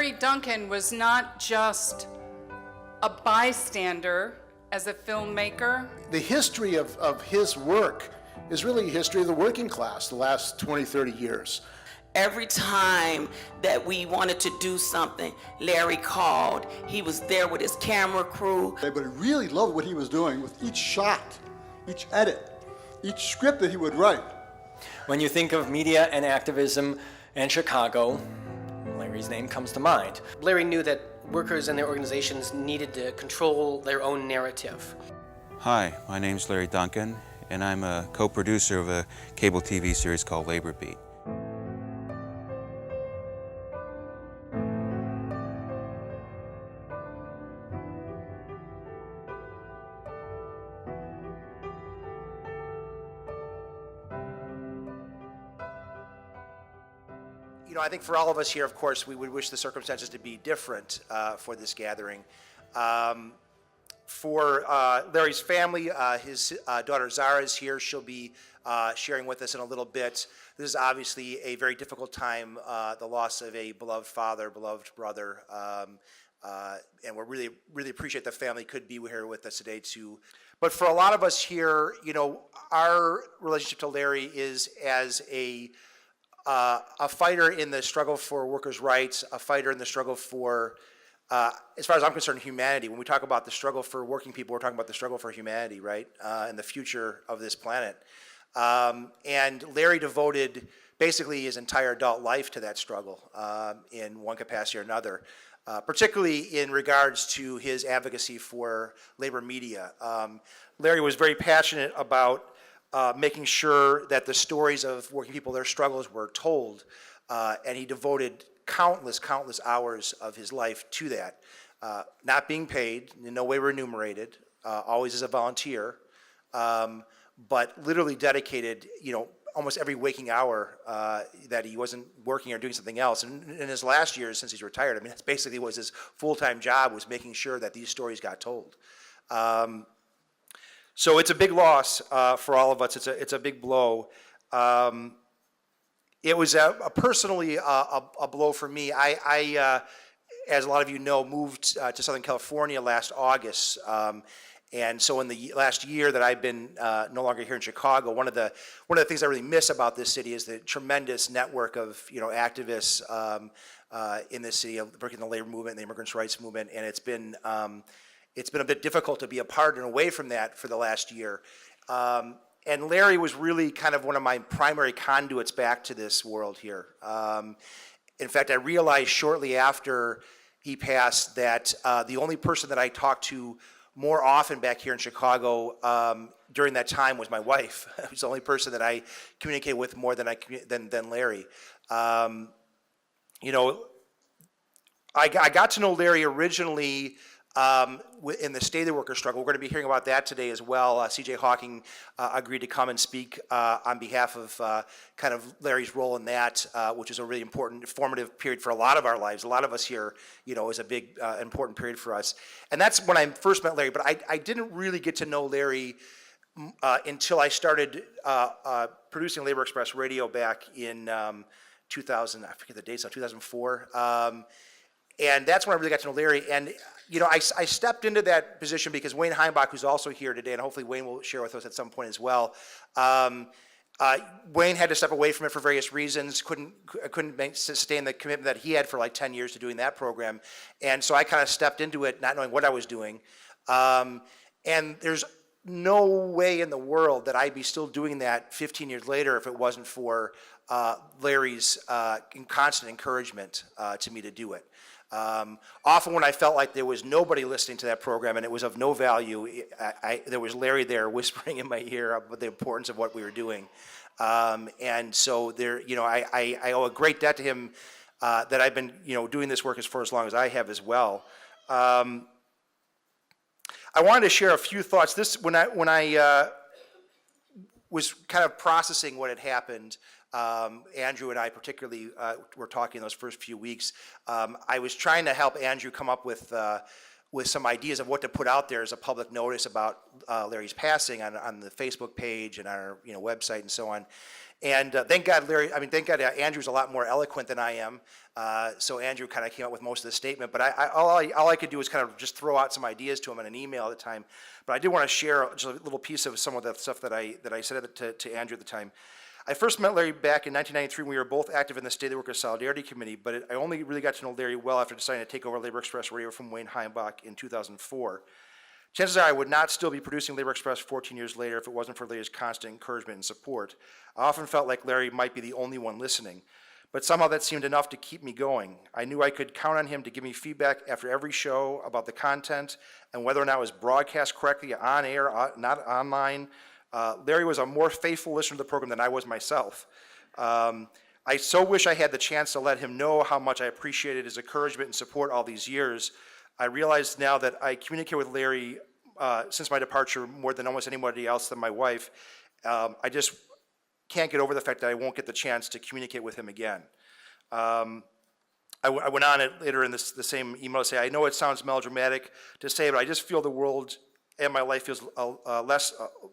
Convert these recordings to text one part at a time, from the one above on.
Larry Duncan was not just a bystander as a filmmaker. The history of his work is really a history of the working class the last 20, 30 years. Every time that we wanted to do something, Larry called. He was there with his camera crew. But I really loved what he was doing with each shot, each edit, each script that he would write. When you think of media and activism and Chicago, Larry's name comes to mind. Larry knew that workers and their organizations needed to control their own narrative. Hi, my name's Larry Duncan, and I'm a co-producer of a cable TV series called Labor Beat. You know, I think for all of us here, of course, we would wish the circumstances to be different for this gathering. For Larry's family, his daughter Zara is here. She'll be sharing with us in a little bit. This is obviously a very difficult time, the loss of a beloved father, beloved brother, and we really appreciate the family could be here with us today too. But for a lot of us here, you know, our relationship to Larry is as a fighter in the struggle for workers' rights, a fighter in the struggle for, as far as I'm concerned, humanity. When we talk about the struggle for working people, we're talking about the struggle for humanity, right? And the future of this planet. And Larry devoted basically his entire adult life to that struggle in one capacity or another, particularly in regards to his advocacy for labor media. Larry was very passionate about making sure that the stories of working people, their struggles were told, and he devoted countless hours of his life to that. Not being paid, in no way remunerated, always as a volunteer, but literally dedicated, you know, almost every waking hour that he wasn't working or doing something else. And in his last years since he's retired, I mean, that's basically was his full-time job, was making sure that these stories got told. So it's a big loss for all of us. It's a big blow. It was personally a blow for me. I as a lot of you know, moved to Southern California last August. And so in the last year that I've been no longer here in Chicago, one of the things I really miss about this city is the tremendous network of, you know, activists in this city, working in the labor movement, the immigrants' rights movement, and it's been a bit difficult to be a part and away from that for the last year. And Larry was really kind of one of my primary conduits back to this world here. In fact, I realized shortly after he passed that the only person that I talked to more often back here in Chicago during that time was my wife. It was the only person that I communicated with more than Larry. You know, I got to know Larry originally in the state of the worker struggle. We're going to be hearing about that today as well. C.J. Hawking agreed to come and speak on behalf of kind of Larry's role in that, which is a really important, formative period for a lot of our lives. A lot of us here, you know, is a big, important period for us. And that's when I first met Larry, but I didn't really get to know Larry until I started producing Labor Express Radio back in 2000, I forget the dates now, 2004. And that's when I really got to know Larry. And, you know, I stepped into that position because Wayne Heimbach, who's also here today, and hopefully Wayne will share with us at some point as well, Wayne had to step away from it for various reasons, couldn't sustain the commitment that he had for like 10 years to doing that program. And so I kind of stepped into it not knowing what I was doing. And there's no way in the world that I'd be still doing that 15 years later if it wasn't for Larry's constant encouragement to me to do it. Often when I felt like there was nobody listening to that program and it was of no value, there was Larry there whispering in my ear about the importance of what we were doing. And so there, you know, I owe a great debt to him that I've been, you know, doing this work for as long as I have as well. I wanted to share a few thoughts. This when I was kind of processing what had happened. Andrew and I particularly were talking those first few weeks. I was trying to help Andrew come up with with some ideas of what to put out there as a public notice about Larry's passing on the Facebook page and our website and so on. And thank God Andrew's a lot more eloquent than I am. So Andrew kind of came up with most of the statement, but all I could do was kind of just throw out some ideas to him in an email at the time. But I did want to share just a little piece of some of the stuff that I said to Andrew at the time. I first met Larry back in 1993 when we were both active in the State Workers Solidarity Committee, but I only really got to know Larry well after deciding to take over Labor Express Radio from Wayne Heimbach in 2004. Chances are I would not still be producing Labor Express 14 years later if it wasn't for Larry's constant encouragement and support. I often felt like Larry might be the only one listening, but somehow that seemed enough to keep me going. I knew I could count on him to give me feedback after every show about the content and whether or not it was broadcast correctly on air, not online. Larry was a more faithful listener to the program than I was myself. I so wish I had the chance to let him know how much I appreciated his encouragement and support all these years. I realize now that I communicate with Larry since my departure more than almost anybody else than my wife. I just can't get over the fact that I won't get the chance to communicate with him again. I went on later in the same email to say, I know it sounds melodramatic to say, but I just feel the world and my life feels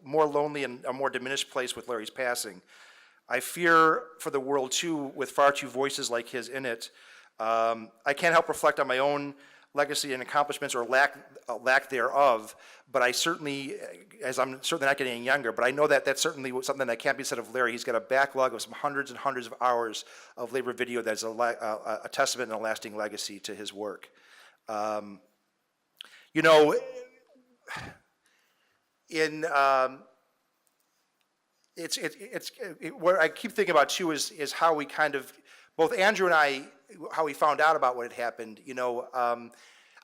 more lonely and a more diminished place with Larry's passing. I fear for the world too, with far too voices like his in it. I can't help reflect on my own legacy and accomplishments or lack thereof, but I certainly, as I'm certainly not getting any younger, but I know that that's certainly something that can't be said of Larry. He's got a backlog of some hundreds and hundreds of hours of labor video that's a testament and a lasting legacy to his work. What I keep thinking about too is how we kind of, both Andrew and I, how we found out about what had happened.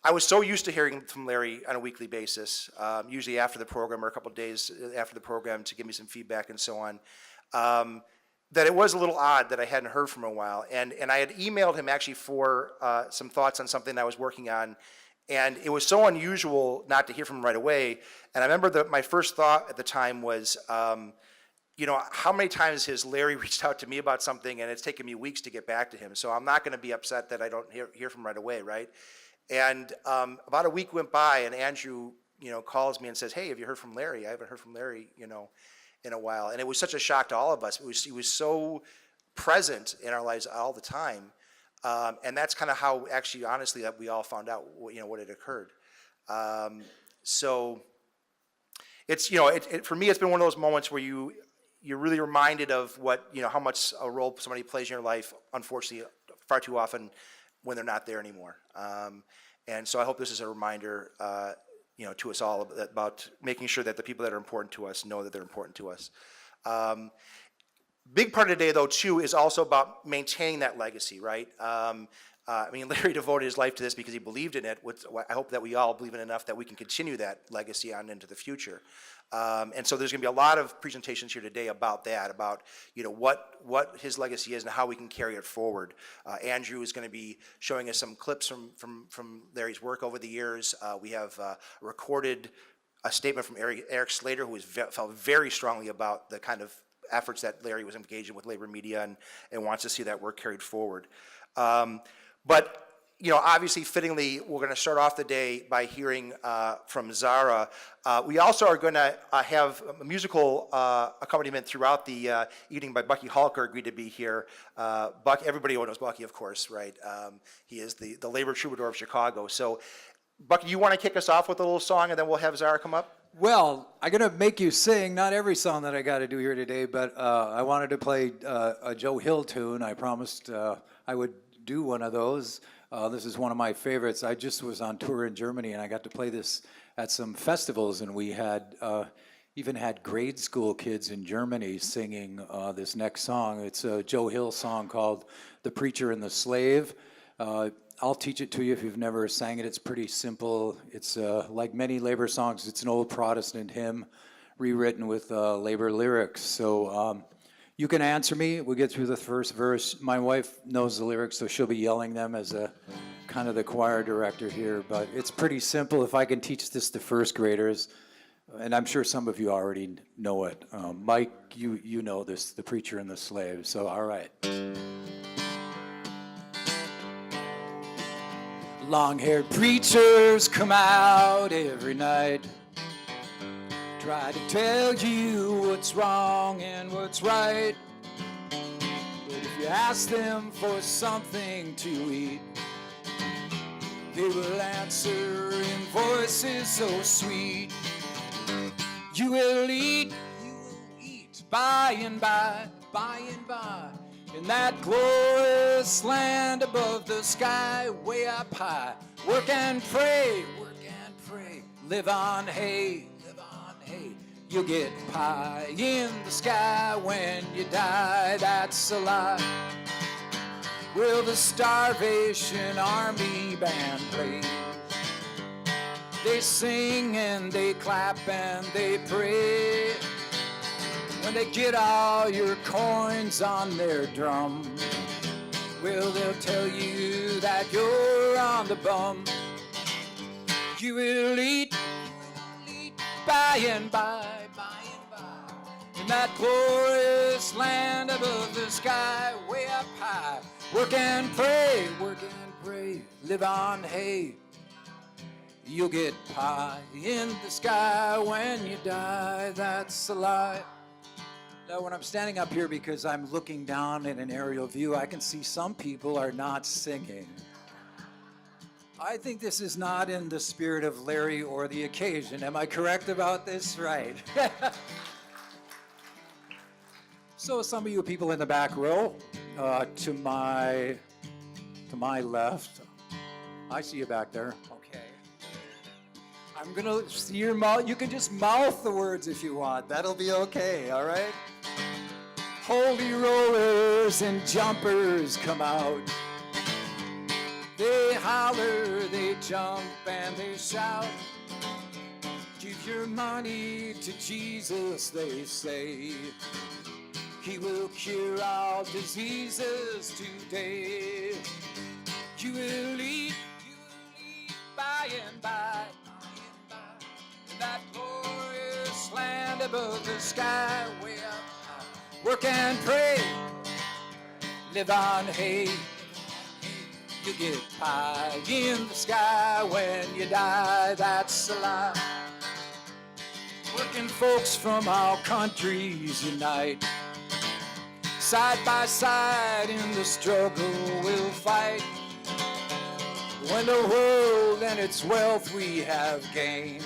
I was so used to hearing from Larry on a weekly basis, usually after the program or a couple of days after the program to give me some feedback and so on, that it was a little odd that I hadn't heard from him in a while. And I had emailed him actually for some thoughts on something I was working on. And it was so unusual not to hear from him right away. And I remember that my first thought at the time was, how many times has Larry reached out to me about something and it's taken me weeks to get back to him? So I'm not going to be upset that I don't hear from him right away, right? And about a week went by and Andrew, calls me and says, hey, have you heard from Larry? I haven't heard from Larry, in a while. And it was such a shock to all of us. He was so present in our lives all the time. And that's kind of how, actually, honestly, that we all found out, what had occurred. So it's, for me, it's been one of those moments where you're really reminded of what, how much a role somebody plays in your life, unfortunately, far too often when they're not there anymore. And so I hope this is a reminder, to us all about making sure that the people that are important to us know that they're important to us. Big part of today, though, too, is also about maintaining that legacy, right? Larry devoted his life to this because he believed in it. I hope that we all believe in enough that we can continue that legacy on into the future. And so there's going to be a lot of presentations here today about that, about what his legacy is and how we can carry it forward. Andrew is going to be showing us some clips from Larry's work over the years. We have recorded a statement from Eric Slater, who felt very strongly about the kind of efforts that Larry was engaged in with labor media and wants to see that work carried forward. But obviously, fittingly, we're going to start off the day by hearing from Zara. We also are going to have a musical accompaniment throughout the evening by Bucky Halker, agreed to be here. Everybody knows Bucky, of course, right? He is the labor troubadour of Chicago. So, Bucky, you want to kick us off with a little song, and then we'll have Zara come up? Well, I'm going to make you sing, not every song that I got to do here today, but I wanted to play a Joe Hill tune. I promised I would do one of those. This is one of my favorites. I just was on tour in Germany, and I got to play this at some festivals, and we had even had grade school kids in Germany singing this next song. It's a Joe Hill song called The Preacher and the Slave. I'll teach it to you if you've never sang it. It's pretty simple. It's like many labor songs. It's an old Protestant hymn rewritten with labor lyrics. So you can answer me. We'll get through the first verse. My wife knows the lyrics, so she'll be yelling them as a kind of the choir director here. But it's pretty simple. If I can teach this to first graders, and I'm sure some of you already know it. Mike, you know this, The Preacher and the Slave. So all right. Long-haired preachers come out every night, try to tell you what's wrong and what's right. But if you ask them for something to eat, they will answer in voices so sweet. You will eat by and by, in that glorious land above the sky, way up high. Work and pray, live on hay, you'll get pie in the sky when you die, that's a lie. Will the Starvation Army band plays? They sing and they clap and they pray. When they get all your coins on their drum, well, they'll tell you that you're on the bum. You will eat by and by, in that glorious land above the sky, way up high. Work and pray, live on hay. You'll get pie in the sky when you die, that's a lie. Now, when I'm standing up here because I'm looking down in an aerial view, I can see some people are not singing. I think this is not in the spirit of Larry or the occasion. Am I correct about this? Right. So some of you people in the back row, to my left, I see you back there. Okay. I'm gonna see your mouth. You can just mouth the words if you want. That'll be okay, all right? Holy rollers and jumpers come out. They holler, they jump, and they shout. Give your money to Jesus, they say. He will cure all diseases today. You will eat by and by, in that glorious land above the sky, way up high. Work and pray, live on hay. You get pie in the sky when you die, that's a lie. Working folks from all countries unite. Side by side in the struggle we'll fight. When the world and its wealth we have gained,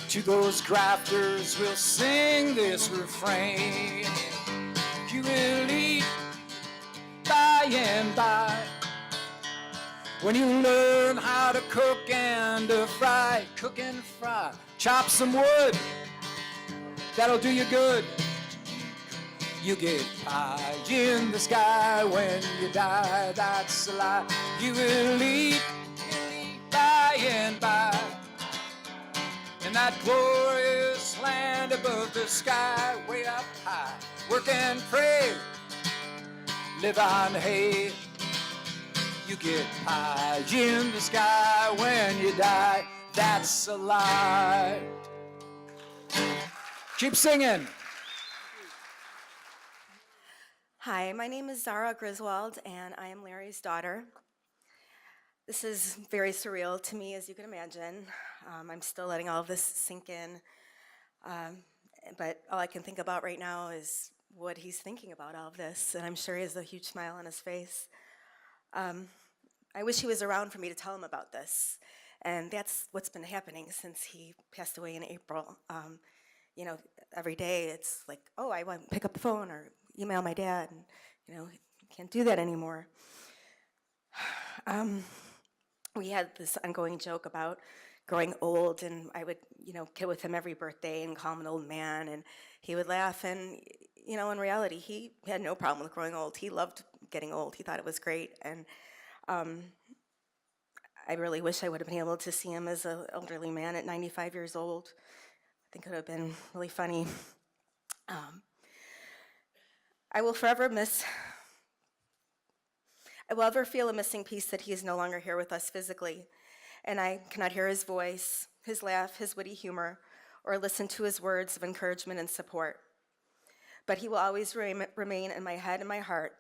to those grafters we'll sing this refrain. You will eat by and by, when you learn how to cook and to fry. Cook and fry, chop some wood, that'll do you good. You get pie in the sky when you die, that's a lie. You will eat by and by, in that glorious land above the sky, way up high. Work and pray, live on hay. You get pie in the sky when you die, that's a lie. Keep singing. Hi, my name is Zara Griswold, and I am Larry's daughter. This is very surreal to me, as you can imagine. I'm still letting all of this sink in, but all I can think about right now is what he's thinking about all of this, and I'm sure he has a huge smile on his face. I wish he was around for me to tell him about this, and that's what's been happening since he passed away in April. You know, every day it's like, oh, I want to pick up the phone or email my dad, and can't do that anymore. We had this ongoing joke about growing old, and I would, kid with him every birthday and call him an old man, and he would laugh, and, in reality, he had no problem with growing old. He loved getting old. He thought it was great, and I really wish I would have been able to see him as an elderly man at 95 years old. I think it would have been really funny. I will ever feel a missing piece that he is no longer here with us physically, and I cannot hear his voice, his laugh, his witty humor, or listen to his words of encouragement and support. But he will always remain in my head and my heart,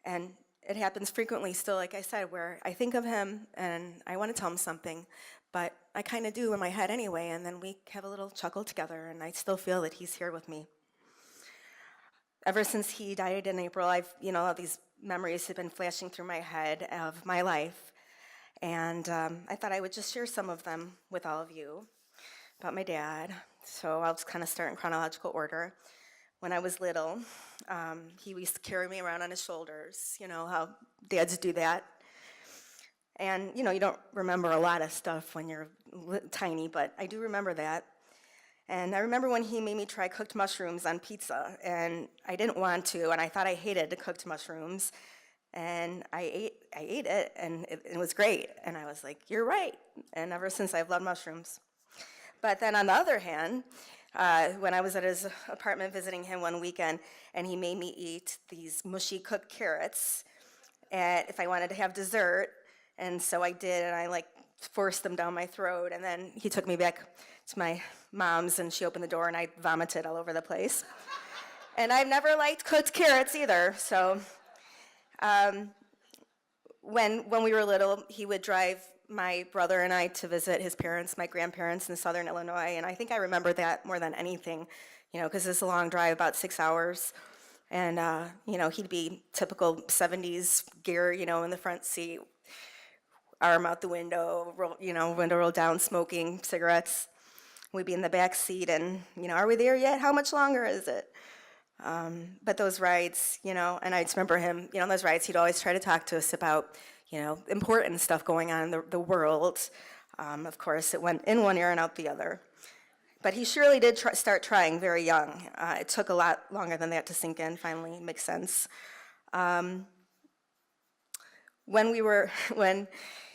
and it happens frequently still, like I said, where I think of him and I want to tell him something, but I kind of do in my head anyway, and then we have a little chuckle together, and I still feel that he's here with me. Ever since he died in April, all these memories have been flashing through my head of my life, and I thought I would just share some of them with all of you about my dad. So I'll just kind of start in chronological order. When I was little, he used to carry me around on his shoulders, how dads do that. And, you don't remember a lot of stuff when you're tiny, but I do remember that. And I remember when he made me try cooked mushrooms on pizza, and I didn't want to, and I thought I hated cooked mushrooms. And I ate it, and it was great. And I was like, you're right. And ever since, I've loved mushrooms. But then on the other hand, when I was at his apartment visiting him one weekend, and he made me eat these mushy cooked carrots if I wanted to have dessert, and so I did, and I forced them down my throat, and then he took me back to my mom's, and she opened the door, and I vomited all over the place. And I've never liked cooked carrots either, so when we were little, he would drive my brother and I to visit his parents, my grandparents in southern Illinois, and I think I remember that more than anything, because it's a long drive, about 6 hours, and he'd be typical 70s gear, in the front seat, arm out the window, window rolled down, smoking cigarettes. We'd be in the back seat, and are we there yet? How much longer is it? But those rides, and I just remember him, on those rides, he'd always try to talk to us about important stuff going on in the world. Of course, it went in one ear and out the other. But he surely did start trying very young. It took a lot longer than that to sink in, finally, makes sense. When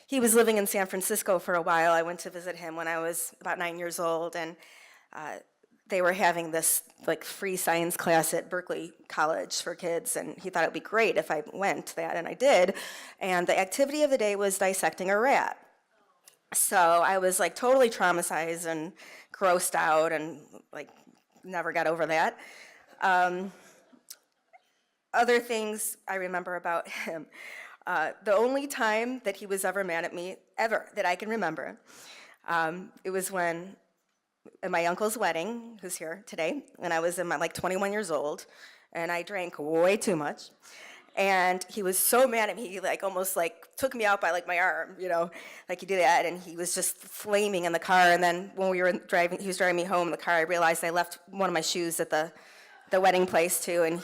he was living in San Francisco for a while, I went to visit him when I was about 9 years old, and they were having this free science class at Berkeley College for kids, and he thought it would be great if I went to that, and I did. And the activity of the day was dissecting a rat. So I was totally traumatized and grossed out, and never got over that. Other things I remember about him. The only time that he was ever mad at me, ever, that I can remember, it was when at my uncle's wedding, who's here today, and I was in my 21 years old, and I drank way too much, and he was so mad at me, he almost took me out by my arm, he did that, and he was just flaming in the car. And then when he was driving me home in the car, I realized I left one of my shoes at the wedding place too, and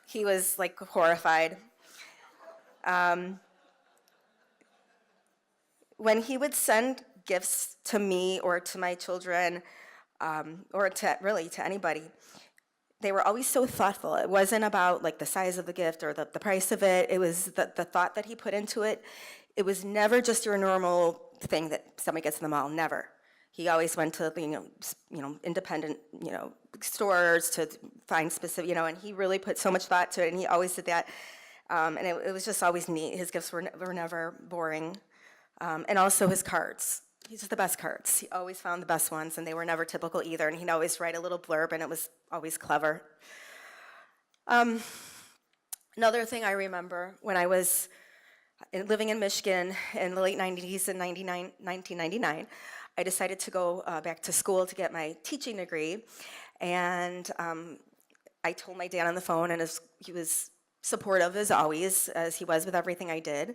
he was horrified. When he would send gifts to me or to my children, or to anybody, they were always so thoughtful. It wasn't about the size of the gift or the price of it. It was the thought that he put into it. It was never just your normal thing that somebody gets in the mall. Never. He always went to independent stores to find specific and he really put so much thought to it, and he always did that. And it was just always neat. His gifts were never boring. And also his cards. He's just the best cards. He always found the best ones, and they were never typical either. And he'd always write a little blurb, and it was always clever. Another thing I remember when I was living in Michigan in the late 90s, in 1999, I decided to go back to school to get my teaching degree. And I told my dad on the phone, and he was supportive as always, as he was with everything I did.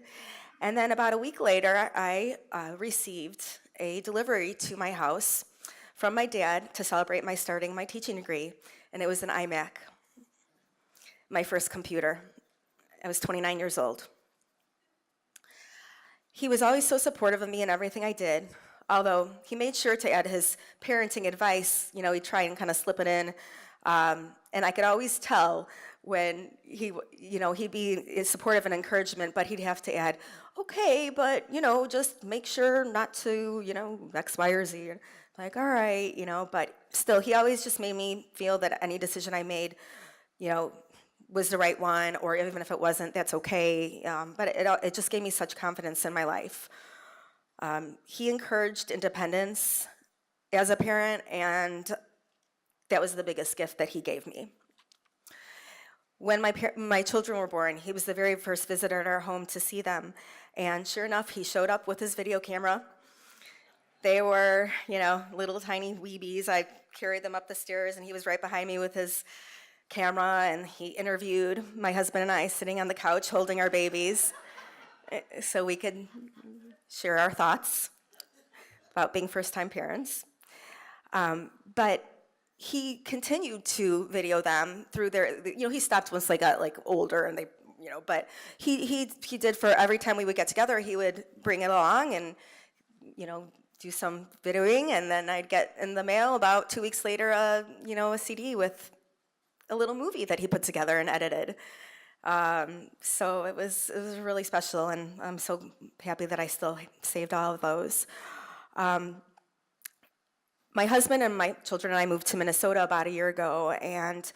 And then about a week later, I received a delivery to my house from my dad to celebrate my starting my teaching degree, and it was an iMac, my first computer. I was 29 years old. He was always so supportive of me in everything I did, although he made sure to add his parenting advice. He'd try and kind of slip it in, and I could always tell when he'd be supportive and encouragement, but he'd have to add, okay, but, just make sure not to, X, Y, or Z. All right, but still, he always just made me feel that any decision I made, was the right one, or even if it wasn't, that's okay. But it just gave me such confidence in my life. He encouraged independence as a parent, and that was the biggest gift that he gave me. When my children were born, he was the very first visitor at our home to see them. And sure enough, he showed up with his video camera. They were, little tiny weebies. I carried them up the stairs, and he was right behind me with his camera, and he interviewed my husband and I sitting on the couch holding our babies so we could share our thoughts about being first-time parents. But he continued to video them through their, he stopped once they got older and they, but he did for every time we would get together, he would bring it along and, do some videoing, and then I'd get in the mail about 2 weeks later, a CD with a little movie that he put together and edited. So it was really special, and I'm so happy that I still saved all of those. My husband and my children and I moved to Minnesota about a year ago, and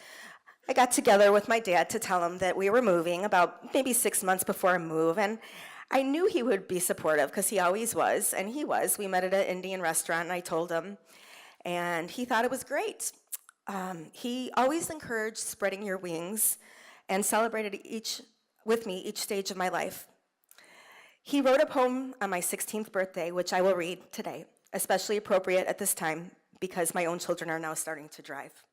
I got together with my dad to tell him that we were moving about maybe 6 months before a move, and I knew he would be supportive because he always was, and he was. We met at an Indian restaurant, and I told him, and he thought it was great. He always encouraged spreading your wings and celebrated with me each stage of my life. He wrote a poem on my 16th birthday, which I will read today, especially appropriate at this time because my own children are now starting to drive.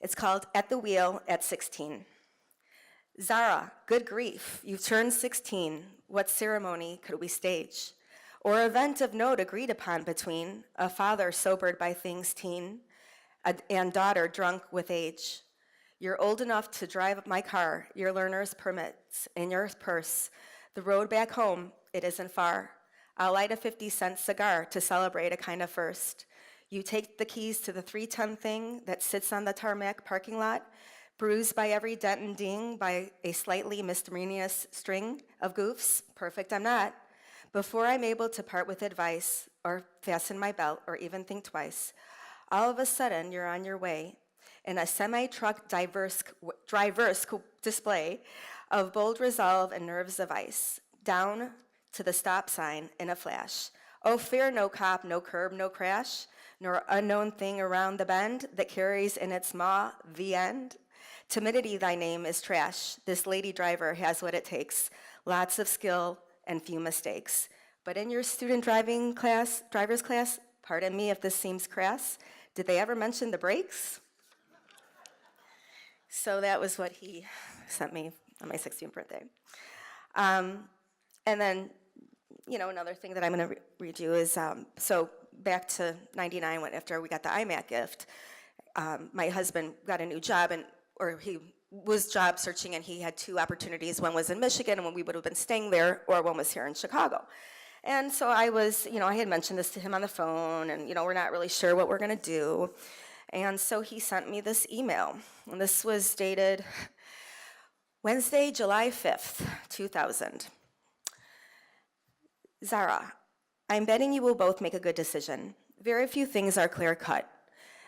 It's called At the Wheel at 16. Zara, good grief, you've turned 16. What ceremony could we stage? Or event of note agreed upon between a father sobered by things teen and daughter drunk with age. You're old enough to drive my car, your learner's permits in your purse. The road back home, it isn't far. I'll light a 50-cent cigar to celebrate a kind of first. You take the keys to the 3-ton thing that sits on the tarmac parking lot, bruised by every dent and ding by a slightly miscellaneous string of goofs. Perfect I'm not. Before I'm able to part with advice or fasten my belt or even think twice, all of a sudden you're on your way in a semi-truck diverse display of bold resolve and nerves of ice, down to the stop sign in a flash. Oh, fear no cop, no curb, no crash, nor unknown thing around the bend that carries in its maw the end. Timidity, thy name is trash. This lady driver has what it takes, lots of skill and few mistakes. But in your student driver's class, pardon me if this seems crass, did they ever mention the brakes? So that was what he sent me on my 16th birthday. And then, another thing that I'm going to read you is, so back to 99, after we got the iMac gift, my husband got a new job, or he was job searching, and he had 2 opportunities. One was in Michigan, and we would have been staying there, or one was here in Chicago. And so I was, I had mentioned this to him on the phone, and, we're not really sure what we're going to do. And so he sent me this email, and this was dated Wednesday, July 5th, 2000. Zara, I'm betting you will both make a good decision. Very few things are clear-cut.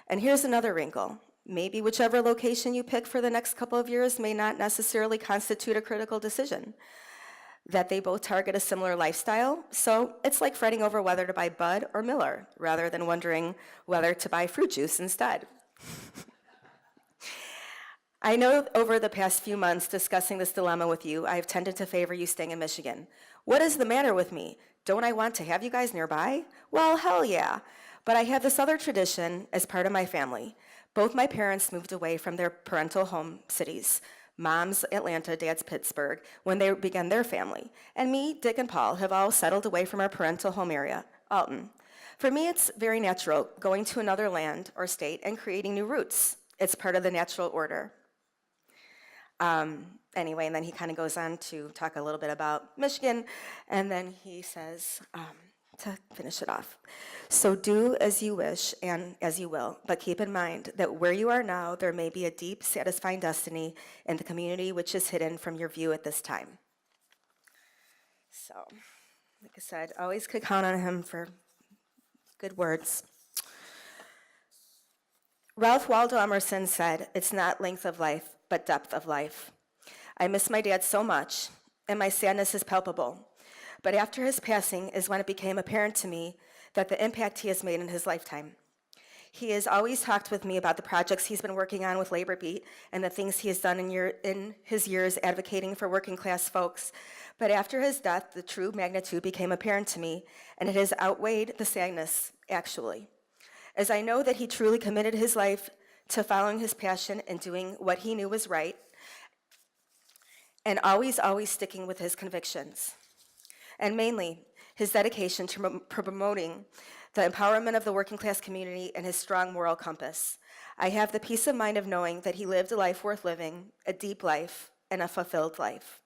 And here's another wrinkle. Maybe whichever location you pick for the next couple of years may not necessarily constitute a critical decision. That they both target a similar lifestyle, so it's like fretting over whether to buy Bud or Miller, rather than wondering whether to buy fruit juice instead. I know over the past few months discussing this dilemma with you, I've tended to favor you staying in Michigan. What is the matter with me? Don't I want to have you guys nearby? Well, hell yeah. But I have this other tradition as part of my family. Both my parents moved away from their parental home cities. Mom's Atlanta, Dad's Pittsburgh, when they began their family. And me, Dick, and Paul have all settled away from our parental home area, Alton. For me, it's very natural going to another land or state and creating new roots. It's part of the natural order. Anyway, and then he kind of goes on to talk a little bit about Michigan, and then he says, to finish it off, so do as you wish and as you will, but keep in mind that where you are now, there may be a deep, satisfying destiny in the community which is hidden from your view at this time. So, like I said, always could count on him for good words. Ralph Waldo Emerson said, it's not length of life, but depth of life. I miss my dad so much, and my sadness is palpable. But after his passing is when it became apparent to me that the impact he has made in his lifetime. He has always talked with me about the projects he's been working on with Labor Beat and the things he has done in his years advocating for working class folks. But after his death, the true magnitude became apparent to me, and it has outweighed the sadness, actually. As I know that he truly committed his life to following his passion and doing what he knew was right, and always sticking with his convictions. And mainly, his dedication to promoting the empowerment of the working class community and his strong moral compass. I have the peace of mind of knowing that he lived a life worth living, a deep life, and a fulfilled life.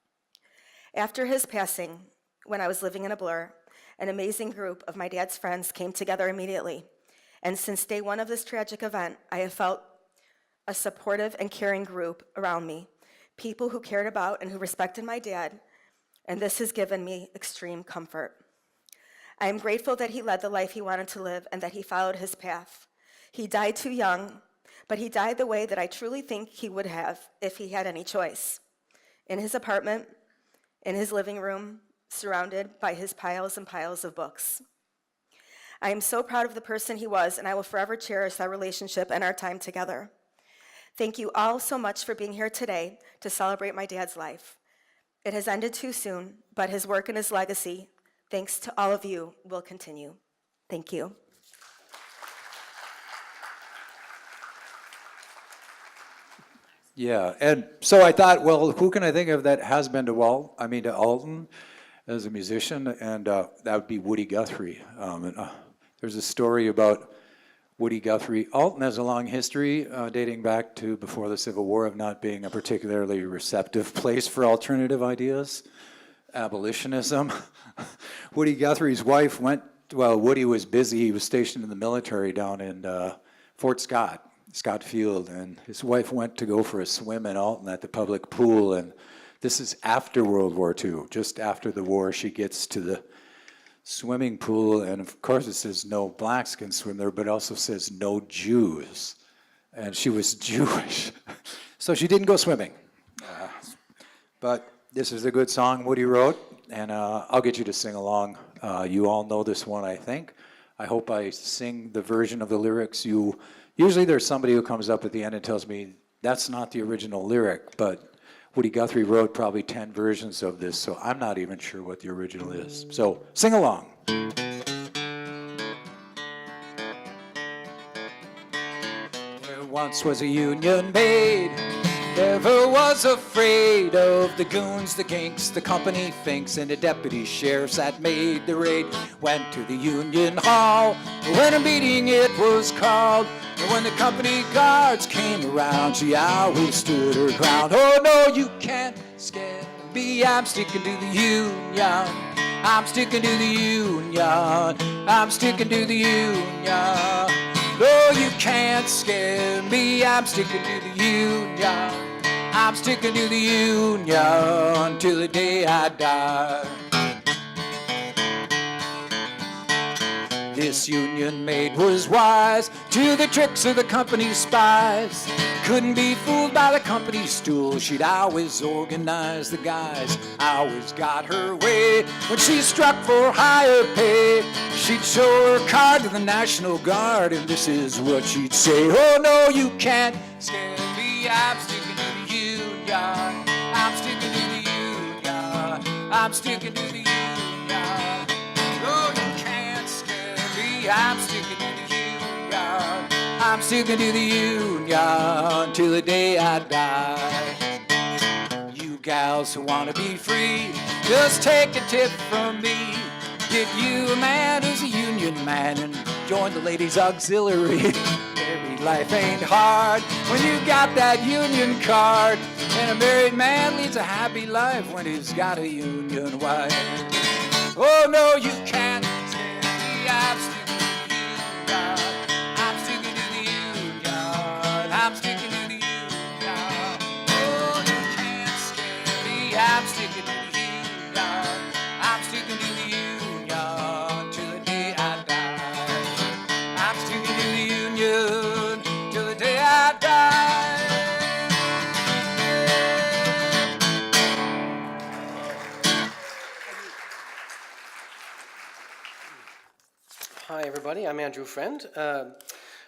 After his passing, when I was living in a blur, an amazing group of my dad's friends came together immediately. And since day one of this tragic event, I have felt a supportive and caring group around me, people who cared about and who respected my dad, and this has given me extreme comfort. I am grateful that he led the life he wanted to live and that he followed his path. He died too young, but he died the way that I truly think he would have if he had any choice. In his apartment, in his living room, surrounded by his piles and piles of books. I am so proud of the person he was, and I will forever cherish that relationship and our time together. Thank you all so much for being here today to celebrate my dad's life. It has ended too soon, but his work and his legacy, thanks to all of you, will continue. Thank you. Yeah, and so I thought, well, who can I think of that has been to Alton as a musician, and that would be Woody Guthrie. There's a story about Woody Guthrie. Alton has a long history dating back to before the Civil War of not being a particularly receptive place for alternative ideas, abolitionism. Woody Guthrie's wife Woody was busy. He was stationed in the military down in Fort Scott Field, and his wife went to go for a swim in Alton at the public pool, and this is after World War II. Just after the war, she gets to the swimming pool, and of course it says no blacks can swim there, but it also says no Jews, and she was Jewish, so she didn't go swimming. But this is a good song Woody wrote, and I'll get you to sing along. You all know this one, I think. I hope I sing the version of the lyrics. Usually there's somebody who comes up at the end and tells me that's not the original lyric, but Woody Guthrie wrote probably 10 versions of this, so I'm not even sure what the original is. So sing along. There once was a union maid, never was afraid of the goons, the ginks, the company finks, and the deputy sheriffs that made the raid. Went to the union hall when a meeting it was called. And when the company guards came around, she always stood her ground. Oh no, you can't scare me, I'm sticking to the union. I'm sticking to the union. I'm sticking to the union. No, you can't scare me, I'm sticking to the union. I'm sticking to the union till the day I die. This union maid was wise to the tricks of the company's spies. Couldn't be fooled by the company stool. She'd always organize the guys. Always got her way when she struck for higher pay. She'd show her card to the National Guard, and this is what she'd say. Oh no, you can't scare me, I'm sticking to the union. I'm sticking to the union. I'm sticking to the union. Oh, you can't scare me, I'm sticking to the union. I'm sticking to the union till the day I die. You gals who want to be free, just take a tip from me. Get you a man who's a union man and join the ladies' auxiliary. Married life ain't hard when you got that union card. And a married man leads a happy life when he's got a union wife. Oh no, you can't scare me, I'm sticking to the union. I'm sticking to the union. I'm sticking to the union. Oh, you can't scare me, I'm sticking to the union. I'm sticking to the union till the day I die. I'm sticking to the union till the day I die. Hi, everybody. I'm Andrew Friend.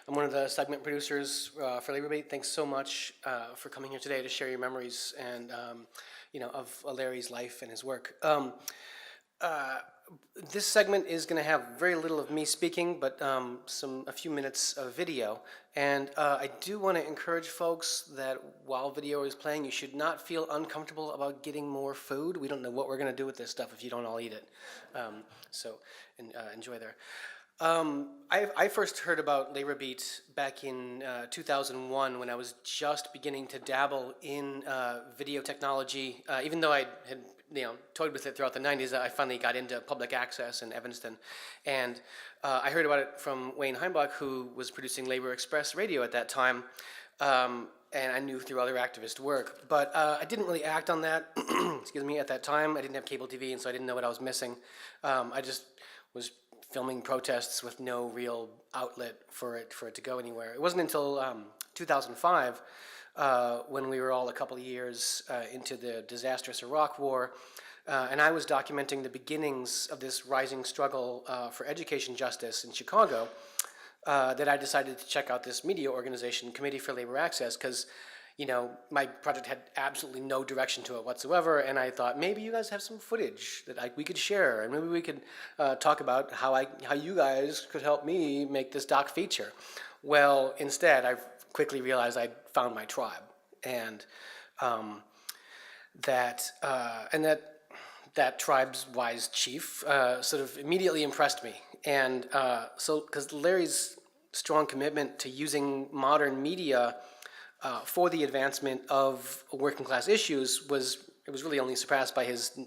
I'm one of the segment producers for Labor Beat. Thanks so much for coming here today to share your memories and of Larry's life and his work. This segment is going to have very little of me speaking, but a few minutes of video. And I do want to encourage folks that while video is playing, you should not feel uncomfortable about getting more food. We don't know what we're going to do with this stuff if you don't all eat it. So enjoy there. I first heard about Labor Beat back in 2001 when I was just beginning to dabble in video technology. Even though I had toyed with it throughout the 90s, I finally got into public access in Evanston. And I heard about it from Wayne Heimbach, who was producing Labor Express Radio at that time. And I knew through other activist work. But I didn't really act on that, excuse me, at that time. I didn't have cable TV, and so I didn't know what I was missing. I just was filming protests with no real outlet for it to go anywhere. It wasn't until 2005, when we were all a couple of years into the disastrous Iraq War, and I was documenting the beginnings of this rising struggle for education justice in Chicago, that I decided to check out this media organization, Committee for Labor Access, because my project had absolutely no direction to it whatsoever, and I thought maybe you guys have some footage that we could share, and maybe we could talk about how you guys could help me make this doc feature. Well, instead, I quickly realized I'd found my tribe, and that tribe's wise chief sort of immediately impressed me, and so because Larry's strong commitment to using modern media for the advancement of working class issues was really only surpassed by his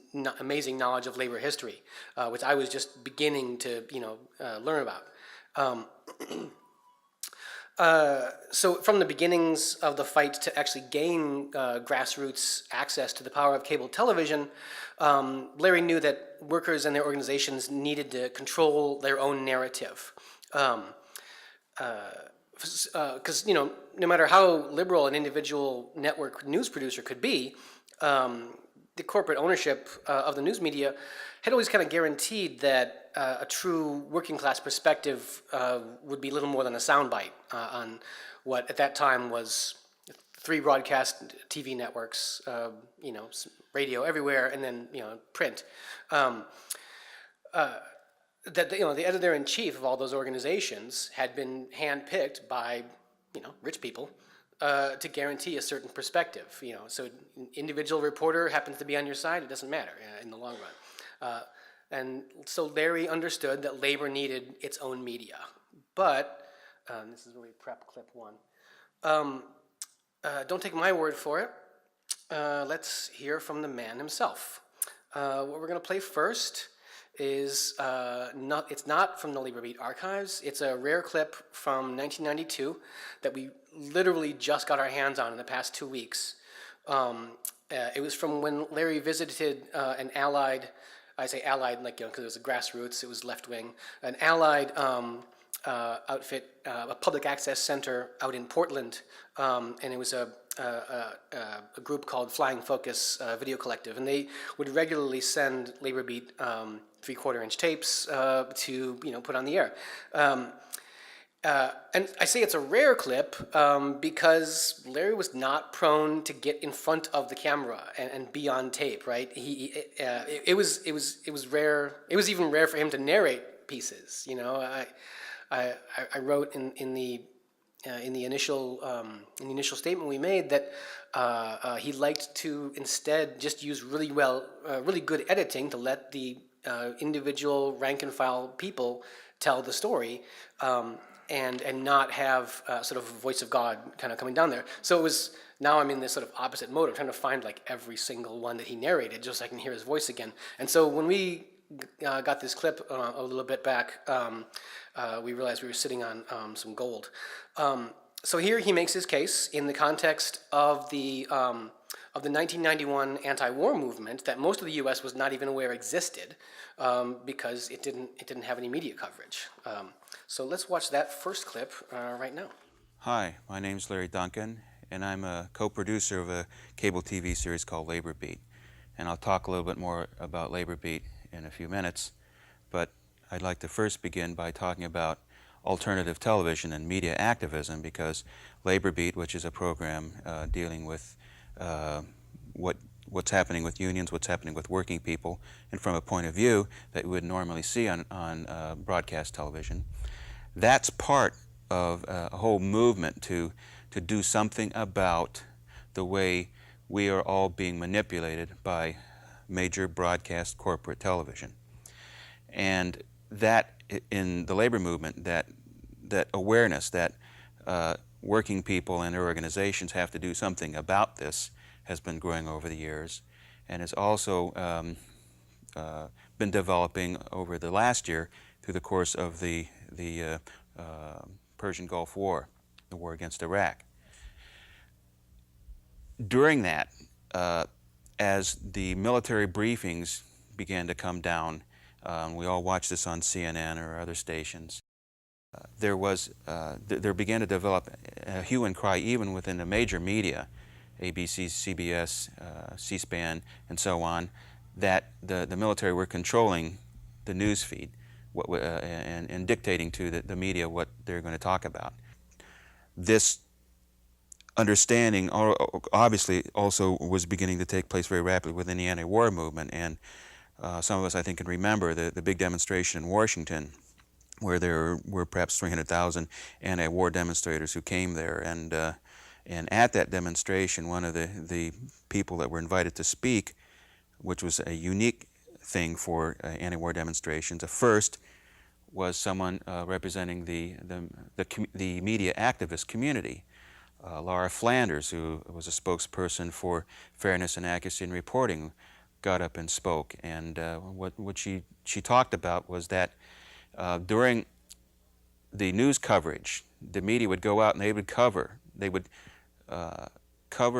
amazing knowledge of labor history, which I was just beginning to learn about. So from the beginnings of the fight to actually gain grassroots access to the power of cable television, Larry knew that workers and their organizations needed to control their own narrative. Because no matter how liberal an individual network news producer could be, the corporate ownership of the news media had always kind of guaranteed that a true working class perspective would be little more than a soundbite on what at that time was 3 broadcast TV networks, radio everywhere, and then print. That the editor-in-chief of all those organizations had been handpicked by rich people to guarantee a certain perspective. So an individual reporter happens to be on your side, it doesn't matter in the long run. And so Larry understood that labor needed its own media. But this is really prep clip 1. Don't take my word for it. Let's hear from the man himself. What we're going to play first is it's not from the Labor Beat archives. It's a rare clip from 1992 that we literally just got our hands on in the past 2 weeks. It was from when Larry visited an allied, I say allied because it was a grassroots, it was left wing, an allied outfit, a public access center out in Portland, and it was a group called Flying Focus Video Collective, and they would regularly send Labor Beat 3/4-inch tapes to put on the air. And I say it's a rare clip because Larry was not prone to get in front of the camera and be on tape, right? It was rare. It was even rare for him to narrate pieces. I wrote in the initial statement we made that he liked to instead just use really good editing to let the individual rank and file people tell the story. And not have sort of a voice of God kind of coming down there. So it was, now I'm in this sort of opposite mode. I'm trying to find every single one that he narrated just so I can hear his voice again. And so when we got this clip a little bit back, we realized we were sitting on some gold. So here he makes his case in the context of the 1991 anti-war movement that most of the U.S. was not even aware existed because it didn't have any media coverage. So let's watch that first clip right now. Hi, my name's Larry Duncan, and I'm a co-producer of a cable TV series called Labor Beat. And I'll talk a little bit more about Labor Beat in a few minutes, but I'd like to first begin by talking about alternative television and media activism, because Labor Beat, which is a program dealing with what's happening with unions, what's happening with working people, and from a point of view that we would normally see on broadcast television, that's part of a whole movement to do something about the way we are all being manipulated by major broadcast corporate television. And that, in the labor movement, that awareness that working people and their organizations have to do something about this has been growing over the years, and has also been developing over the last year through the course of the Persian Gulf War, the war against Iraq. During that, as the military briefings began to come down, we all watched this on CNN or other stations, there began to develop a hue and cry even within the major media, ABC, CBS, C-SPAN, and so on, that the military were controlling the news feed and dictating to the media what they're going to talk about. This understanding obviously also was beginning to take place very rapidly within the anti-war movement, and some of us, I think, can remember the big demonstration in Washington, where there were perhaps 300,000 anti-war demonstrators who came there, and at that demonstration, one of the people that were invited to speak, which was a unique thing for anti-war demonstrations, first was someone representing the media activist community. Laura Flanders, who was a spokesperson for fairness and accuracy in reporting, got up and spoke. And what she talked about was that during the news coverage, the media would go out and they would cover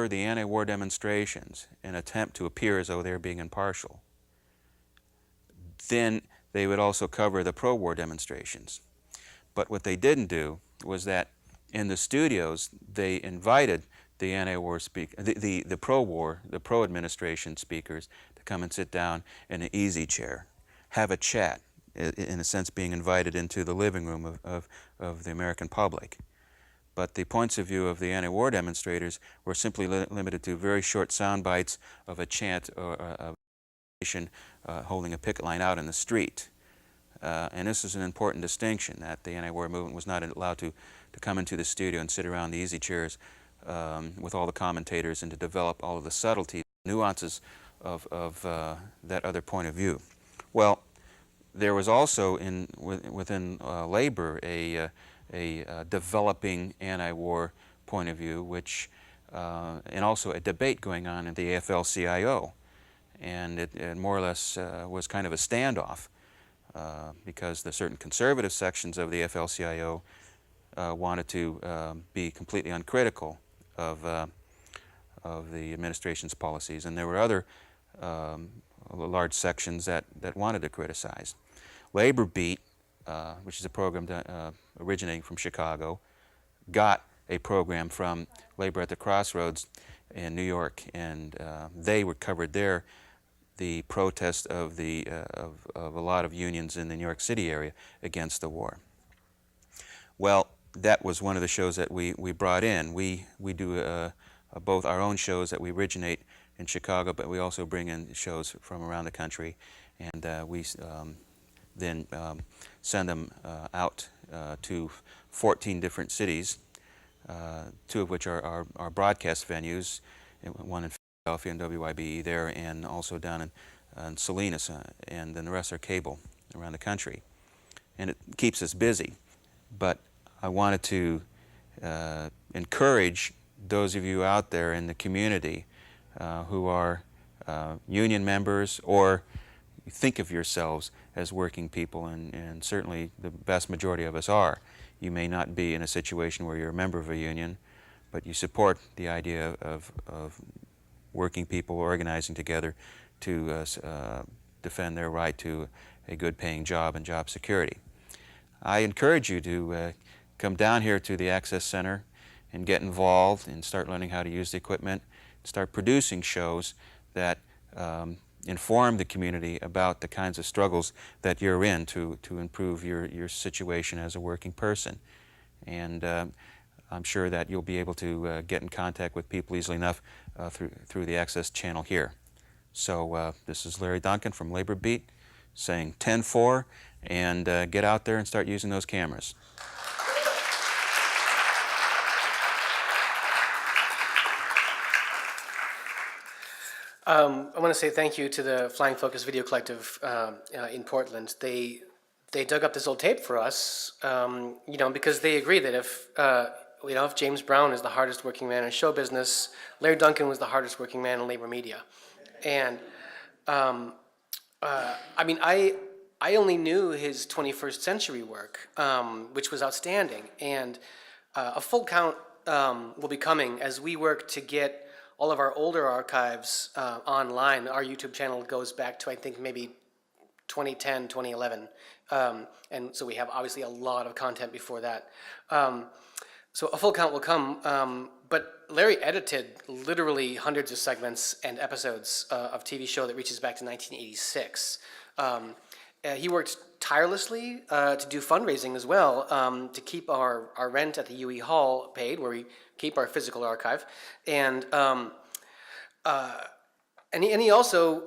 the anti-war demonstrations and attempt to appear as though they were being impartial. Then they would also cover the pro-war demonstrations. But what they didn't do was that in the studios, they invited the anti-war the pro-war, the pro-administration speakers to come and sit down in an easy chair, have a chat, in a sense being invited into the living room of the American public. But the points of view of the anti-war demonstrators were simply limited to very short sound bites of a chant or a holding a picket line out in the street. And this is an important distinction, that the anti-war movement was not allowed to come into the studio and sit around the easy chairs with all the commentators and to develop all of the subtleties, nuances of that other point of view. Well, there was also within labor a developing anti-war point of view, which and also a debate going on at the AFL-CIO, and it more or less was kind of a standoff because the certain conservative sections of the AFL-CIO wanted to be completely uncritical of the administration's policies, and there were other large sections that wanted to criticize. Labor Beat, which is a program originating from Chicago, got a program from Labor at the Crossroads in New York, and they covered there the protest of a lot of unions in the New York City area against the war. Well, that was one of the shows that we brought in. We do both our own shows that we originate in Chicago, but we also bring in shows from around the country, and we then send them out to 14 different cities, two of which are our broadcast venues, one in Philadelphia and WYBE there, and also down in Salinas, and then the rest are cable around the country. And it keeps us busy. But I wanted to encourage those of you out there in the community who are union members or think of yourselves as working people, and certainly the vast majority of us are. You may not be in a situation where you're a member of a union, but you support the idea of working people organizing together to defend their right to a good paying job and job security. I encourage you to come down here to the Access Center and get involved and start learning how to use the equipment, start producing shows that inform the community about the kinds of struggles that you're in to improve your situation as a working person. And I'm sure that you'll be able to get in contact with people easily enough through the access channel here. So this is Larry Duncan from Labor Beat saying 10-4, and get out there and start using those cameras. I want to say thank you to the Flying Focus Video Collective in Portland. They dug up this old tape for us, you know, because they agree that if James Brown is the hardest working man in show business, Larry Duncan was the hardest working man in labor media. And I mean, I only knew his 21st century work, which was outstanding. And a full count will be coming as we work to get all of our older archives online. Our YouTube channel goes back to, I think, maybe 2010, 2011. And so we have obviously a lot of content before that. So a full count will come, but Larry edited literally hundreds of segments and episodes of TV show that reaches back to 1986. He worked tirelessly to do fundraising as well, to keep our rent at the UE Hall paid, where we keep our physical archive. And he also,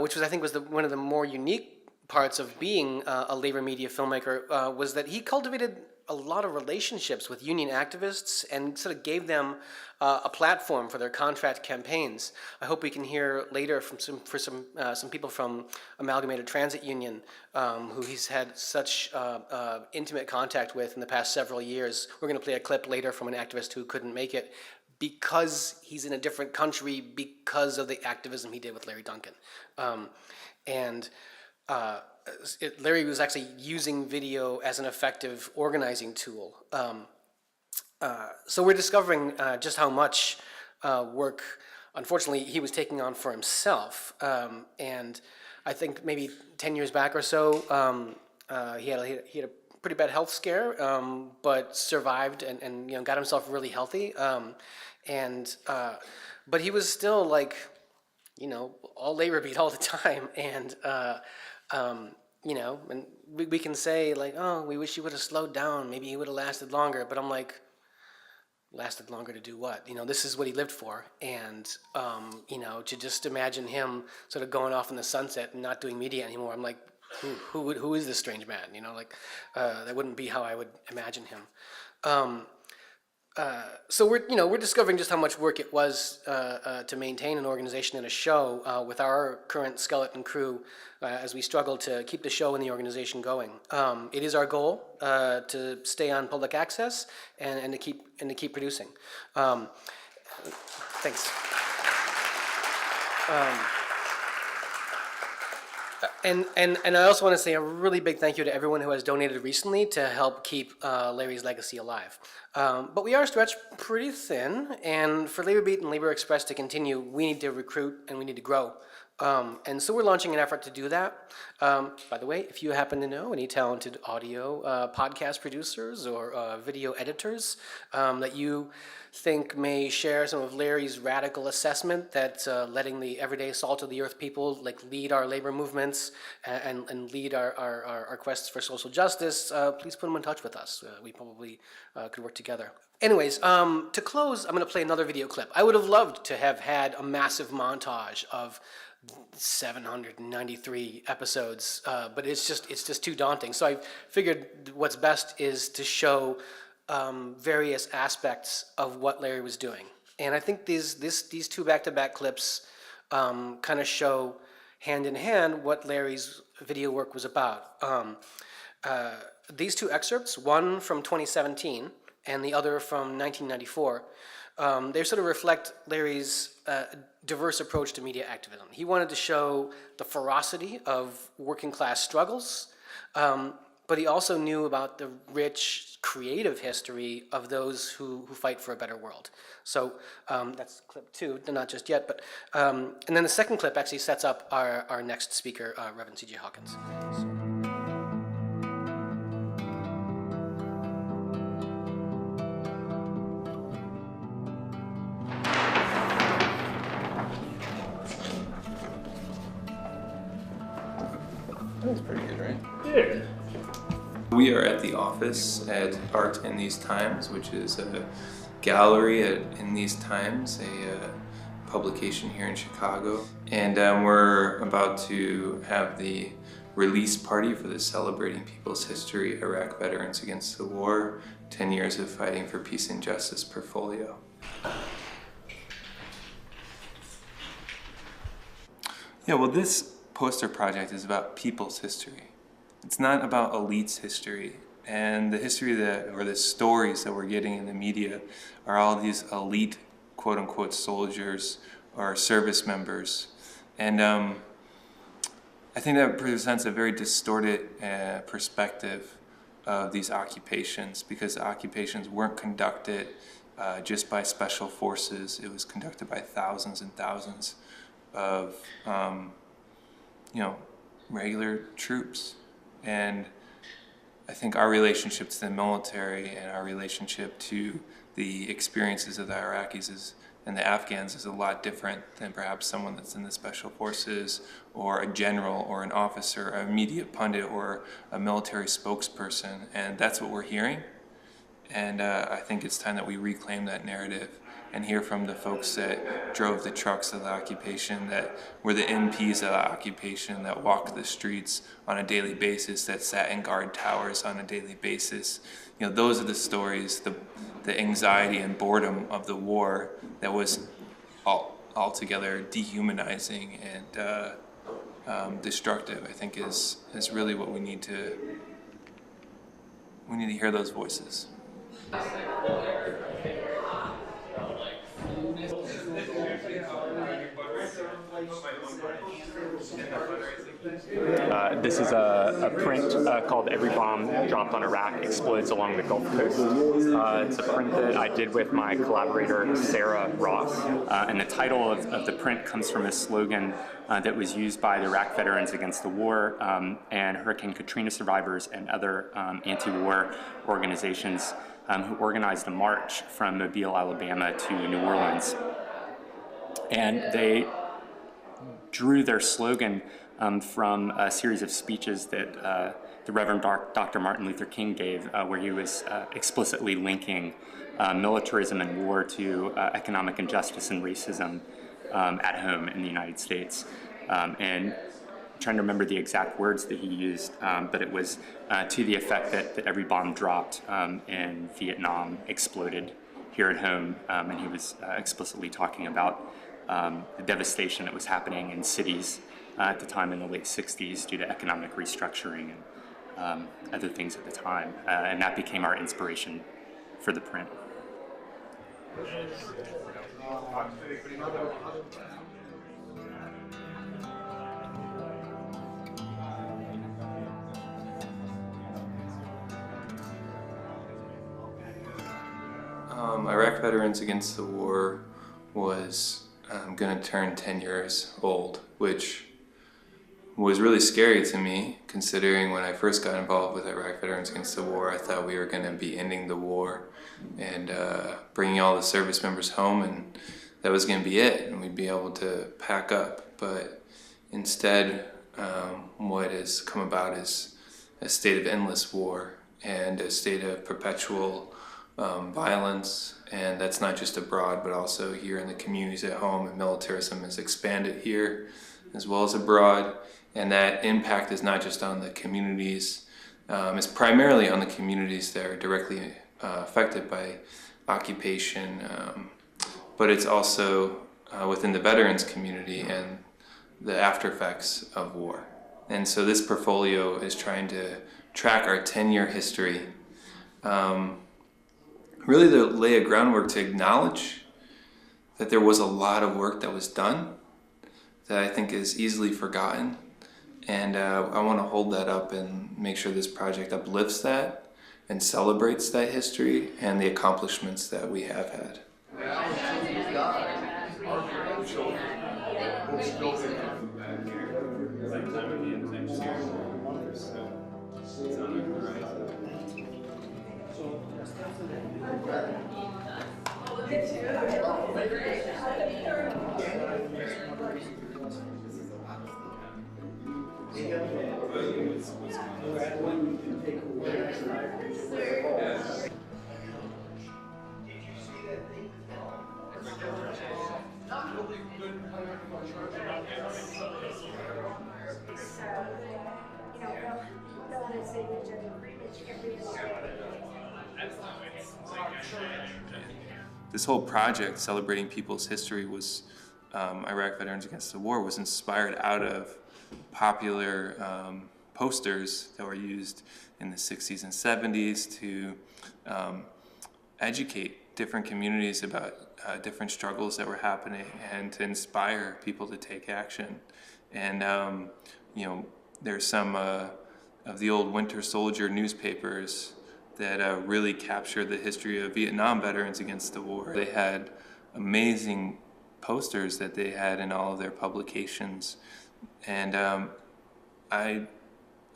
which was, I think, was one of the more unique parts of being a labor media filmmaker, was that he cultivated a lot of relationships with union activists and sort of gave them a platform for their contract campaigns. I hope we can hear later from some people from Amalgamated Transit Union who he's had such intimate contact with in the past several years. We're going to play a clip later from an activist who couldn't make it because he's in a different country because of the activism he did with Larry Duncan. Larry was actually using video as an effective organizing tool. So we're discovering just how much work, unfortunately, he was taking on for himself. And I think maybe 10 years back or so, he had a pretty bad health scare, but survived and got himself really healthy. But he was still like, all labor beat all the time. And and we can say like, oh, we wish he would have slowed down. Maybe he would have lasted longer. But I'm like, lasted longer to do what? This is what he lived for. And, to just imagine him sort of going off in the sunset and not doing media anymore, I'm like, who is this strange man? That wouldn't be how I would imagine him. So we're discovering just how much work it was to maintain an organization and a show with our current skeleton crew as we struggle to keep the show and the organization going. It is our goal to stay on public access and to keep producing. Thanks. And I also want to say a really big thank you to everyone who has donated recently to help keep Larry's legacy alive. But we are stretched pretty thin, and for Labor Beat and Labor Express to continue, we need to recruit and we need to grow. And so we're launching an effort to do that. By the way, if you happen to know any talented audio podcast producers or video editors that you think may share some of Larry's radical assessment that letting the everyday salt of the earth people lead our labor movements and lead our quests for social justice, please put them in touch with us. We probably could work together. Anyways, to close, I'm going to play another video clip. I would have loved to have had a massive montage of 793 episodes, but it's just too daunting. So I figured what's best is to show various aspects of what Larry was doing. And I think these two back-to-back clips kind of show hand in hand what Larry's video work was about. These two excerpts, one from 2017 and the other from 1994, they sort of reflect Larry's diverse approach to media activism. He wanted to show the ferocity of working class struggles, but he also knew about the rich creative history of those who fight for a better world. So that's clip two, not just yet, but and then the second clip actually sets up our next speaker, Reverend C.J. Hawkins. That's pretty good, right? Yeah. We are at the office at Art in These Times, which is a gallery in these times, a publication here in Chicago. And we're about to have the release party for the Celebrating People's History, Iraq Veterans Against the War, 10 Years of Fighting for Peace and Justice portfolio. Yeah, well, this poster project is about people's history. It's not about elites' history. And the history or the stories that we're getting in the media are all these elite, quote unquote, soldiers or service members. And I think that presents a very distorted perspective of these occupations, because the occupations weren't conducted just by special forces. It was conducted by thousands and thousands of regular troops. And I think our relationship to the military and our relationship to the experiences of the Iraqis and the Afghans is a lot different than perhaps someone that's in the special forces or a general or an officer, a media pundit or a military spokesperson. And that's what we're hearing. And I think it's time that we reclaim that narrative and hear from the folks that drove the trucks of the occupation, that were the MPs of the occupation, that walked the streets on a daily basis, that sat in guard towers on a daily basis. Those are the stories, the anxiety and boredom of the war that was altogether dehumanizing and destructive, I think is really what we need to hear those voices. This is a print called Every Bomb Dropped on Iraq Explodes Along the Gulf Coast. It's a print that I did with my collaborator, Sarah Ross. And the title of the print comes from a slogan that was used by the Iraq Veterans Against the War and Hurricane Katrina survivors and other anti-war organizations who organized a march from Mobile, Alabama to New Orleans. And they drew their slogan from a series of speeches that the Reverend Dr. Martin Luther King gave, where he was explicitly linking militarism and war to economic injustice and racism at home in the United States. And I'm trying to remember the exact words that he used, but it was to the effect that every bomb dropped in Vietnam exploded here at home, and he was explicitly talking about the devastation that was happening in cities at the time in the late 60s due to economic restructuring and other things at the time. And that became our inspiration for the print. Iraq Veterans Against the War was going to turn 10 years old, which was really scary to me, considering when I first got involved with Iraq Veterans Against the War, I thought we were going to be ending the war and bringing all the service members home, and that was going to be it, and we'd be able to pack up. But instead, what has come about is a state of endless war and a state of perpetual violence, and that's not just abroad but also here in the communities at home, and militarism has expanded here as well as abroad, and that impact is not just on the communities, it's primarily on the communities that are directly affected by occupation, but it's also within the veterans community and the after effects of war. And so this portfolio is trying to track our 10-year history, really to lay a groundwork to acknowledge that there was a lot of work that was done that I think is easily forgotten. And I want to hold that up and make sure this project uplifts that and celebrates that history and the accomplishments that we have had. This whole project, celebrating people's history, was Iraq Veterans Against the War, was inspired out of popular posters that were used in the 60s and 70s to educate different communities about different struggles that were happening and to inspire people to take action. And you know, there's some of the old Winter Soldier newspapers that really captured the history of Vietnam veterans against the war. They had amazing posters that they had in all of their publications, and I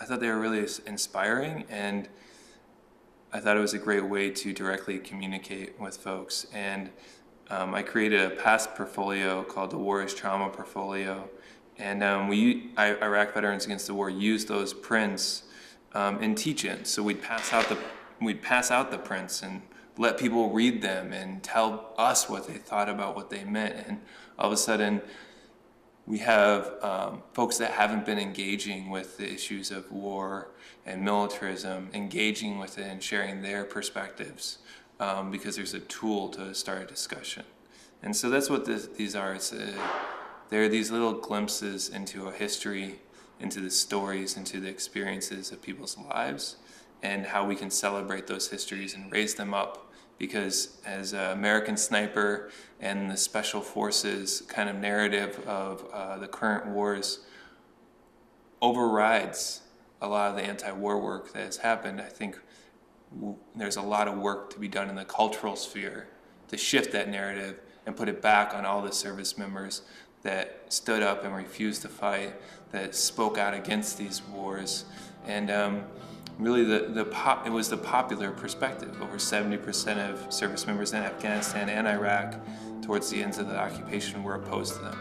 thought they were really inspiring, and I thought it was a great way to directly communicate with folks. And I created a past portfolio called the War is Trauma portfolio, and Iraq Veterans Against the War used those prints in teach-ins. So we'd pass out the prints and let people read them and tell us what they thought about what they meant. And all of a sudden, we have folks that haven't been engaging with the issues of war and militarism, engaging with it and sharing their perspectives because there's a tool to start a discussion. And so that's what these are. They're these little glimpses into a history, into the stories, into the experiences of people's lives, and how we can celebrate those histories and raise them up. Because as American Sniper and the Special Forces kind of narrative of the current wars overrides a lot of the anti-war work that has happened, I think there's a lot of work to be done in the cultural sphere to shift that narrative and put it back on all the service members that stood up and refused to fight, that spoke out against these wars. And really it was the popular perspective. Over 70% of service members in Afghanistan and Iraq towards the ends of the occupation were opposed to them.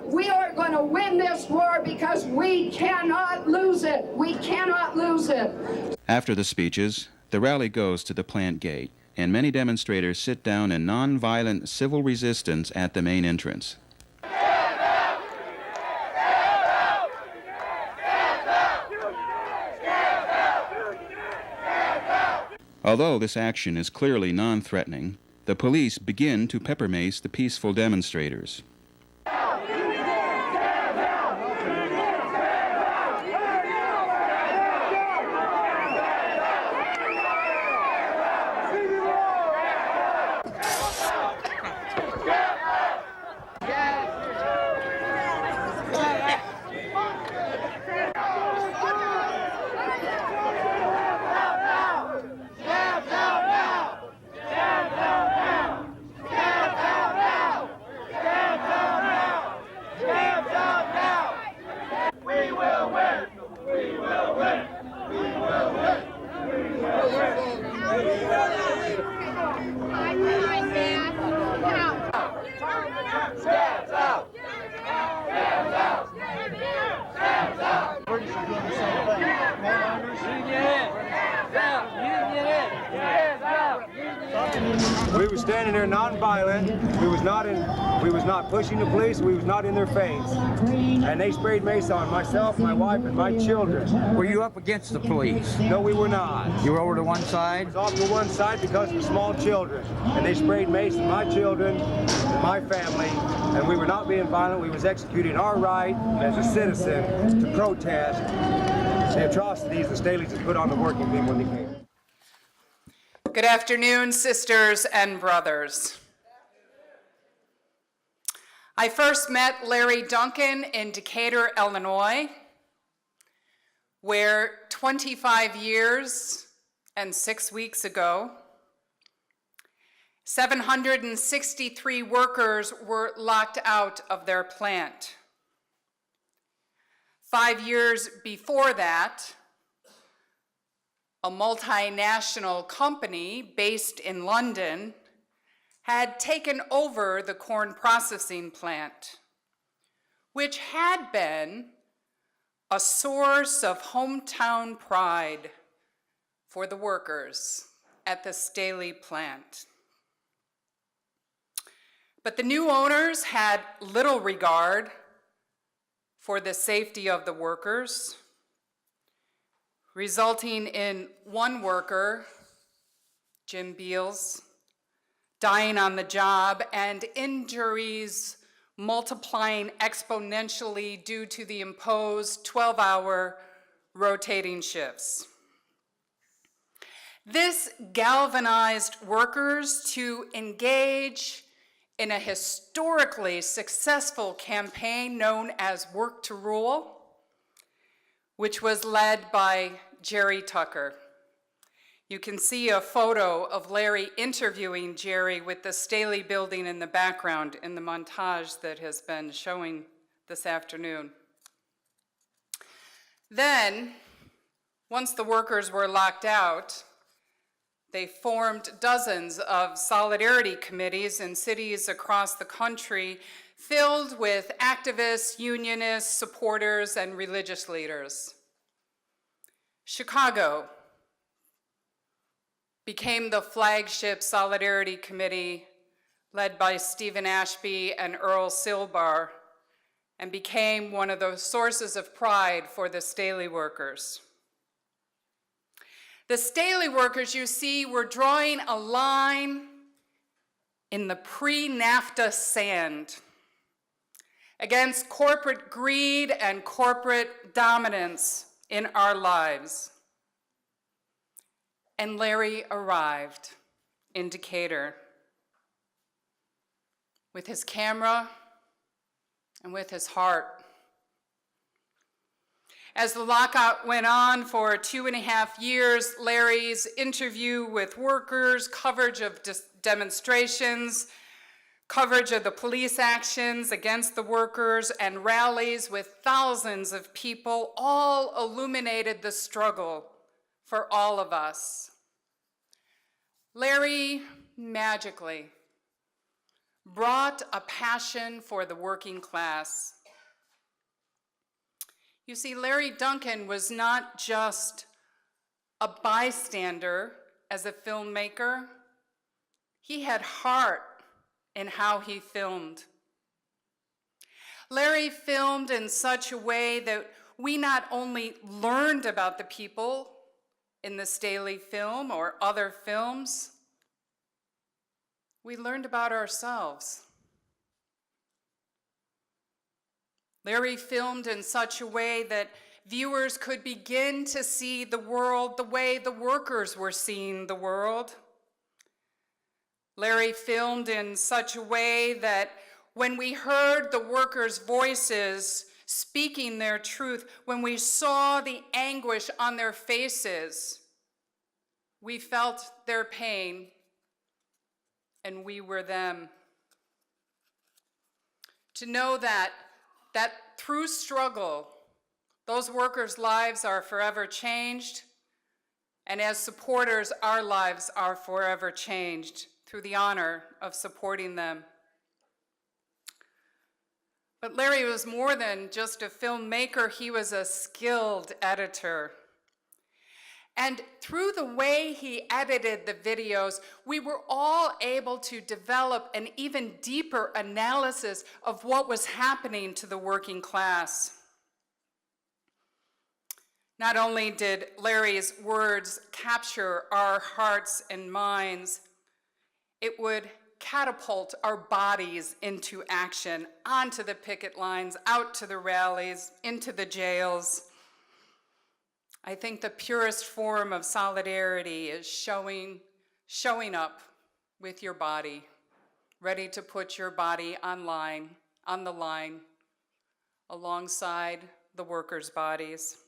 We are going to win this war because we cannot lose it. We cannot lose it. After the speeches, the rally goes to the plant gate, and many demonstrators sit down in nonviolent civil resistance at the main entrance. Although this action is clearly non-threatening, the police begin to pepper mace the peaceful demonstrators. We were standing there non-violent. We was not pushing the police. We was not in their face. And they sprayed mace on myself, my wife, and my children. Were you up against the police? No, we were not. You were over to one side? I was off to one side because of the small children. And they sprayed mace on my children and my family. And we were not being violent. We was executing our right as a citizen to protest the atrocities the Staleys had put on the working people when they came. Good afternoon, sisters and brothers. I first met Larry Duncan in Decatur, Illinois, where 25 years and 6 weeks ago, 763 workers were locked out of their plant. 5 years before that, a multinational company based in London had taken over the corn processing plant, which had been a source of hometown pride for the workers at the Staley plant. But the new owners had little regard for the safety of the workers, resulting in one worker, Jim Beals, dying on the job and injuries multiplying exponentially due to the imposed 12-hour rotating shifts. This galvanized workers to engage in a historically successful campaign known as Work to Rule, which was led by Jerry Tucker. You can see a photo of Larry interviewing Jerry with the Staley building in the background in the montage that has been showing this afternoon. Then, once the workers were locked out, they formed dozens of solidarity committees in cities across the country filled with activists, unionists, supporters, and religious leaders. Chicago became the flagship solidarity committee led by Stephen Ashby and Earl Silbar, and became one of the sources of pride for the Staley workers. The Staley workers, you see, were drawing a line in the pre-NAFTA sand against corporate greed and corporate dominance in our lives. And Larry arrived in Decatur with his camera and with his heart. As the lockout went on for 2.5 years, Larry's interview with workers, coverage of demonstrations, coverage of the police actions against the workers, and rallies with thousands of people all illuminated the struggle for all of us. Larry magically brought a passion for the working class. You see, Larry Duncan was not just a bystander as a filmmaker. He had heart in how he filmed. Larry filmed in such a way that we not only learned about the people in the Staley film or other films, we learned about ourselves. Larry filmed in such a way that viewers could begin to see the world the way the workers were seeing the world. Larry filmed in such a way that when we heard the workers' voices speaking their truth, when we saw the anguish on their faces, we felt their pain, and we were them. To know that through struggle, those workers' lives are forever changed, and as supporters, our lives are forever changed through the honor of supporting them. But Larry was more than just a filmmaker, he was a skilled editor. And through the way he edited the videos, we were all able to develop an even deeper analysis of what was happening to the working class. Not only did Larry's words capture our hearts and minds, it would catapult our bodies into action, onto the picket lines, out to the rallies, into the jails. I think the purest form of solidarity is showing up with your body, ready to put your body on the line, alongside the workers' bodies.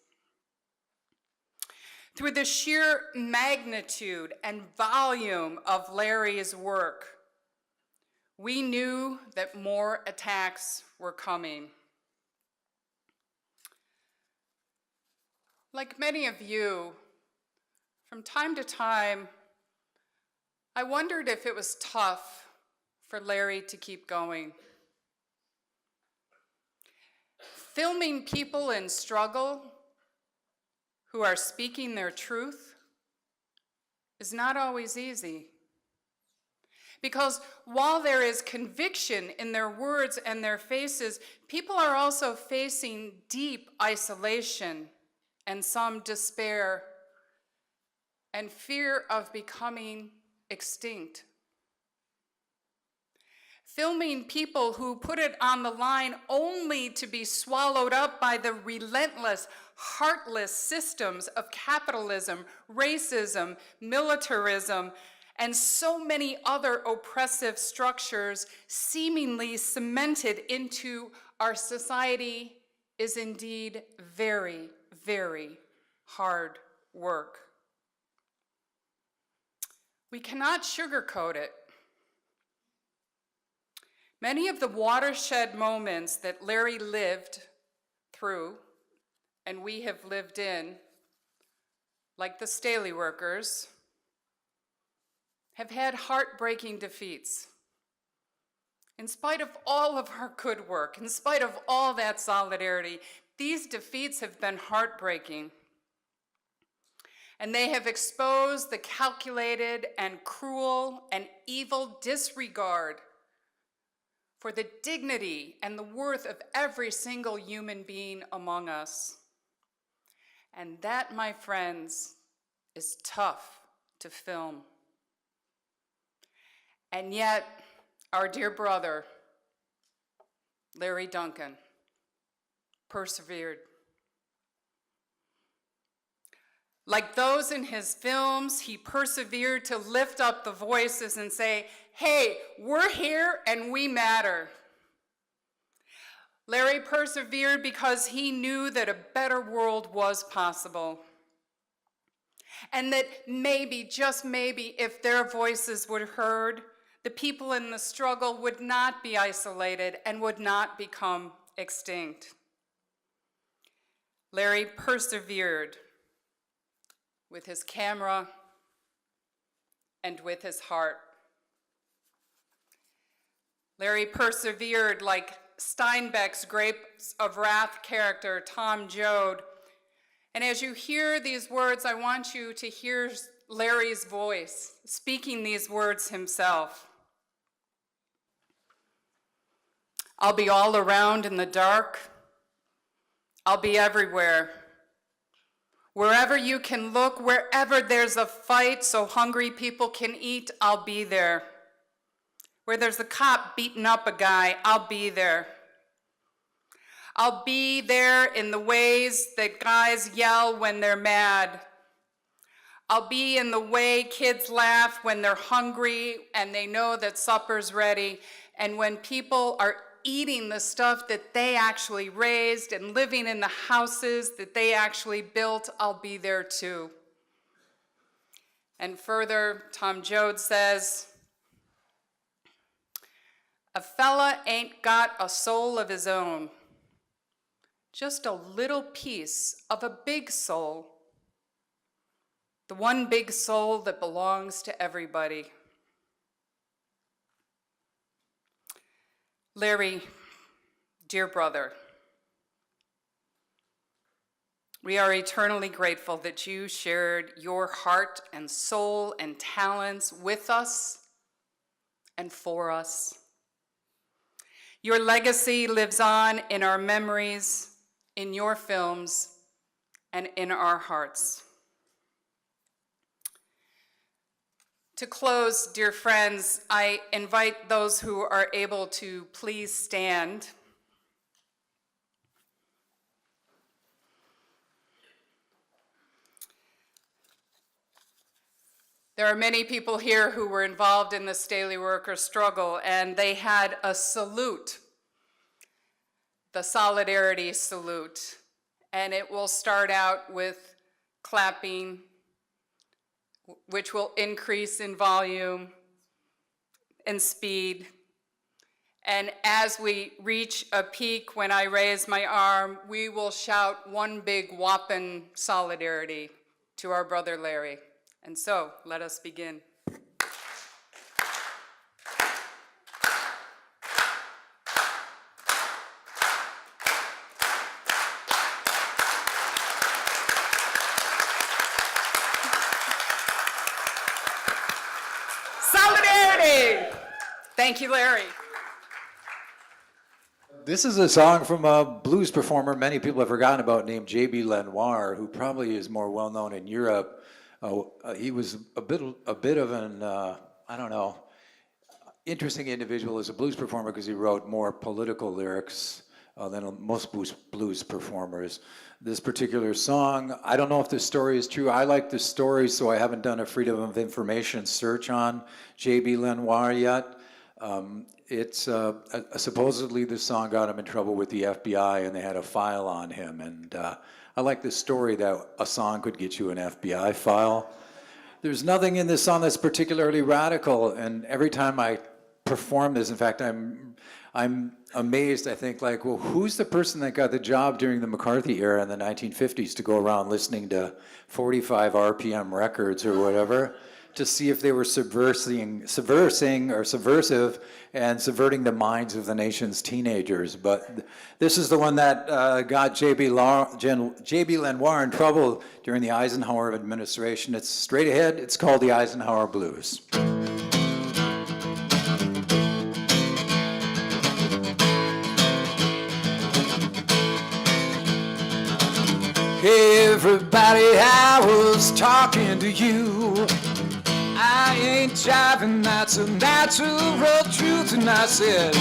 Through the sheer magnitude and volume of Larry's work, we knew that more attacks were coming. Like many of you, from time to time, I wondered if it was tough for Larry to keep going. Filming people in struggle who are speaking their truth is not always easy. Because while there is conviction in their words and their faces, people are also facing deep isolation and some despair and fear of becoming extinct. Filming people who put it on the line only to be swallowed up by the relentless, heartless systems of capitalism, racism, militarism, and so many other oppressive structures seemingly cemented into our society is indeed very, very hard work. We cannot sugarcoat it. Many of the watershed moments that Larry lived through and we have lived in, like the Staley workers, have had heartbreaking defeats. In spite of all of our good work, in spite of all that solidarity, these defeats have been heartbreaking. And they have exposed the calculated and cruel and evil disregard for the dignity and the worth of every single human being among us. And that, my friends, is tough to film. And yet, our dear brother, Larry Duncan, persevered. Like those in his films, he persevered to lift up the voices and say, hey, we're here and we matter. Larry persevered because he knew that a better world was possible. And that maybe, just maybe, if their voices were heard, the people in the struggle would not be isolated and would not become extinct. Larry persevered with his camera and with his heart. Larry persevered like Steinbeck's Grapes of Wrath character, Tom Joad. And as you hear these words, I want you to hear Larry's voice, speaking these words himself. I'll be all around in the dark. I'll be everywhere. Wherever you can look, wherever there's a fight so hungry people can eat, I'll be there. Where there's a cop beating up a guy, I'll be there. I'll be there in the ways that guys yell when they're mad. I'll be in the way kids laugh when they're hungry and they know that supper's ready, and when people are eating the stuff that they actually raised and living in the houses that they actually built, I'll be there too. And further, Tom Joad says, a fella ain't got a soul of his own, just a little piece of a big soul, the one big soul that belongs to everybody. Larry, dear brother, we are eternally grateful that you shared your heart and soul and talents with us and for us. Your legacy lives on in our memories, in your films, and in our hearts. To close, dear friends, I invite those who are able to please stand. There are many people here who were involved in the Staley worker struggle, and they had a salute, the solidarity salute, and it will start out with clapping, which will increase in volume and speed, And as we reach a peak, when I raise my arm, we will shout one big whopping solidarity to our brother Larry. And so, let us begin. Solidarity! Thank you, Larry. This is a song from a blues performer many people have forgotten about named J.B. Lenoir, who probably is more well known in Europe. He was a bit of an, I don't know, interesting individual as a blues performer because he wrote more political lyrics than most blues performers. This particular song, I don't know if this story is true. I like this story, so I haven't done a Freedom of Information search on J.B. Lenoir yet. Supposedly this song got him in trouble with the FBI and they had a file on him. And I like this story that a song could get you an FBI file. There's nothing in this song that's particularly radical, and every time I perform this, in fact, I'm amazed. I think, like, well, who's the person that got the job during the McCarthy era in the 1950s to go around listening to 45 RPM records or whatever to see if they were subversing or subversive and subverting the minds of the nation's teenagers? But this is the one that got J.B. Lenoir in trouble during the Eisenhower administration. It's straight ahead. It's called the Eisenhower Blues. Hey everybody, I was talking to you. I ain't jiving, that's a natural truth. And I said,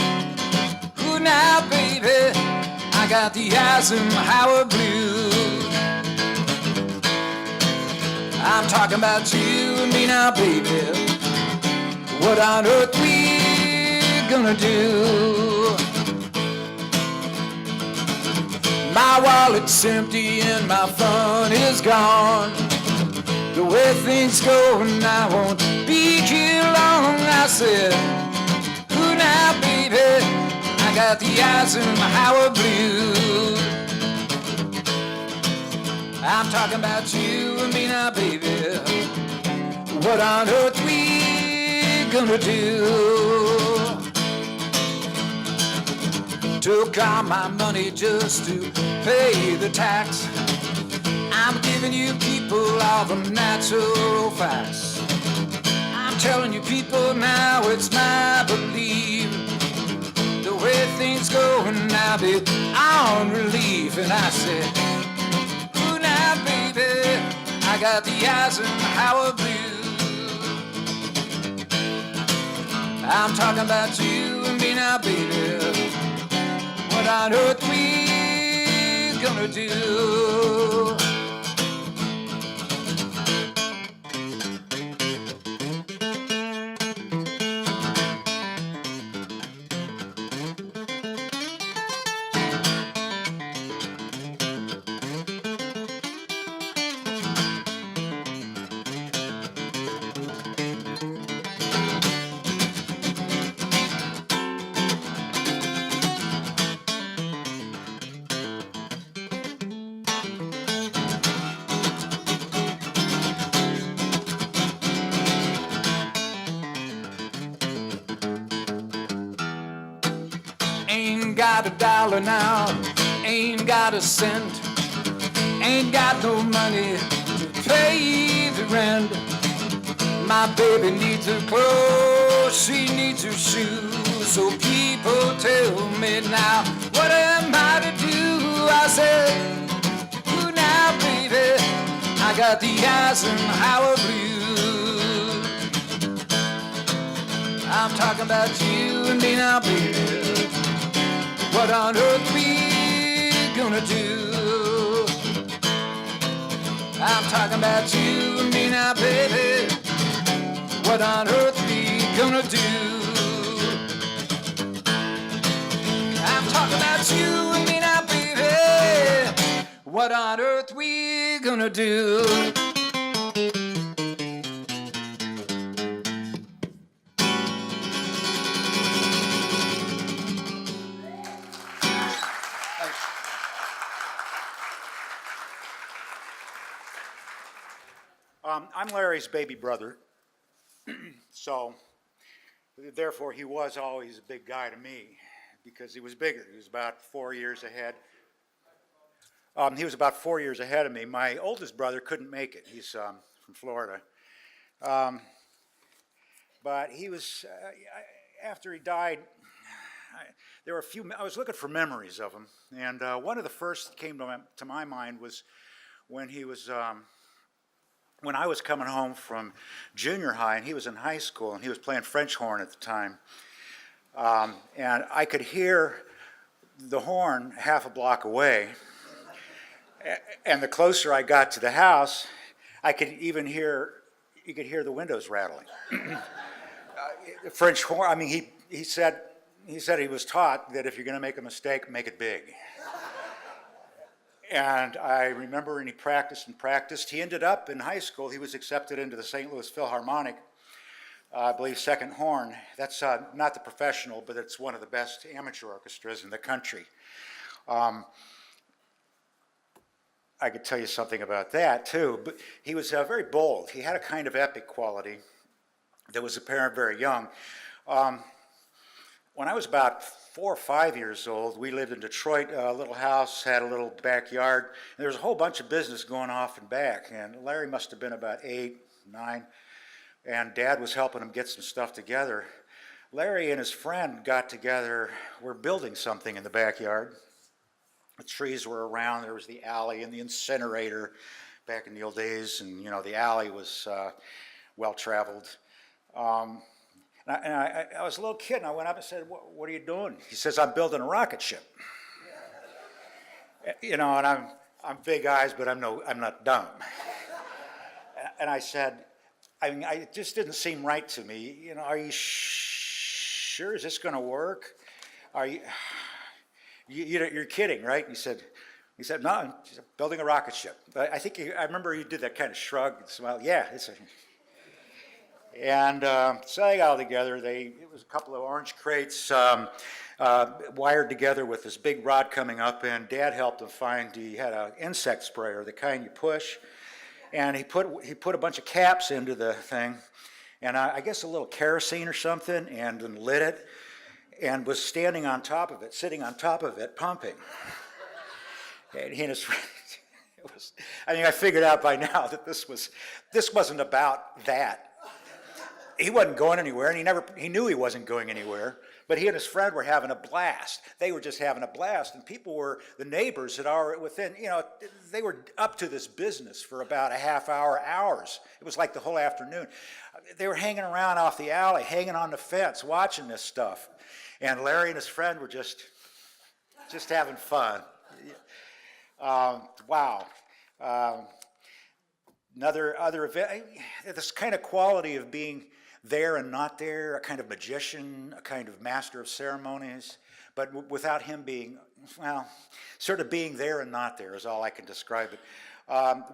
who now, baby? I got the Eisenhower blues. I'm talking about you and me now, baby. What on earth we gonna do? My wallet's empty and my fun is gone. The way things go and I won't be here long. I said, who now, baby? I got the Eisenhower blues. I'm talking about you and me now, baby. What on earth we gonna do? Took all my money just to pay the tax. I'm giving you people all the natural facts. I'm telling you people now, it's my belief. The way things go and I'll be on relief. And I said, ooh now baby, I got the Eisenhower blues. I'm talking about you and me now, baby. What on earth we gonna do? Ain't got a dollar now, ain't got a cent, ain't got no money to pay the rent. My baby needs her clothes, she needs her shoes. So people tell me now, what am I to do? I said, ooh now baby, I got the Eisenhower blues. I'm talking about you and me now, baby. What on earth we gonna do? I'm talking about you and me now, baby. What on earth we gonna do? I'm talking about you and me now, baby. What on earth we gonna do? I'm Larry's baby brother, so therefore he was always a big guy to me because he was bigger. He was about 4 years ahead. He was about 4 years ahead of me. My oldest brother couldn't make it. He's from Florida. But he was, after he died, there were a few, I was looking for memories of him. And one of the first that came to my mind was when he was, when I was coming home from junior high and he was in high school and he was playing French horn at the time. And I could hear the horn half a block away. And the closer I got to the house, I could even hear, you could hear the windows rattling. French horn, I mean, he said he was taught that if you're going to make a mistake, make it big. And I remember, and he practiced and practiced. He ended up in high school, he was accepted into the St. Louis Philharmonic, I believe second horn. That's not the professional, but it's one of the best amateur orchestras in the country. I could tell you something about that too, but he was very bold. He had a kind of epic quality that was apparent very young. When I was about 4 or 5 years old, we lived in Detroit, a little house, had a little backyard, and there was a whole bunch of business going off in back, and Larry must have been about 8, 9, and Dad was helping him get some stuff together. Larry and his friend got together, were building something in the backyard. The trees were around, there was the alley and the incinerator back in the old days, and you know, the alley was well-traveled. And I was a little kid, and I went up and said, what are you doing? He says, I'm building a rocket ship. You know, and I'm big eyes, but I'm not dumb. And I said, I mean, it just didn't seem right to me. You know, are you sure? Is this going to work? Are you, you're kidding, right? He said, no, I'm building a rocket ship. But I think I remember he did that kind of shrug and smile. Yeah, it's a... And so they got all together. It was a couple of orange crates wired together with this big rod coming up, and Dad helped him find, he had an insect sprayer, the kind you push, and he put a bunch of caps into the thing, and I guess a little kerosene or something, and then lit it, and was standing on top of it, sitting on top of it, pumping. And he and his friend, I mean, I figured out by now that this wasn't about that. He wasn't going anywhere, and he knew he wasn't going anywhere, but he and his friend were having a blast. They were just having a blast, and people were, the neighbors that are within, you know, they were up to this business for about a half hour, hours. It was like the whole afternoon. They were hanging around off the alley, hanging on the fence, watching this stuff. And Larry and his friend were just having fun. Wow. Other event, this kind of quality of being there and not there, a kind of magician, a kind of master of ceremonies, but without him being, well, sort of being there and not there is all I can describe it.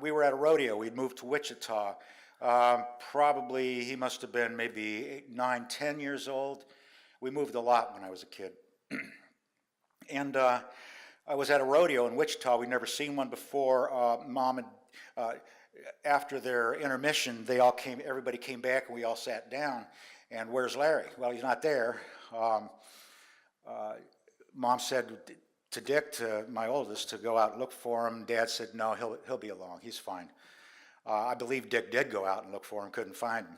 We were at a rodeo. We'd moved to Wichita. Probably he must have been maybe 8, 9, 10 years old. We moved a lot when I was a kid. And I was at a rodeo in Wichita. We'd never seen one before. Mom and after their intermission, everybody came back and we all sat down. And where's Larry? Well, he's not there. Mom said to Dick, to my oldest, to go out and look for him. Dad said, no, he'll be along. He's fine. I believe Dick did go out and look for him, couldn't find him.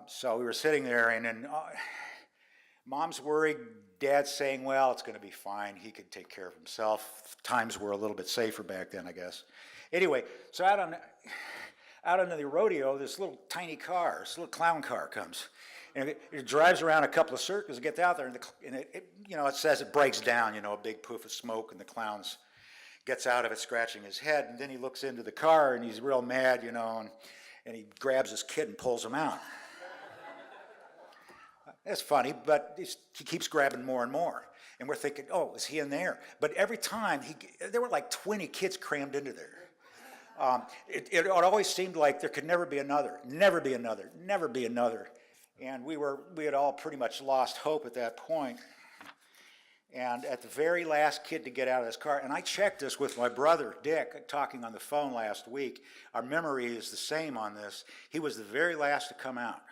So we were sitting there, and then Mom's worried. Dad's saying, well, it's going to be fine. He could take care of himself. Times were a little bit safer back then, I guess. Anyway, so out on the rodeo, this little tiny car, this little clown car comes. And it drives around a couple of circles, it gets out there, and it says it breaks down, a big poof of smoke, and the clown gets out of it scratching his head, and then he looks into the car, and he's real mad, and he grabs his kid and pulls him out. That's funny, but he keeps grabbing more and more. And we're thinking, oh, is he in there? But every time, there were like 20 kids crammed into there. It always seemed like there could never be another, never be another, never be another. And we had all pretty much lost hope at that point. And at the very last kid to get out of this car, and I checked this with my brother, Dick, talking on the phone last week. Our memory is the same on this. He was the very last to come out.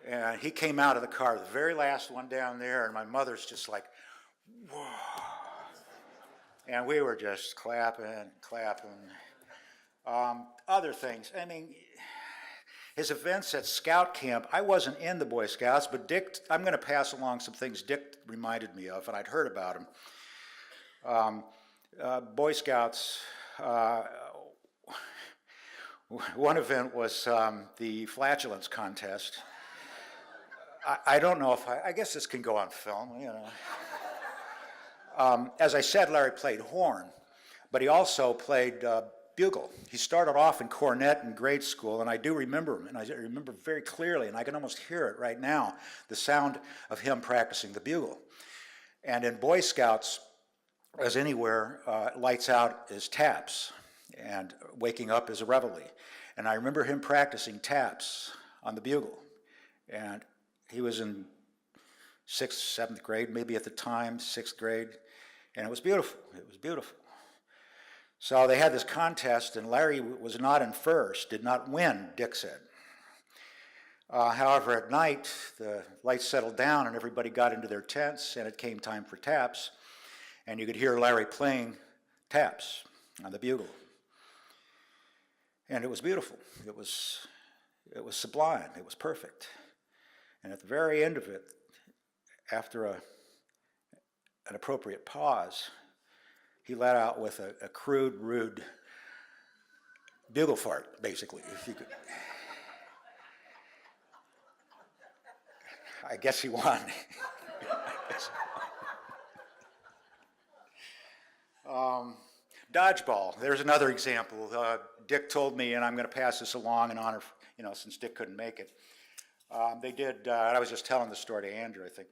And he came out of the car, the very last one down there, and my mother's just like, whoa. And we were just clapping. Other things, I mean, his events at scout camp, I wasn't in the Boy Scouts, but Dick, I'm going to pass along some things Dick reminded me of, and I'd heard about him. Boy Scouts, one event was the flatulence contest. I don't know if I guess this can go on film, you know. As I said, Larry played horn, but he also played bugle. He started off in cornet in grade school, and I do remember him, and I remember very clearly, and I can almost hear it right now, the sound of him practicing the bugle. And in Boy Scouts, as anywhere, lights out is taps, and waking up is a reveille. And I remember him practicing taps on the bugle, and he was in 6th, 7th grade, maybe at the time, 6th grade, and it was beautiful. It was beautiful. So they had this contest, and Larry was not in first, did not win, Dick said. However, at night, the lights settled down, and everybody got into their tents, and it came time for taps, and you could hear Larry playing taps on the bugle. And it was beautiful. It was sublime. It was perfect. And at the very end of it, after an appropriate pause, he let out with a crude, rude bugle fart, basically, if you could. I guess he won. Dodgeball, there's another example. Dick told me, and I'm going to pass this along in honor, since Dick couldn't make it. They did, I was just telling the story to Andrew, I think.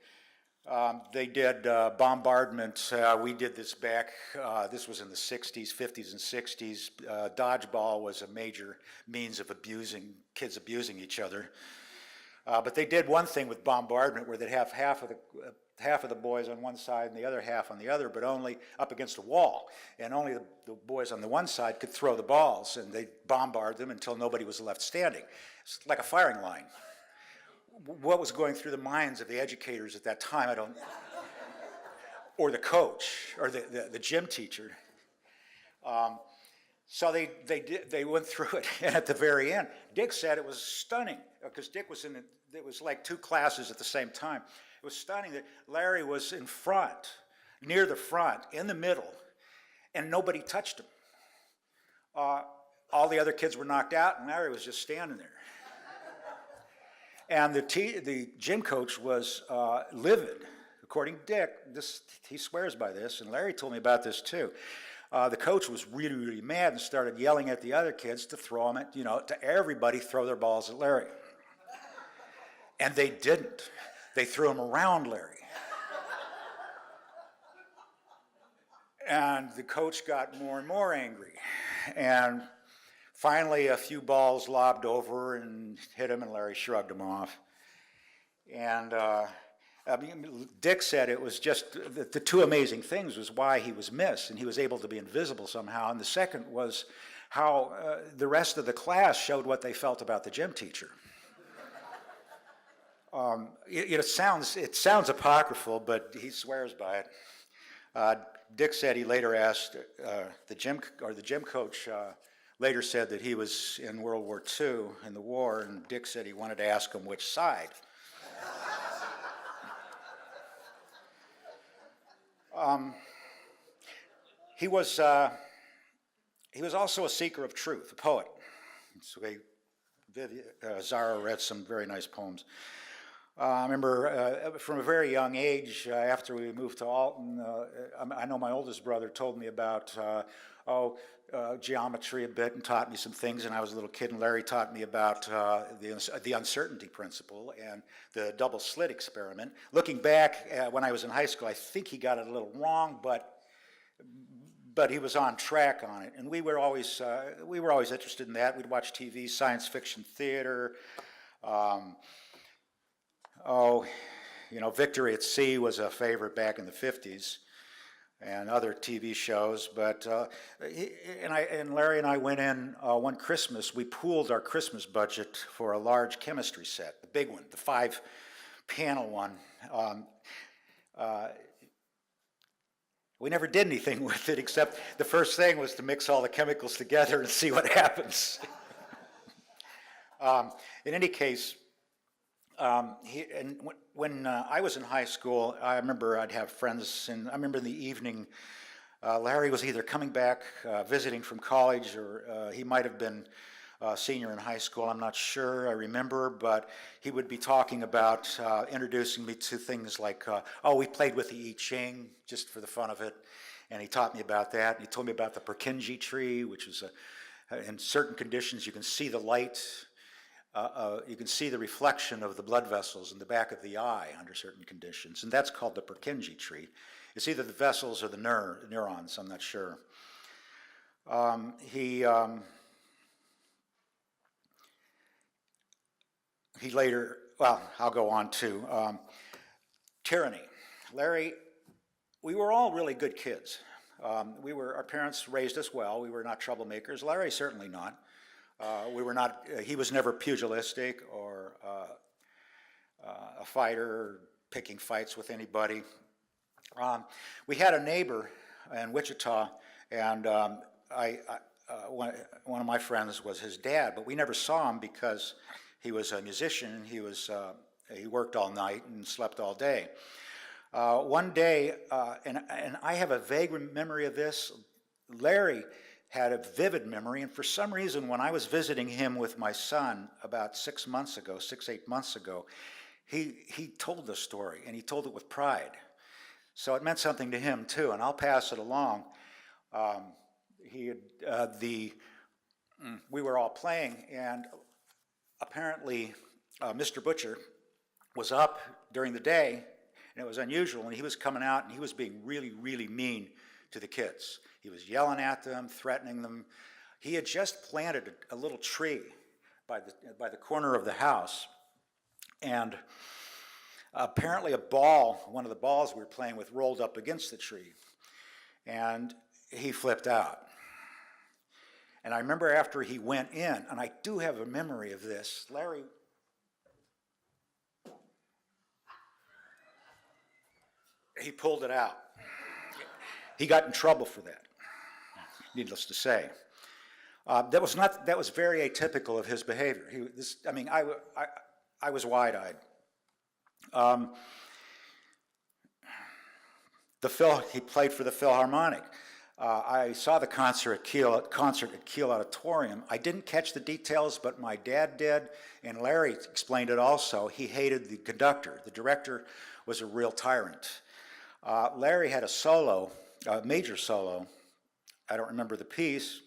They did bombardment. We did this back, this was in the 60s, 50s and 60s. Dodgeball was a major means of kids abusing each other. But they did one thing with bombardment where they'd have half of the boys on one side and the other half on the other, but only up against a wall. And only the boys on the one side could throw the balls, and they'd bombard them until nobody was left standing. It's like a firing line. What was going through the minds of the educators at that time, I don't, or the coach, or the gym teacher. So they went through it, and at the very end, Dick said it was stunning, because Dick was it was like two classes at the same time. It was stunning that Larry was in front, near the front, in the middle, and nobody touched him. All the other kids were knocked out, and Larry was just standing there. And the gym coach was livid. According to Dick, he swears by this, and Larry told me about this too. The coach was really, really mad and started yelling at the other kids to throw them to everybody throw their balls at Larry. And they didn't. They threw them around Larry. And the coach got more and more angry. And finally, a few balls lobbed over and hit him, and Larry shrugged them off. And Dick said it was just, the two amazing things was why he was missed, and he was able to be invisible somehow. And the second was how the rest of the class showed what they felt about the gym teacher. It sounds apocryphal, but he swears by it. Dick said he later asked the gym coach later said that he was in World War II in the war, and Dick said he wanted to ask him which side. He was also a seeker of truth, a poet. So Zara read some very nice poems. I remember from a very young age, after we moved to Alton, I know my oldest brother told me about geometry a bit and taught me some things, and I was a little kid, and Larry taught me about the uncertainty principle and the double slit experiment. Looking back when I was in high school, I think he got it a little wrong, but he was on track on it, and we were always interested in that. We'd watch TV, science fiction theater. You know, Victory at Sea was a favorite back in the 50s, and other TV shows. But Larry and I went in one Christmas. We pooled our Christmas budget for a large chemistry set, the big one, the 5-panel one. We never did anything with it, except the first thing was to mix all the chemicals together and see what happens. In any case, when I was in high school, I remember I'd have friends, and I remember in the evening, Larry was either coming back, visiting from college, or he might have been a senior in high school, I'm not sure, I remember, but he would be talking about introducing me to things like, we played with the I Ching, just for the fun of it, and he taught me about that, and he told me about the Purkinje tree, which is, in certain conditions, you can see the light, you can see the reflection of the blood vessels in the back of the eye under certain conditions, and that's called the Purkinje tree. It's either the vessels or the neurons, I'm not sure. He later, well, I'll go on to tyranny. Larry, we were all really good kids. Our parents raised us well. We were not troublemakers. Larry certainly not. He was never pugilistic or a fighter, picking fights with anybody. We had a neighbor in Wichita, and one of my friends was his dad, but we never saw him because he was a musician. He worked all night and slept all day. One day, and I have a vague memory of this, Larry had a vivid memory, and for some reason, when I was visiting him with my son about 6, 8 months ago, he told the story, and he told it with pride. So it meant something to him too, and I'll pass it along. We were all playing, and apparently Mr. Butcher was up during the day, and it was unusual, and he was coming out, and he was being really, really mean to the kids. He was yelling at them, threatening them. He had just planted a little tree by the corner of the house, and apparently one of the balls we were playing with rolled up against the tree, and he flipped out. And I remember after he went in, and I do have a memory of this, Larry, he pulled it out. He got in trouble for that, needless to say. That was very atypical of his behavior. I was wide-eyed. He played for the Philharmonic. I saw the concert at Kiel Auditorium. I didn't catch the details, but my dad did, and Larry explained it also. He hated the conductor. The director was a real tyrant. Larry had a major solo. I don't remember the piece,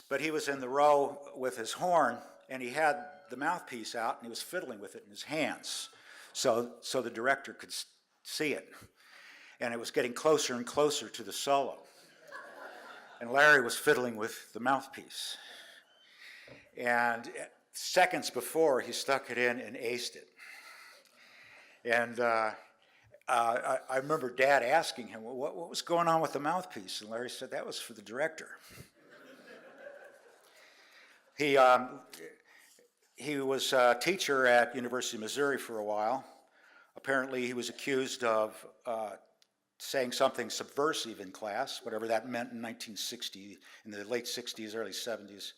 but he was in the row with his horn, and he had the mouthpiece out, and he was fiddling with it in his hands, so the director could see it. And it was getting closer and closer to the solo. And Larry was fiddling with the mouthpiece. And seconds before, he stuck it in and aced it. And I remember Dad asking him, what was going on with the mouthpiece? And Larry said, that was for the director. He was a teacher at University of Missouri for a while. Apparently, he was accused of saying something subversive in class, whatever that meant in 1960, in the late 60s, early 70s.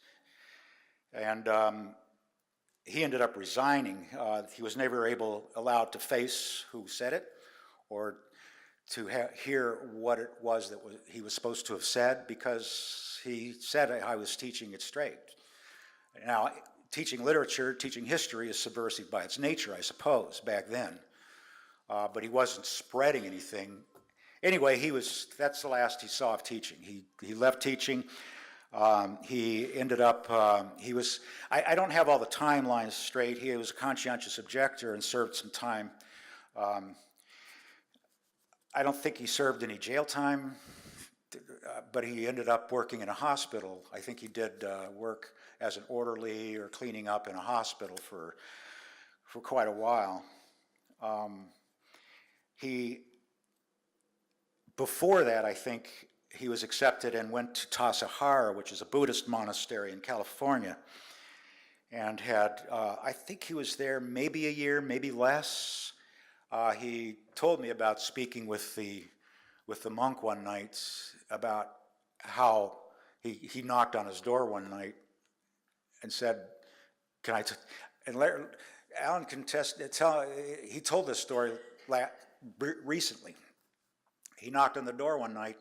And he ended up resigning. He was never allowed to face who said it or to hear what it was that he was supposed to have said, because he said, I was teaching it straight. Now, teaching literature, teaching history is subversive by its nature, I suppose, back then. But he wasn't spreading anything. Anyway, that's the last he saw of teaching. He left teaching. He ended up, I don't have all the timelines straight. He was a conscientious objector and served some time. I don't think he served any jail time, but he ended up working in a hospital. I think he did work as an orderly or cleaning up in a hospital for quite a while. Before that, I think he was accepted and went to Tassajara, which is a Buddhist monastery in California, and had, I think he was there maybe a year, maybe less. He told me about speaking with the monk one night about how he knocked on his door one night and said, "Can I?" And Alan can he told this story recently. He knocked on the door one night.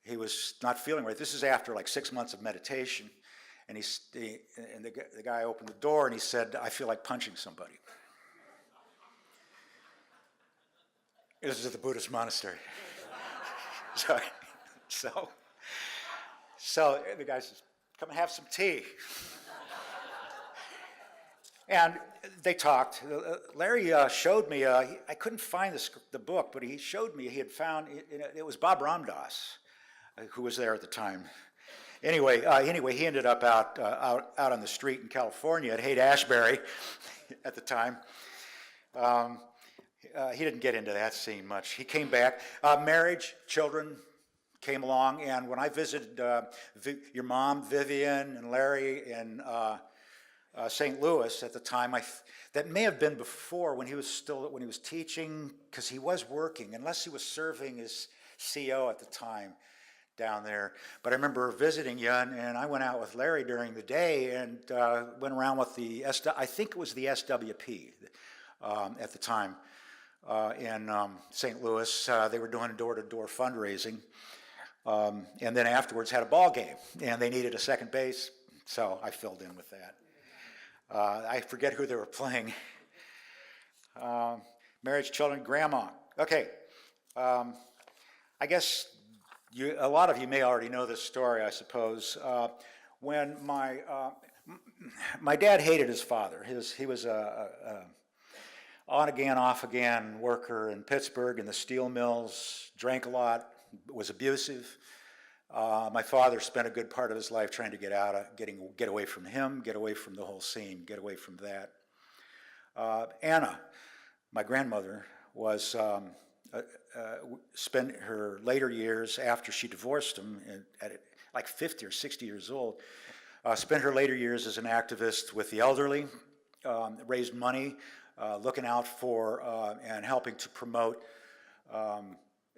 He was not feeling right. This is after like 6 months of meditation, and the guy opened the door and he said, "I feel like punching somebody." This is at the Buddhist monastery. So the guy says, "Come and have some tea." And they talked. Larry showed me, I couldn't find the book, but he showed me he had found, it was Bob Ramdas, who was there at the time. Anyway, he ended up out on the street in California at Haight-Ashbury at the time. He didn't get into that scene much. He came back. Marriage, children came along, and when I visited your mom, Vivian, and Larry in St. Louis at the time, that may have been before when he was teaching, because he was working, unless he was serving as CO at the time down there. But I remember visiting you, and I went out with Larry during the day and went around with I think it was the SWP at the time in St. Louis. They were doing door-to-door fundraising. And then afterwards had a ball game, and they needed a second base, so I filled in with that. I forget who they were playing. Marriage, children, grandma. Okay. I guess a lot of you may already know this story, I suppose. When my dad hated his father. He was a on again, off again worker in Pittsburgh in the steel mills, drank a lot, was abusive. My father spent a good part of his life trying to get away from him, get away from the whole scene, get away from that. Anna, my grandmother, was spent her later years after she divorced him at like 50 or 60 years old, spent her later years as an activist with the elderly, raised money, looking out for and helping to promote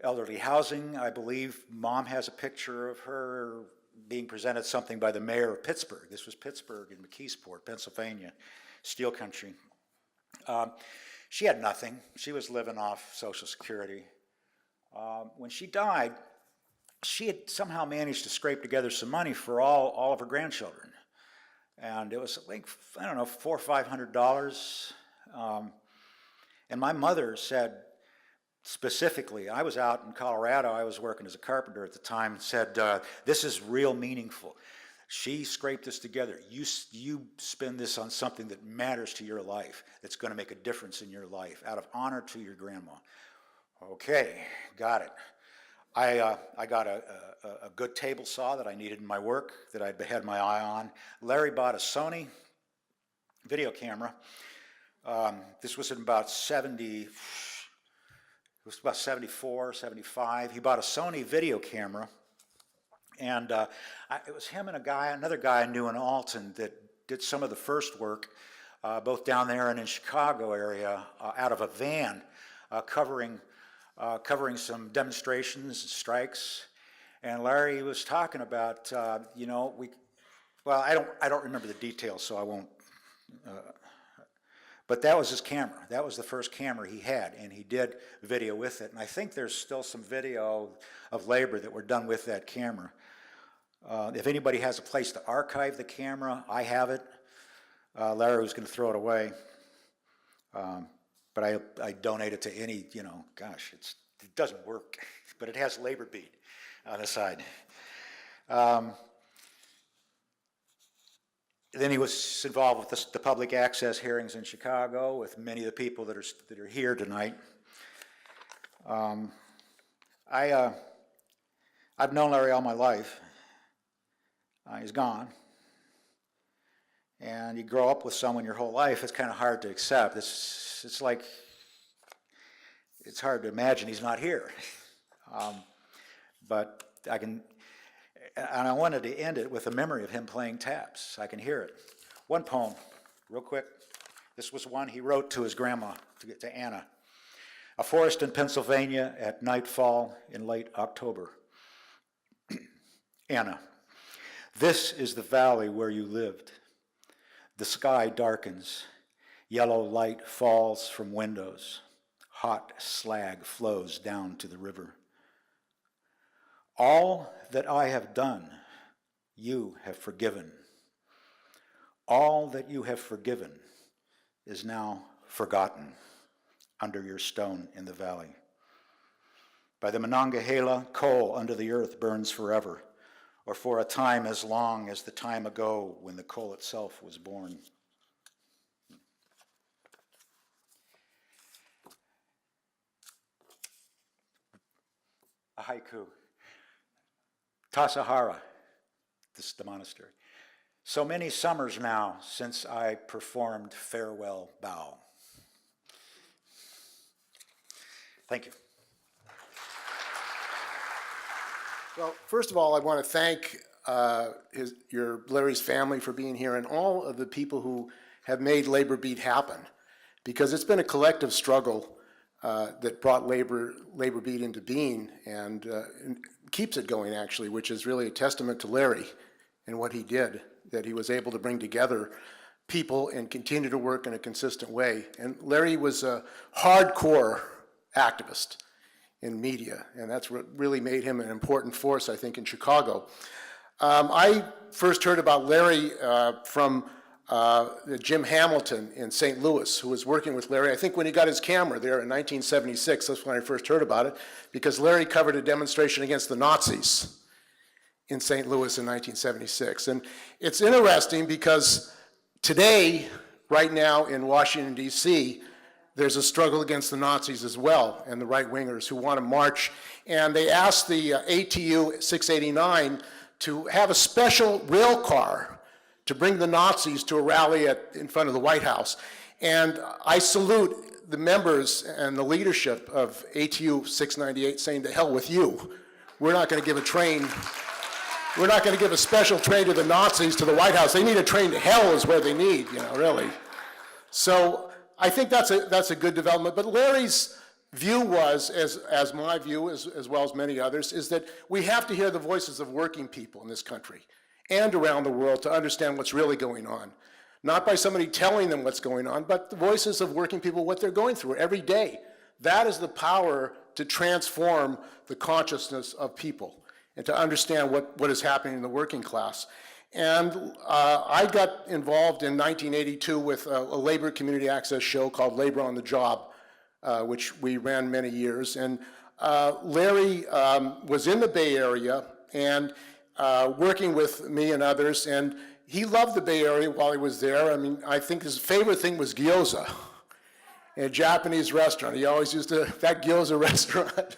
elderly housing. I believe Mom has a picture of her being presented something by the mayor of Pittsburgh. This was Pittsburgh in McKeesport, Pennsylvania, steel country. She had nothing. She was living off Social Security. When she died, she had somehow managed to scrape together some money for all of her grandchildren. And it was like, I don't know, $400 or $500. And my mother said, specifically, I was out in Colorado, I was working as a carpenter at the time, and said, this is real meaningful. She scraped this together. You spend this on something that matters to your life, that's going to make a difference in your life, out of honor to your grandma. Okay, got it. I got a good table saw that I needed in my work, that I'd had my eye on. Larry bought a Sony video camera. This was in about 74, 75. He bought a Sony video camera, and it was him and another guy I knew in Alton that did some of the first work, both down there and in Chicago area, out of a van, covering some demonstrations and strikes. And Larry was talking about, I don't remember the details, so I won't. But that was his camera. That was the first camera he had, and he did video with it. And I think there's still some video of labor that were done with that camera. If anybody has a place to archive the camera, I have it. Larry was going to throw it away. But I donate it to any, it doesn't work, but it has labor beat on the side. Then he was involved with the public access hearings in Chicago with many of the people that are here tonight. I've known Larry all my life. He's gone. And you grow up with someone your whole life, it's kind of hard to accept. It's it's hard to imagine he's not here. But I can, and I wanted to end it with a memory of him playing taps. I can hear it. One poem, real quick. This was one he wrote to his grandma, to Anna. A forest in Pennsylvania at nightfall in late October. Anna, this is the valley where you lived. The sky darkens. Yellow light falls from windows. Hot slag flows down to the river. All that I have done, you have forgiven. All that you have forgiven is now forgotten under your stone in the valley. By the Monongahela, coal under the earth burns forever, or for a time as long as the time ago when the coal itself was born. A haiku. Tassajara, this is the monastery. So many summers now since I performed farewell bow. Thank you. Well, first of all, I want to thank Larry's family for being here and all of the people who have made Labor Beat happen, because it's been a collective struggle that brought Labor Beat into being and keeps it going, actually, which is really a testament to Larry and what he did, that he was able to bring together people and continue to work in a consistent way. And Larry was a hardcore activist in media, and that's what really made him an important force, I think, in Chicago. I first heard about Larry from Jim Hamilton in St. Louis, who was working with Larry, I think when he got his camera there in 1976, that's when I first heard about it, because Larry covered a demonstration against the Nazis in St. Louis in 1976. And it's interesting because today, right now in Washington, D.C., there's a struggle against the Nazis as well, and the right-wingers who want to march. And they asked the ATU 689 to have a special rail car to bring the Nazis to a rally in front of the White House. And I salute the members and the leadership of ATU 698 saying, to hell with you. We're not going to give a train. We're not going to give a special train to the Nazis to the White House. They need a train to hell is where they need, really. So I think that's a good development. But Larry's view was, as my view, as well as many others, is that we have to hear the voices of working people in this country and around the world to understand what's really going on. Not by somebody telling them what's going on, but the voices of working people, what they're going through every day. That is the power to transform the consciousness of people and to understand what is happening in the working class. And I got involved in 1982 with a labor community access show called Labor on the Job, which we ran many years. And Larry was in the Bay Area and working with me and others, and he loved the Bay Area while he was there. I mean, I think his favorite thing was gyoza, a Japanese restaurant. He always used that gyoza restaurant.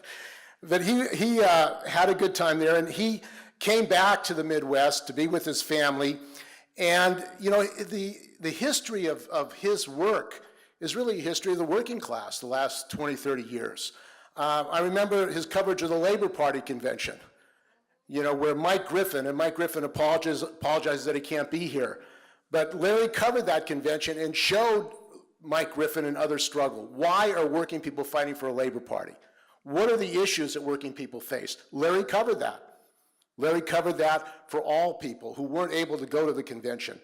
But he had a good time there, and he came back to the Midwest to be with his family. And, the history of his work is really a history of the working class the last 20, 30 years. I remember his coverage of the Labor Party convention, where Mike Griffin apologizes that he can't be here. But Larry covered that convention and showed Mike Griffin and others struggle. Why are working people fighting for a Labor Party? What are the issues that working people face? Larry covered that. Larry covered that for all people who weren't able to go to the convention.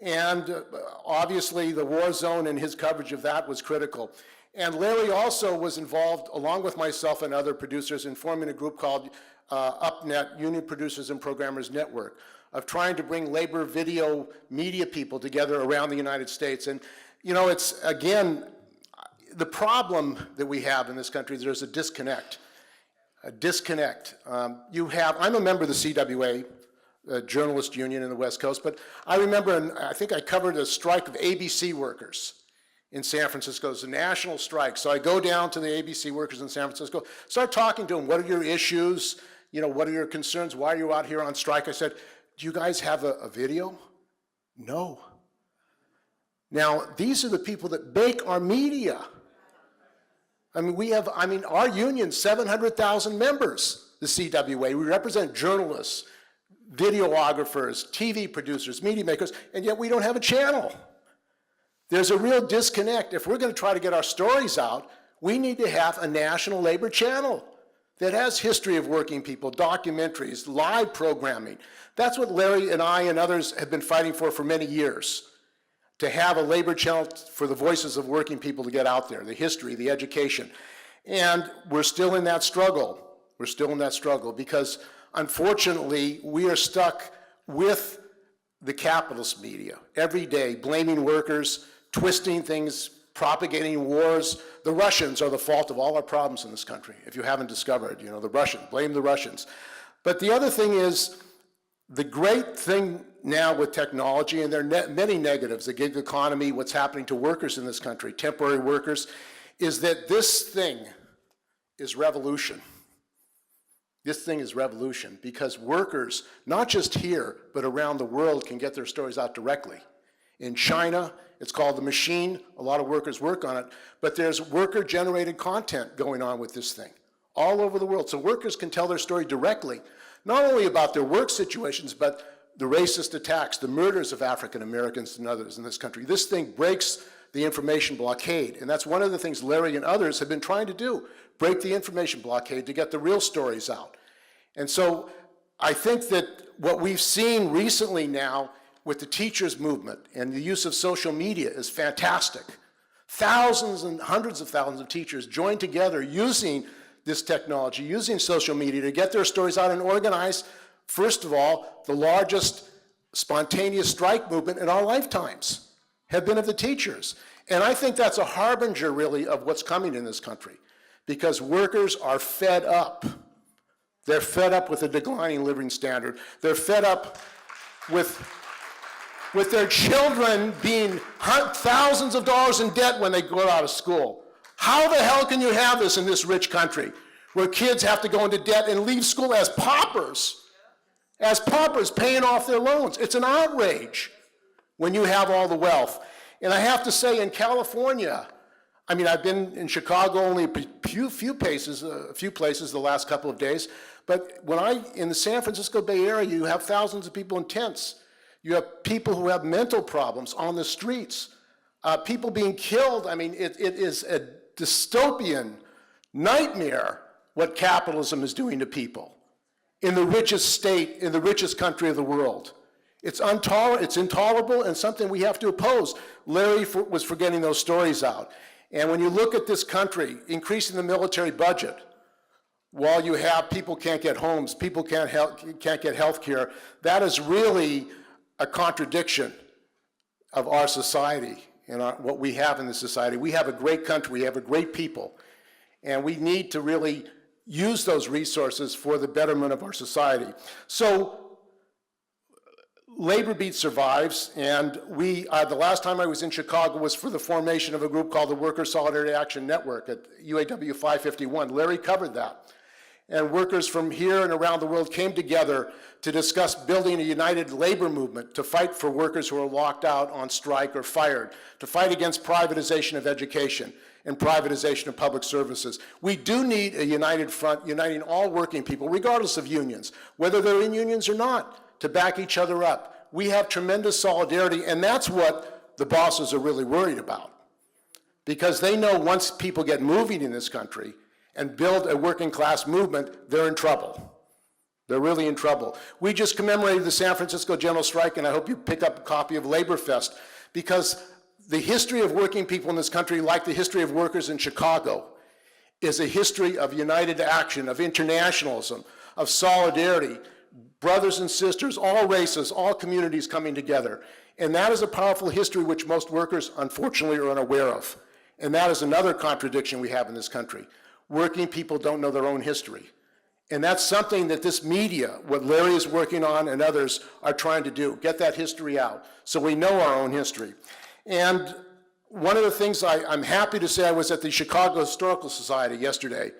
And obviously the war zone and his coverage of that was critical. And Larry also was involved, along with myself and other producers, in forming a group called UpNet, Union Producers and Programmers Network, of trying to bring labor video media people together around the United States. And it's, again, the problem that we have in this country is there's a disconnect. I'm a member of the CWA, journalist union in the West Coast, but I remember, and I think I covered a strike of ABC workers in San Francisco. It's a national strike. So I go down to the ABC workers in San Francisco, start talking to them. What are your issues? What are your concerns? Why are you out here on strike? I said, do you guys have a video? No. Now, these are the people that make our media. I mean, our union's 700,000 members, the CWA. We represent journalists, videographers, TV producers, media makers, and yet we don't have a channel. There's a real disconnect. If we're going to try to get our stories out, we need to have a national labor channel that has history of working people, documentaries, live programming. That's what Larry and I and others have been fighting for many years, to have a labor channel for the voices of working people to get out there, the history, the education. And we're still in that struggle. We're still in that struggle because, unfortunately, we are stuck with the capitalist media every day, blaming workers, twisting things, propagating wars. The Russians are the fault of all our problems in this country. If you haven't discovered, the Russians, blame the Russians. But the other thing is, the great thing now with technology, and there are many negatives, the gig economy, what's happening to workers in this country, temporary workers, is that this thing is revolution. This thing is revolution because workers, not just here, but around the world, can get their stories out directly. In China, it's called The Machine. A lot of workers work on it, but there's worker-generated content going on with this thing all over the world. So workers can tell their story directly, not only about their work situations, but the racist attacks, the murders of African Americans and others in this country. This thing breaks the information blockade, and that's one of the things Larry and others have been trying to do, break the information blockade to get the real stories out. And so I think that what we've seen recently now with the teachers' movement and the use of social media is fantastic. Thousands and hundreds of thousands of teachers joined together using this technology, using social media to get their stories out and organize, first of all, the largest spontaneous strike movement in our lifetimes have been of the teachers. And I think that's a harbinger, really, of what's coming in this country, because workers are fed up. They're fed up with a declining living standard. They're fed up with their children being thousands of dollars in debt when they go out of school. How the hell can you have this in this rich country where kids have to go into debt and leave school as paupers paying off their loans? It's an outrage when you have all the wealth. And I have to say, in California, I mean, I've been in Chicago only a few places the last couple of days, but in the San Francisco Bay Area, you have thousands of people in tents. You have people who have mental problems on the streets, people being killed. I mean, it is a dystopian nightmare what capitalism is doing to people in the richest state, in the richest country of the world. It's intolerable and something we have to oppose. Larry was for getting those stories out. And when you look at this country, increasing the military budget, while you have people can't get homes, people can't get health care, that is really a contradiction of our society and what we have in this society. We have a great country, we have a great people, and we need to really use those resources for the betterment of our society. So Labor Beat survives, and the last time I was in Chicago was for the formation of a group called the Worker Solidarity Action Network at UAW 551. Larry covered that. And workers from here and around the world came together to discuss building a united labor movement to fight for workers who are locked out on strike or fired, to fight against privatization of education and privatization of public services. We do need a united front uniting all working people, regardless of unions, whether they're in unions or not, to back each other up. We have tremendous solidarity, and that's what the bosses are really worried about, because they know once people get moving in this country and build a working class movement, they're in trouble. They're really in trouble. We just commemorated the San Francisco General Strike, and I hope you pick up a copy of Labor Fest, because the history of working people in this country, like the history of workers in Chicago, is a history of united action, of internationalism, of solidarity, brothers and sisters, all races, all communities coming together. And that is a powerful history which most workers, unfortunately, are unaware of. And that is another contradiction we have in this country. Working people don't know their own history. And that's something that this media, what Larry is working on and others are trying to do, get that history out so we know our own history. And one of the things I'm happy to say, I was at the Chicago Historical Society yesterday,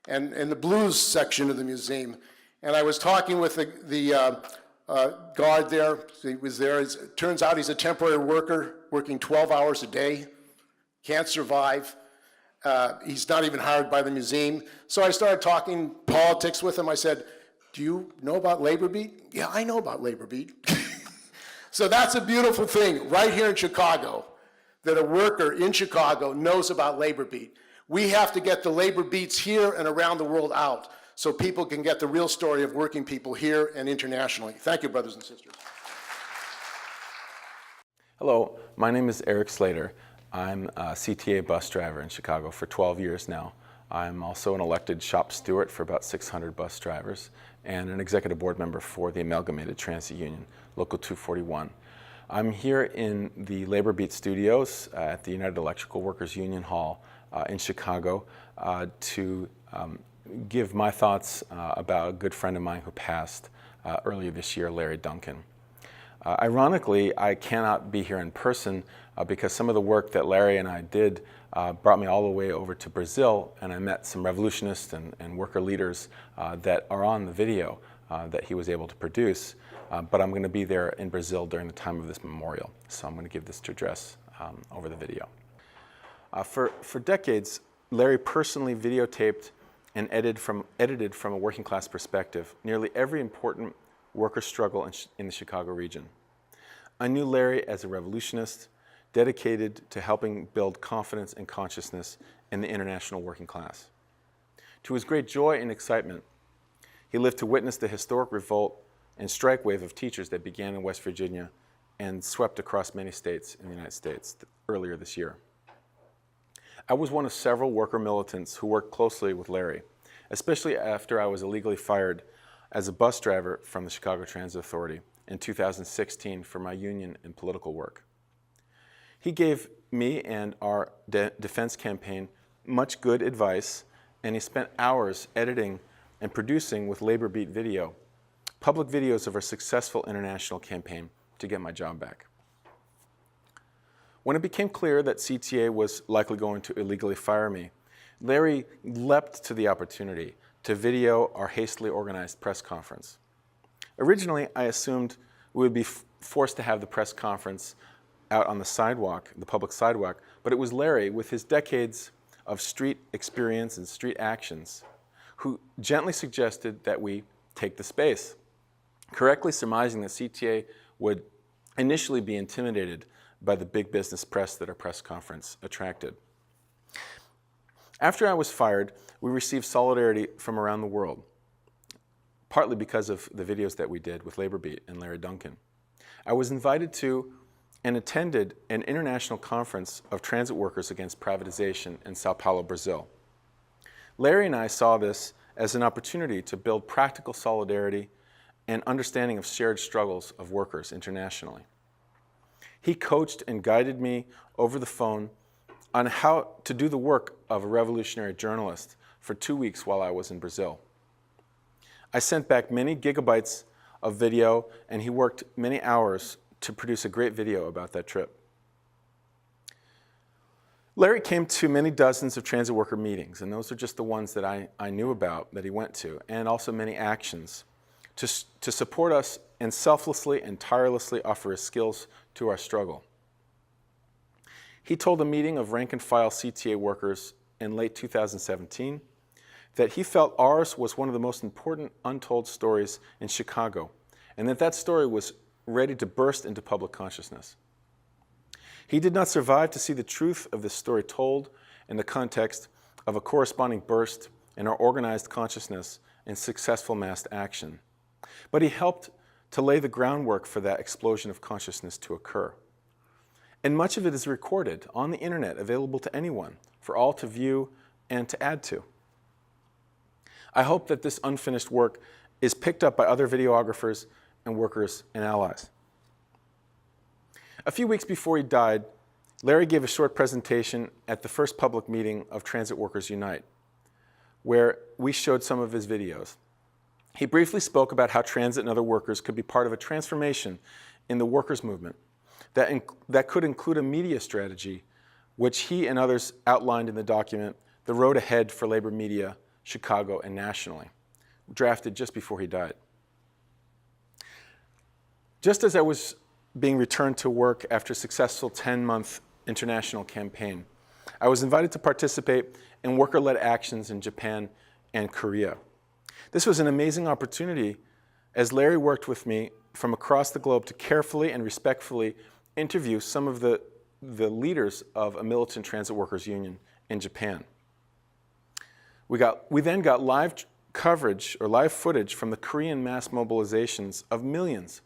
and in the blues section of the museum, and I was talking with the guard there. He was there. It turns out he's a temporary worker, working 12 hours a day, can't survive. He's not even hired by the museum. So I started talking politics with him. I said, do you know about Labor Beat? Yeah, I know about Labor Beat. So that's a beautiful thing right here in Chicago, that a worker in Chicago knows about Labor Beat. We have to get the labor beats here and around the world out so people can get the real story of working people here and internationally. Thank you, brothers and sisters. Hello, my name is Eric Slater. I'm a CTA bus driver in Chicago for 12 years now. I'm also an elected shop steward for about 600 bus drivers and an executive board member for the Amalgamated Transit Union, Local 241. I'm here in the Labor Beat Studios at the United Electrical Workers Union Hall in Chicago to give my thoughts about a good friend of mine who passed earlier this year, Larry Duncan. Ironically, I cannot be here in person because some of the work that Larry and I did brought me all the way over to Brazil, and I met some revolutionists and worker leaders that are on the video that he was able to produce. But I'm going to be there in Brazil during the time of this memorial, so I'm going to give this address over the video. For decades, Larry personally videotaped and edited from a working class perspective nearly every important worker struggle in the Chicago region. I knew Larry as a revolutionist, dedicated to helping build confidence and consciousness in the international working class. To his great joy and excitement, he lived to witness the historic revolt and strike wave of teachers that began in West Virginia and swept across many states in the United States earlier this year. I was one of several worker militants who worked closely with Larry, especially after I was illegally fired as a bus driver from the Chicago Transit Authority in 2016 for my union and political work. He gave me and our defense campaign much good advice, and he spent hours editing and producing with Labor Beat Video public videos of our successful international campaign to get my job back. When it became clear that CTA was likely going to illegally fire me, Larry leapt to the opportunity to video our hastily organized press conference. Originally, I assumed we would be forced to have the press conference out on the sidewalk, the public sidewalk, but it was Larry, with his decades of street experience and street actions, who gently suggested that we take the space, correctly surmising that CTA would initially be intimidated by the big business press that our press conference attracted. After I was fired, we received solidarity from around the world, partly because of the videos that we did with Labor Beat and Larry Duncan. I was invited to and attended an international conference of transit workers against privatization in Sao Paulo, Brazil. Larry and I saw this as an opportunity to build practical solidarity and understanding of shared struggles of workers internationally. He coached and guided me over the phone on how to do the work of a revolutionary journalist for 2 weeks while I was in Brazil. I sent back many gigabytes of video, and he worked many hours to produce a great video about that trip. Larry came to many dozens of transit worker meetings, and those are just the ones that I knew about that he went to, and also many actions to support us and selflessly and tirelessly offer his skills to our struggle. He told a meeting of rank-and-file CTA workers in late 2017 that he felt ours was one of the most important untold stories in Chicago, and that story was ready to burst into public consciousness. He did not survive to see the truth of this story told in the context of a corresponding burst in our organized consciousness and successful mass action, but he helped to lay the groundwork for that explosion of consciousness to occur. And much of it is recorded on the internet, available to anyone, for all to view and to add to. I hope that this unfinished work is picked up by other videographers and workers and allies. A few weeks before he died, Larry gave a short presentation at the first public meeting of Transit Workers Unite, where we showed some of his videos. He briefly spoke about how transit and other workers could be part of a transformation in the workers' movement that could include a media strategy, which he and others outlined in the document, The Road Ahead for Labor Media, Chicago and Nationally, drafted just before he died. Just as I was being returned to work after a successful 10-month international campaign, I was invited to participate in worker-led actions in Japan and Korea. This was an amazing opportunity as Larry worked with me from across the globe to carefully and respectfully interview some of the leaders of a militant transit workers union in Japan. We then got live coverage or live footage from the Korean mass mobilizations of millions,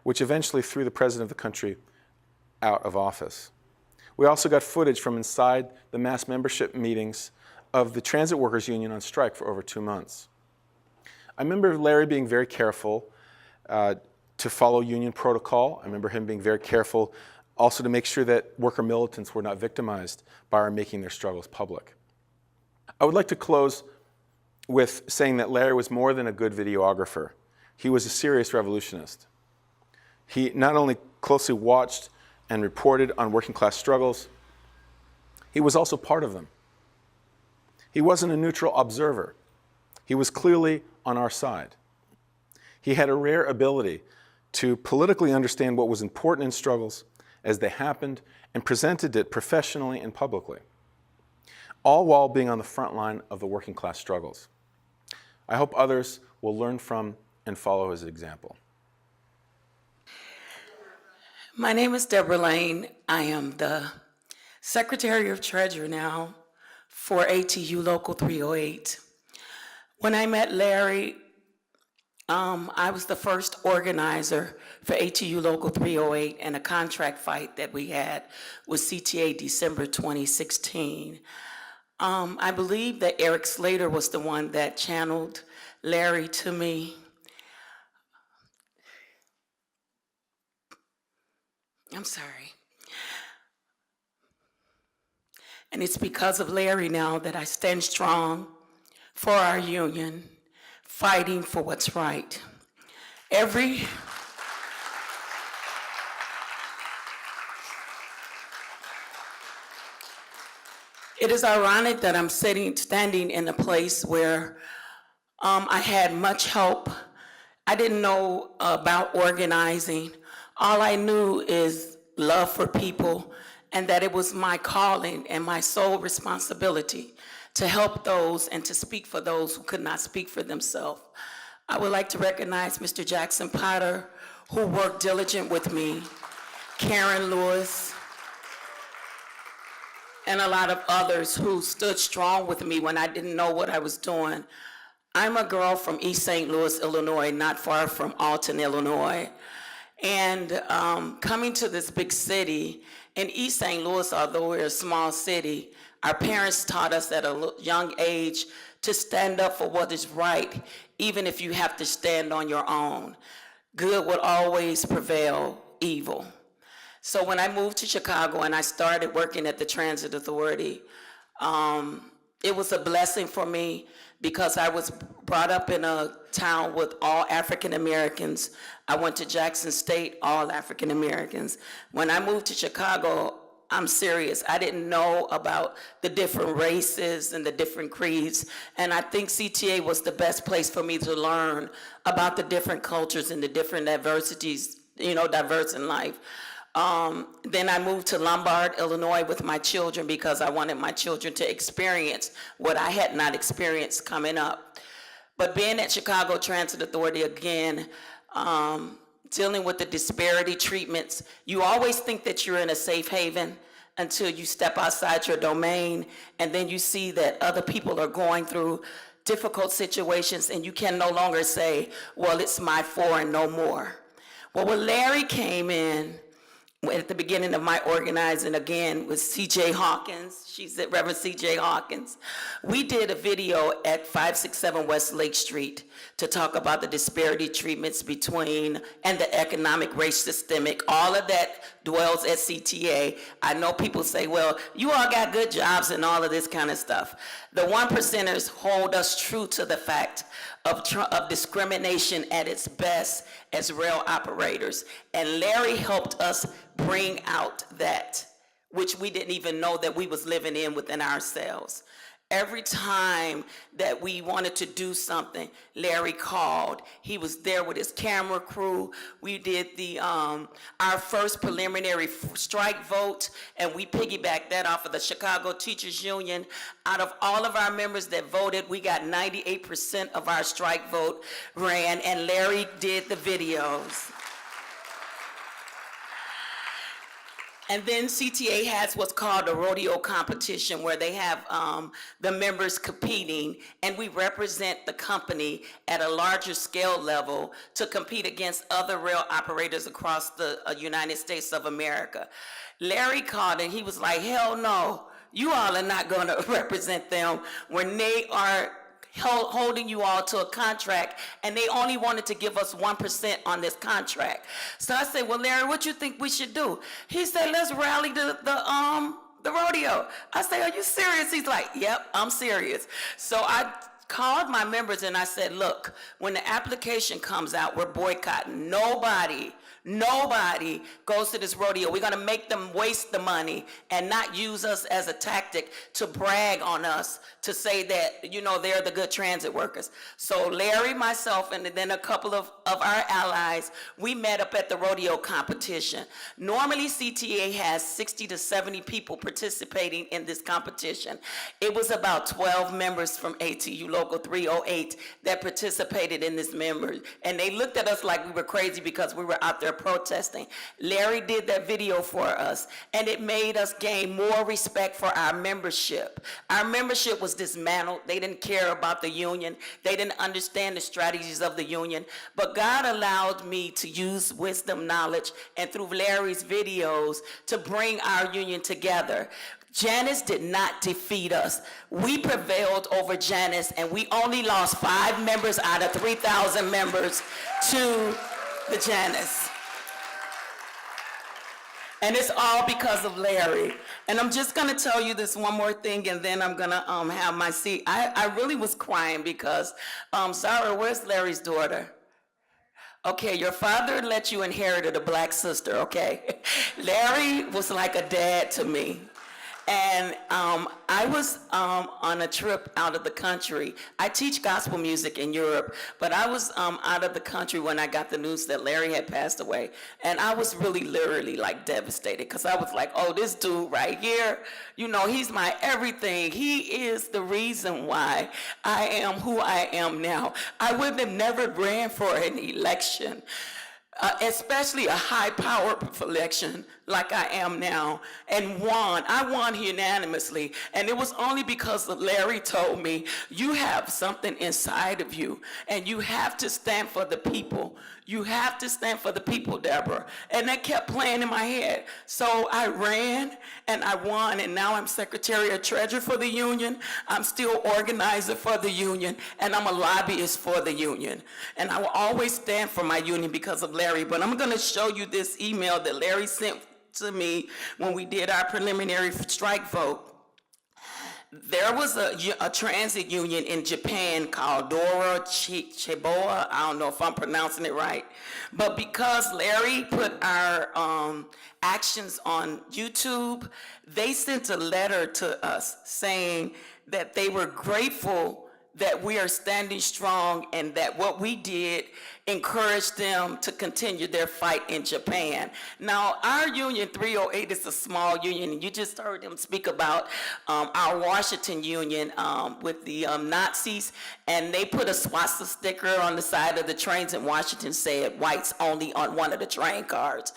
which eventually threw the president of the country out of office. We also got footage from inside the mass membership meetings of the transit workers union on strike for over 2 months. I remember Larry being very careful to follow union protocol. I remember him being very careful also to make sure that worker militants were not victimized by our making their struggles public. I would like to close with saying that Larry was more than a good videographer. He was a serious revolutionist. He not only closely watched and reported on working class struggles, he was also part of them. He wasn't a neutral observer. He was clearly on our side. He had a rare ability to politically understand what was important in struggles as they happened and presented it professionally and publicly, all while being on the front line of the working class struggles. I hope others will learn from and follow his example. My name is Deborah Lane. I am the Secretary of Treasury now for ATU Local 308. When I met Larry, I was the first organizer for ATU Local 308 and a contract fight that we had with CTA December 2016. I believe that Eric Slater was the one that channeled Larry to me. I'm sorry. And it's because of Larry now that I stand strong for our union, fighting for what's right. It is ironic that I'm standing in a place where I had much help. I didn't know about organizing. All I knew is love for people, and that it was my calling and my sole responsibility to help those and to speak for those who could not speak for themselves. I would like to recognize Mr. Jackson Potter, who worked diligent with me, Karen Lewis, and a lot of others who stood strong with me when I didn't know what I was doing. I'm a girl from East St. Louis, Illinois, not far from Alton, Illinois. And coming to this big city, in East St. Louis, although we're a small city, our parents taught us at a young age to stand up for what is right, even if you have to stand on your own. Good will always prevail evil. So when I moved to Chicago and I started working at the Transit Authority, it was a blessing for me because I was brought up in a town with all African Americans. I went to Jackson State, all African Americans. When I moved to Chicago, I'm serious, I didn't know about the different races and the different creeds, and I think CTA was the best place for me to learn about the different cultures and the different diversities, diverse in life. Then I moved to Lombard, Illinois with my children because I wanted my children to experience what I had not experienced coming up. But being at Chicago Transit Authority again, dealing with the disparity treatments, you always think that you're in a safe haven until you step outside your domain, and then you see that other people are going through difficult situations, and you can no longer say, well, it's my fault and no more. Well, when Larry came in, at the beginning of my organizing again with C.J. Hawkins, she's at Reverend C.J. Hawkins. We did a video at 567 West Lake Street to talk about the disparity treatments between and the economic, race, systemic, all of that dwells at CTA. I know people say, well, you all got good jobs and all of this kind of stuff. The 1%ers hold us true to the fact of discrimination at its best as rail operators. And Larry helped us bring out that, which we didn't even know that we was living in within ourselves. every time that we wanted to do something, Larry called. He was there with his camera crew. We did our first preliminary strike vote, and we piggybacked that off of the Chicago Teachers Union. Out of all of our members that voted, we got 98% of our strike vote ran, and Larry did the videos. And then CTA has what's called a rodeo competition, where they have the members competing, and we represent the company at a larger scale level to compete against other rail operators across the United States of America. Larry called and he was like, hell no, you all are not going to represent them when they are holding you all to a contract, and they only wanted to give us 1% on this contract. So I said, well, Larry, what you think we should do? He said, let's rally the rodeo. I said, are you serious? He's like, yep, I'm serious. So I called my members and I said, look, when the application comes out, we're boycotting. Nobody goes to this rodeo. We're gonna make them waste the money and not use us as a tactic to brag on us, to say that, you know, they're the good transit workers. So Larry, myself, and then a couple of our allies, we met up at the rodeo competition. Normally CTA has 60 to 70 people participating in this competition. It was about 12 members from ATU Local 308 that participated in this member, and they looked at us like we were crazy because we were out there protesting. Larry did that video for us, and it made us gain more respect for our membership. Our membership was dismantled. They didn't care about the union. They didn't understand the strategies of the union. But God allowed me to use wisdom, knowledge, and through Larry's videos to bring our union together. Janice did not defeat us. We prevailed over Janice, and we only lost 5 members out of 3,000 members to the Janice. And it's all because of Larry. And I'm just gonna tell you this one more thing, and then I'm gonna have my seat. I really was crying because, Zara, where's Larry's daughter? Okay, your father let you inherit a black sister, okay? Larry was like a dad to me. And I was on a trip out of the country. I teach gospel music in Europe, but I was out of the country when I got the news that Larry had passed away. And I was really literally like devastated, because I was like, oh, this dude right here, you know, he's my everything. He is the reason why I am who I am now. I would have never ran for an election, especially a high-powered election like I am now, and won. I won unanimously, and it was only because Larry told me, you have something inside of you, and you have to stand for the people. You have to stand for the people, Deborah. And that kept playing in my head. So I ran, and I won, and now I'm Secretary of Treasury for the union. I'm still organizer for the union, and I'm a lobbyist for the union. And I will always stand for my union because of Larry. But I'm gonna show you this email that Larry sent to me when we did our preliminary strike vote. There was a transit union in Japan called Dora Chiboa. I don't know if I'm pronouncing it right. But because Larry put our actions on YouTube, they sent a letter to us saying that they were grateful that we are standing strong and that what we did encouraged them to continue their fight in Japan. Now, our union 308 is a small union, and you just heard them speak about our Washington union with the Nazis, and they put a swastika sticker on the side of the trains in Washington, said whites only on one of the train cards.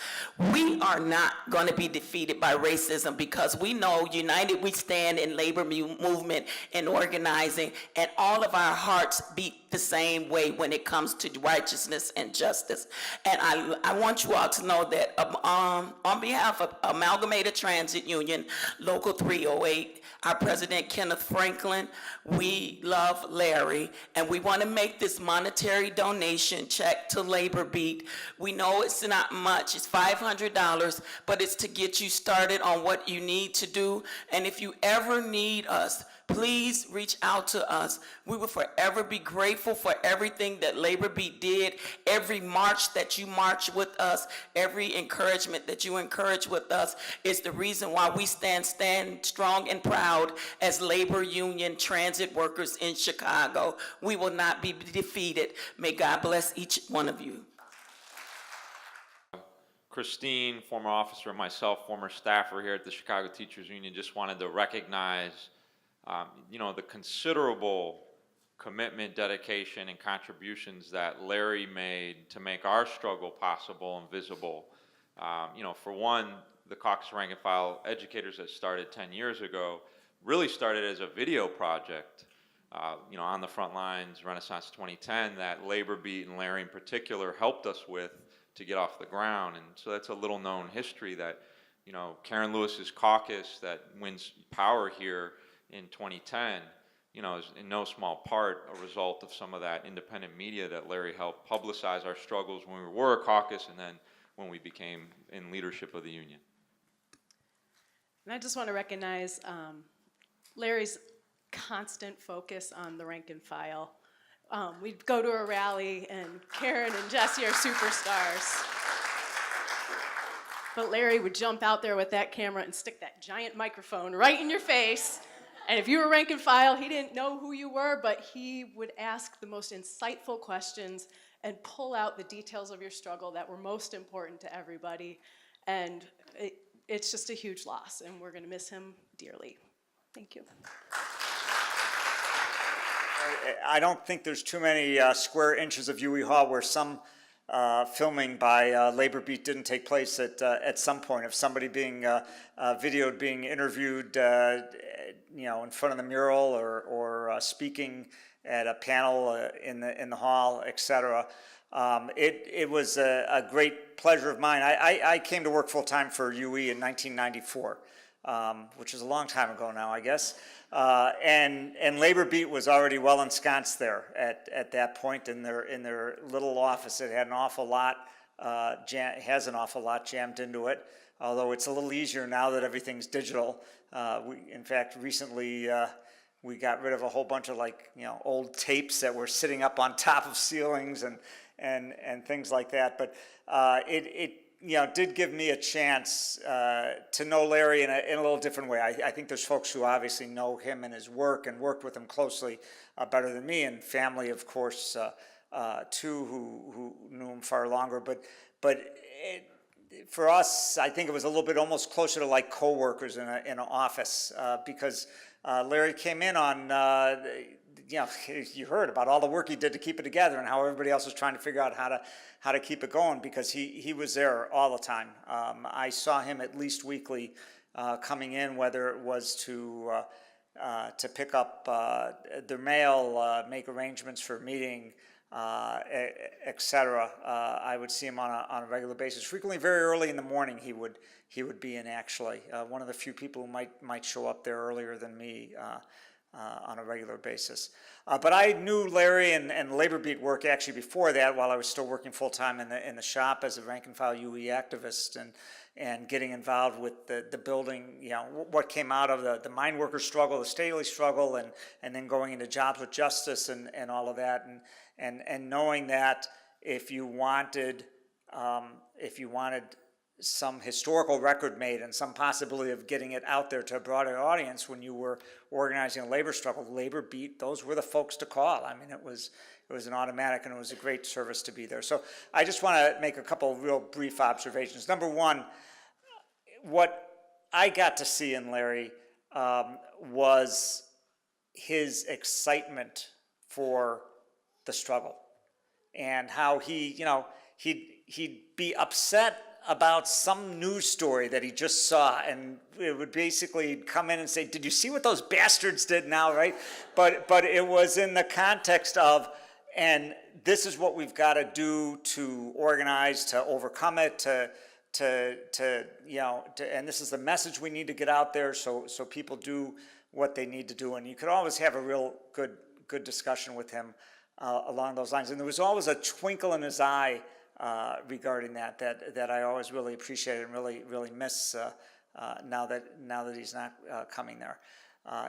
We are not going to be defeated by racism, because we know united we stand in labor movement and organizing, and all of our hearts beat the same way when it comes to righteousness and justice. And I want you all to know that on behalf of Amalgamated Transit Union, Local 308, our president, Kenneth Franklin, we love Larry, and we want to make this monetary donation check to Labor Beat. We know it's not much, it's $500, but it's to get you started on what you need to do. And if you ever need us, please reach out to us. We will forever be grateful for everything that Labor Beat did, every march that you march with us, every encouragement that you encourage with us is the reason why we stand strong and proud as labor union transit workers in Chicago. We will not be defeated. May God bless each one of you. Christine, former officer, and myself, former staffer here at the Chicago Teachers Union, just wanted to recognize, the considerable commitment, dedication, and contributions that Larry made to make our struggle possible and visible. For one, the Caucus Rank and File Educators that started 10 years ago really started as a video project, on the front lines, Renaissance 2010, that Labor Beat and Larry in particular helped us with to get off the ground. And so that's a little known history that, Karen Lewis's caucus that wins power here in 2010, is in no small part a result of some of that independent media that Larry helped publicize our struggles when we were a caucus and then when we became in leadership of the union. And I just want to recognize Larry's constant focus on the rank and file. We'd go to a rally and Karen and Jesse are superstars. But Larry would jump out there with that camera and stick that giant microphone right in your face. And if you were rank and file, he didn't know who you were, but he would ask the most insightful questions and pull out the details of your struggle that were most important to everybody. And it's just a huge loss, and we're going to miss him dearly. Thank you. I don't think there's too many square inches of UE Hall where some filming by Labor Beat didn't take place at some point of somebody being videoed being interviewed, in front of the mural or speaking at a panel in the hall, etc. It was a great pleasure of mine. I came to work full time for UE in 1994, which is a long time ago now, I guess. And Labor Beat was already well ensconced there at that point in their little office. It had an awful lot, has an awful lot jammed into it, although it's a little easier now that everything's digital. In fact, recently we got rid of a whole bunch of old tapes that were sitting up on top of ceilings and things like that. But it did give me a chance to know Larry in a little different way. I think there's folks who obviously know him and his work and worked with him closely better than me, and family, of course, too, who knew him far longer. But for us, I think it was a little bit almost closer to like co-workers in an office because Larry came in on, you heard about all the work he did to keep it together and how everybody else was trying to figure out how to keep it going because he was there all the time. I saw him at least weekly coming in, whether it was to pick up their mail, make arrangements for a meeting, etc. I would see him on a regular basis. Frequently, very early in the morning, he would be in. Actually, one of the few people who might show up there earlier than me on a regular basis. But I knew Larry and Labor Beat work actually before that, while I was still working full time in the shop as a rank and file UE activist and getting involved with the building. What came out of the mine worker struggle, the Staley struggle, and then going into Jobs with Justice and all of that. And knowing that if you wanted some historical record made and some possibility of getting it out there to a broader audience when you were organizing a labor struggle, Labor Beat, those were the folks to call. I mean, it was an automatic, and it was a great service to be there. So I just want to make a couple of real brief observations. Number one, what I got to see in Larry was his excitement for the struggle and how he'd be upset about some news story that he just saw, and it would basically come in and say, "Did you see what those bastards did now?" Right? But it was in the context of, and this is what we've got to do to organize, to overcome it, and this is the message we need to get out there, so people do what they need to do, and you could always have a real good discussion with him along those lines, and there was always a twinkle in his eye regarding that I always really appreciated and really miss now that he's not coming there.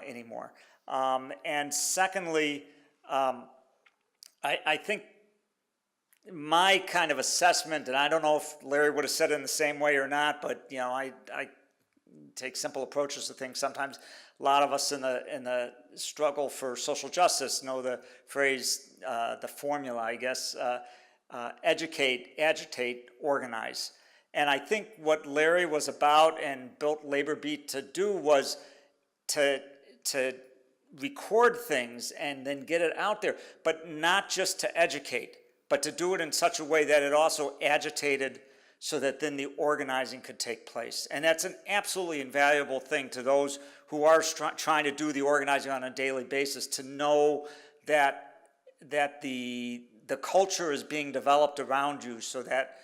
anymore. And secondly, I think my kind of assessment, and I don't know if Larry would have said it in the same way or not, but you know, I take simple approaches to things. Sometimes a lot of us in the struggle for social justice know the phrase, the formula, I guess, educate, agitate, organize. And I think what Larry was about and built Labor Beat to do was to record things and then get it out there, but not just to educate, but to do it in such a way that it also agitated so that then the organizing could take place. And that's an absolutely invaluable thing to those who are trying to do the organizing on a daily basis, to know that the culture is being developed around you, so that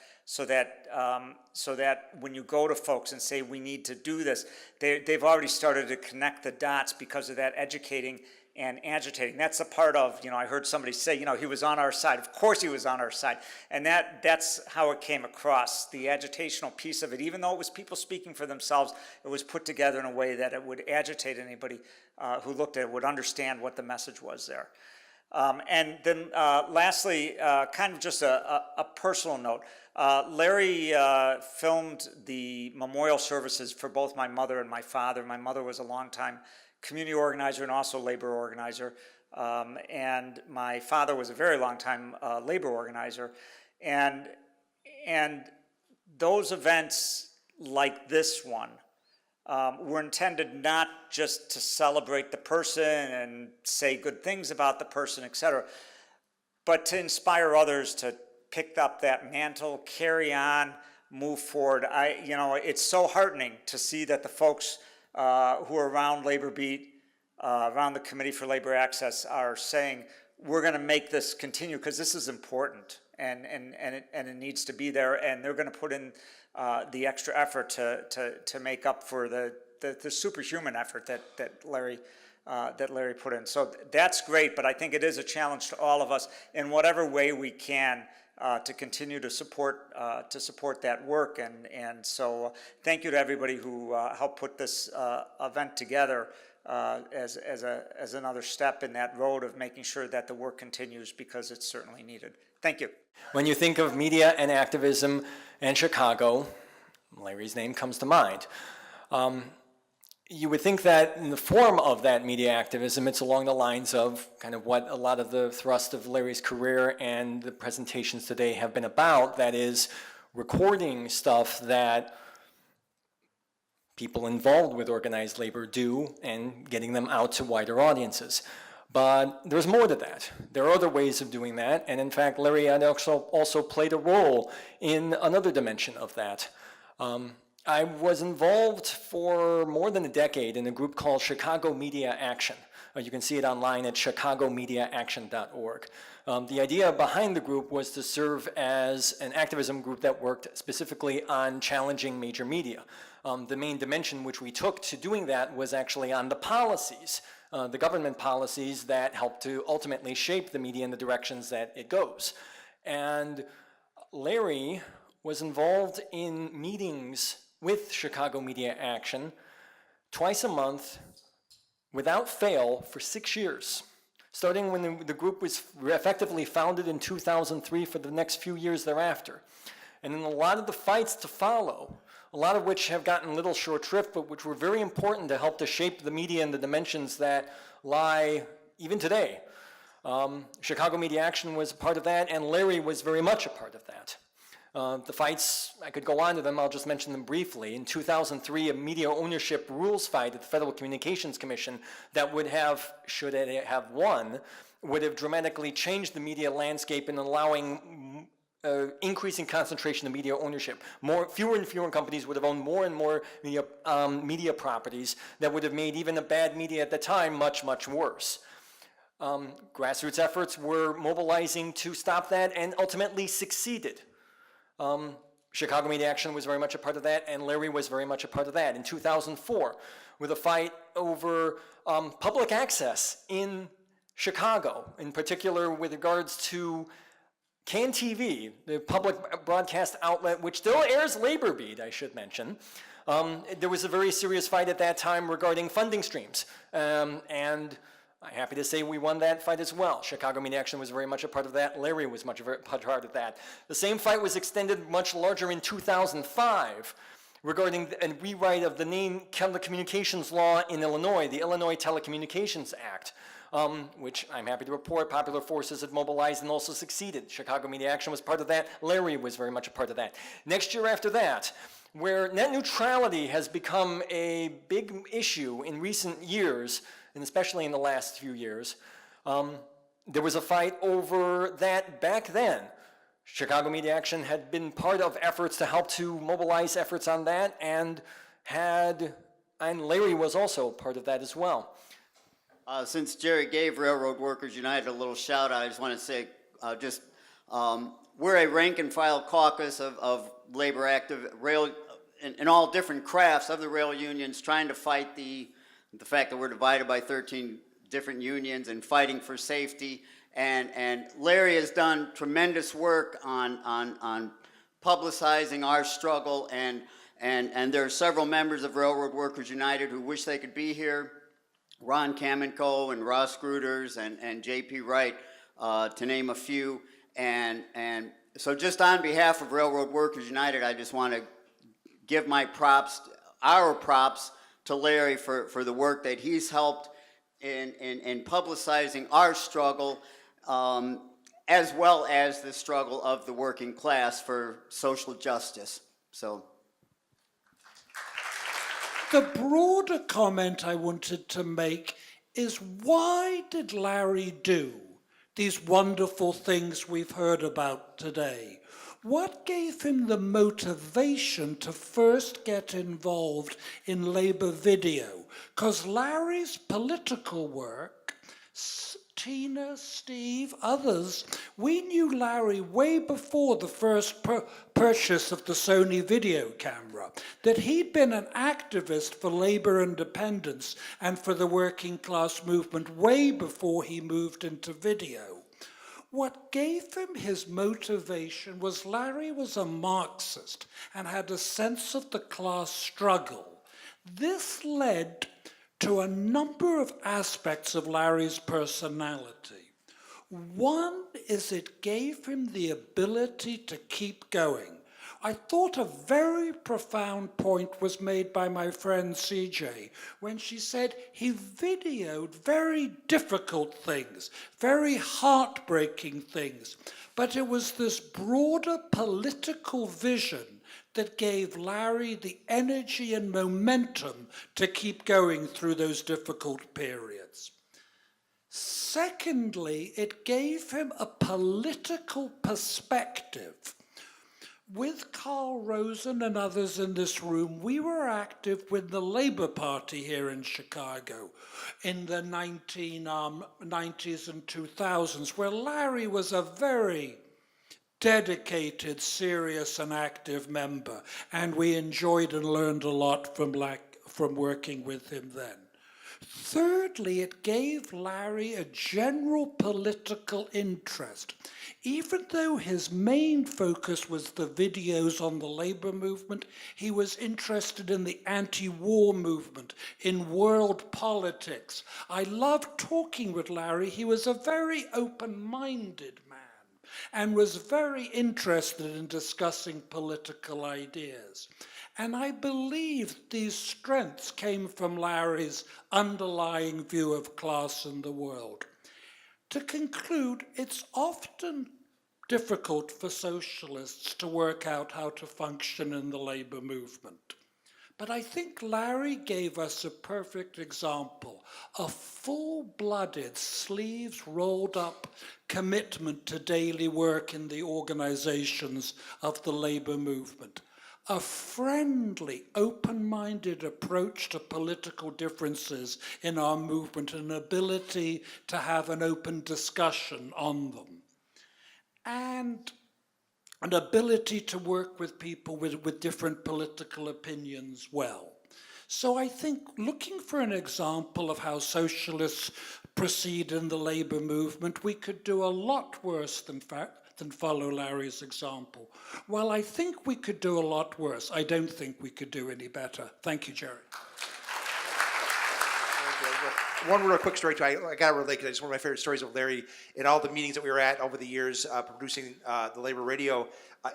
when you go to folks and say we need to do this, they've already started to connect the dots because of that educating and agitating. That's a part of, you know, I heard somebody say, you know, he was on our side. Of course he was on our side. And that's how it came across, the agitational piece of it. Even though it was people speaking for themselves, it was put together in a way that it would agitate anybody who looked at it, would understand what the message was there. And then lastly, kind of just a personal note. Larry filmed the memorial services for both my mother and my father. My mother was a longtime community organizer and also labor organizer. And my father was a very long time labor organizer. And those events like this one were intended not just to celebrate the person and say good things about the person, et cetera, but to inspire others to pick up that mantle, carry on, move forward. You know, it's so heartening to see that the folks who are around Labor Beat, around the Committee for Labor Access, are saying we're going to make this continue because this is important and it needs to be there, and they're going to put in the extra effort to make up for the superhuman effort that Larry put in. So that's great, but I think it is a challenge to all of us in whatever way we can to continue to support that work. And so thank you to everybody who helped put this event together as another step in that road of making sure that the work continues, because it's certainly needed. Thank you. When you think of media and activism and Chicago, Larry's name comes to mind. You would think that in the form of that media activism, it's along the lines of kind of what a lot of the thrust of Larry's career and the presentations today have been about, that is, recording stuff that people involved with organized labor do and getting them out to wider audiences. But there's more to that. There are other ways of doing that, and in fact, Larry had also played a role in another dimension of that. I was involved for more than a decade in a group called Chicago Media Action. You can see it online at chicagomediaaction.org. The idea behind the group was to serve as an activism group that worked specifically on challenging major media. The main dimension which we took to doing that was actually on the policies, the government policies that help to ultimately shape the media in the directions that it goes. And Larry was involved in meetings with Chicago Media Action twice a month without fail for 6 years, starting when the group was effectively founded in 2003 for the next few years thereafter. And in a lot of the fights to follow, a lot of which have gotten little short shrift, but which were very important to help to shape the media in the dimensions that lie even today. Chicago Media Action was a part of that, and Larry was very much a part of that. The fights, I could go on to them, I'll just mention them briefly. In 2003, a media ownership rules fight at the Federal Communications Commission that would have, should it have won, would have dramatically changed the media landscape in allowing increasing concentration of media ownership. Fewer and fewer companies would have owned more and more media properties that would have made even a bad media at the time much, much worse. Grassroots efforts were mobilizing to stop that and ultimately succeeded. Chicago Media Action was very much a part of that, and Larry was very much a part of that. In 2004, with a fight over public access in Chicago, in particular with regards to CAN TV, the public broadcast outlet, which still airs Labor Beat, I should mention. There was a very serious fight at that time regarding funding streams, and I'm happy to say we won that fight as well. Chicago Media Action was very much a part of that. Larry was much of a part of that. The same fight was extended much larger in 2005 regarding a rewrite of the name telecommunications law in Illinois, the Illinois Telecommunications Act, which I'm happy to report popular forces had mobilized and also succeeded. Chicago Media Action was part of that. Larry was very much a part of that. Next year after that, where net neutrality has become a big issue in recent years, and especially in the last few years, there was a fight over that back then. Chicago Media Action had been part of efforts to help to mobilize efforts on that, and Larry was also part of that as well. Since Jerry gave Railroad Workers United a little shout out, I just want to say we're a rank and file caucus of labor active rail in all different crafts of the rail unions, trying to fight the fact that we're divided by 13 different unions and fighting for safety. And Larry has done tremendous work on publicizing our struggle, and there are several members of Railroad Workers United who wish they could be here. Ron Kamenko and Ross Gruters and J.P. Wright, to name a few. And so just on behalf of Railroad Workers United, I just want to give our props to Larry for the work that he's helped in publicizing our struggle, as well as the struggle of the working class for social justice. So. The broader comment I wanted to make is, why did Larry do these wonderful things we've heard about today? What gave him the motivation to first get involved in labor video? Because Larry's political work, Tina, Steve, others, we knew Larry way before the first purchase of the Sony video camera, that he'd been an activist for labor independence and for the working class movement way before he moved into video. What gave him his motivation was Larry was a Marxist and had a sense of the class struggle. This led to a number of aspects of Larry's personality. One is it gave him the ability to keep going. I thought a very profound point was made by my friend CJ when she said he videoed very difficult things, very heartbreaking things, but it was this broader political vision that gave Larry the energy and momentum to keep going through those difficult periods. Secondly, it gave him a political perspective. With Carl Rosen and others in this room, we were active with the Labor Party here in Chicago in the 1990s and 2000s, where Larry was a very dedicated, serious, and active member, and we enjoyed and learned a lot from working with him then. Thirdly, it gave Larry a general political interest. Even though his main focus was the videos on the labor movement, he was interested in the anti-war movement, in world politics. I loved talking with Larry. He was a very open-minded man and was very interested in discussing political ideas. And I believe these strengths came from Larry's underlying view of class in the world. To conclude, it's often difficult for socialists to work out how to function in the labor movement. But I think Larry gave us a perfect example, a full-blooded, sleeves rolled up commitment to daily work in the organizations of the labor movement. A friendly, open-minded approach to political differences in our movement, an ability to have an open discussion on them, and an ability to work with people with different political opinions well. So I think looking for an example of how socialists proceed in the labor movement, we could do a lot worse than follow Larry's example. While I think we could do a lot worse, I don't think we could do any better. Thank you, Jerry. One real quick story, too. I got to relate because it's one of my favorite stories of Larry in all the meetings that we were at over the years producing the labor radio.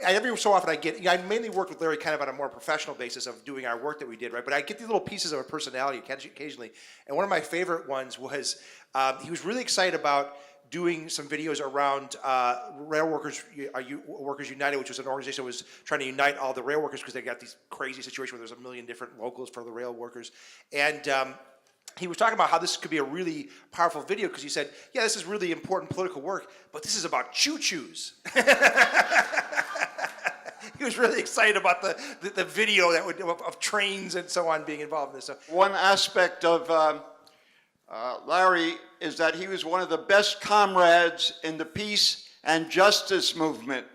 Every so often I mainly worked with Larry kind of on a more professional basis of doing our work that we did, right? But I get these little pieces of a personality occasionally. And one of my favorite ones was he was really excited about doing some videos around Rail Workers United, which was an organization that was trying to unite all the rail workers because they got these crazy situations where there's a million different locals for the rail workers. And he was talking about how this could be a really powerful video because he said, yeah, this is really important political work, but this is about choo-choos. He was really excited about the video that would of trains and so on being involved in this. So one aspect of Larry is that he was one of the best comrades in the peace and justice movement.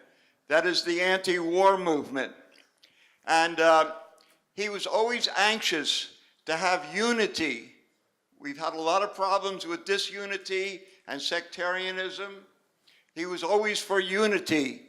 That is the anti-war movement. And he was always anxious to have unity. We've had a lot of problems with disunity and sectarianism. He was always for unity.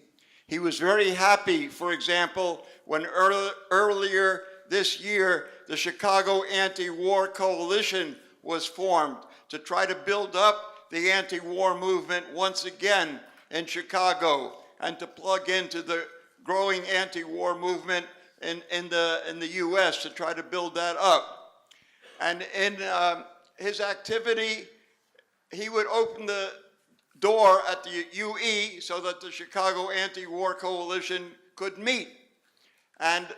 He was very happy, for example, when earlier this year, the Chicago Anti-War Coalition was formed to try to build up the anti-war movement once again in Chicago and to plug into the growing anti-war movement in the U.S. to try to build that up. And in his activity, he would open the door at the UE so that the Chicago Anti-War Coalition could meet. And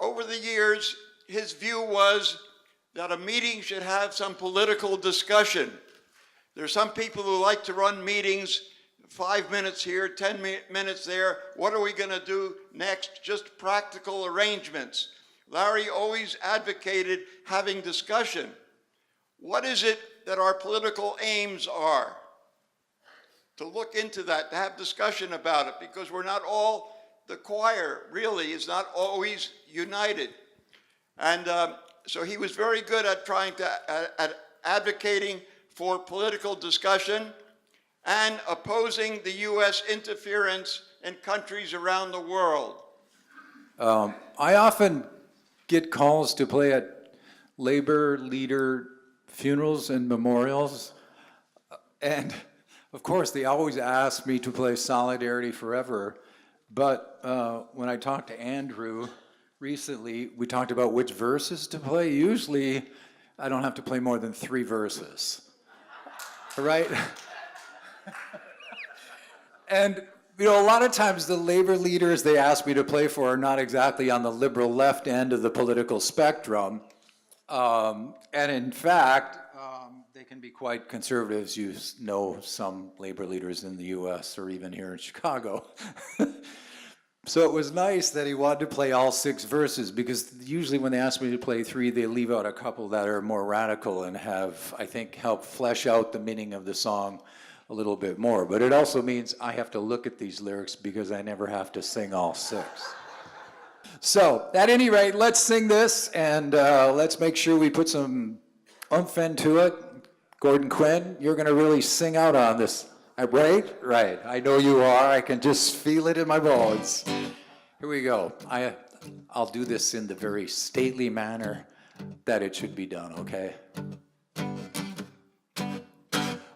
over the years, his view was that a meeting should have some political discussion. There's some people who like to run meetings 5 minutes here, 10 minutes there. What are we going to do next? Just practical arrangements. Larry always advocated having discussion. What is it that our political aims are? To look into that, to have discussion about it, because we're not all, the choir really is not always united. And so he was very good at trying to, at advocating for political discussion and opposing the U.S. interference in countries around the world. I often get calls to play at labor leader funerals and memorials, and of course they always ask me to play Solidarity Forever, but when I talked to Andrew recently, we talked about which verses to play. Usually I don't have to play more than 3 verses, right? And you know, a lot of times the labor leaders they ask me to play for are not exactly on the liberal left end of the political spectrum. And in fact, they can be quite conservatives. You know some labor leaders in the US or even here in Chicago. So it was nice that he wanted to play all 6 verses, because usually when they ask me to play 3, they leave out a couple that are more radical and have, I think, helped flesh out the meaning of the song a little bit more. But it also means I have to look at these lyrics because I never have to sing all 6. So, at any rate, let's sing this, and let's make sure we put some oomph into it. Gordon Quinn, you're going to really sing out on this, right? Right. I know you are. I can just feel it in my bones. Here we go. I'll do this in the very stately manner that it should be done, okay?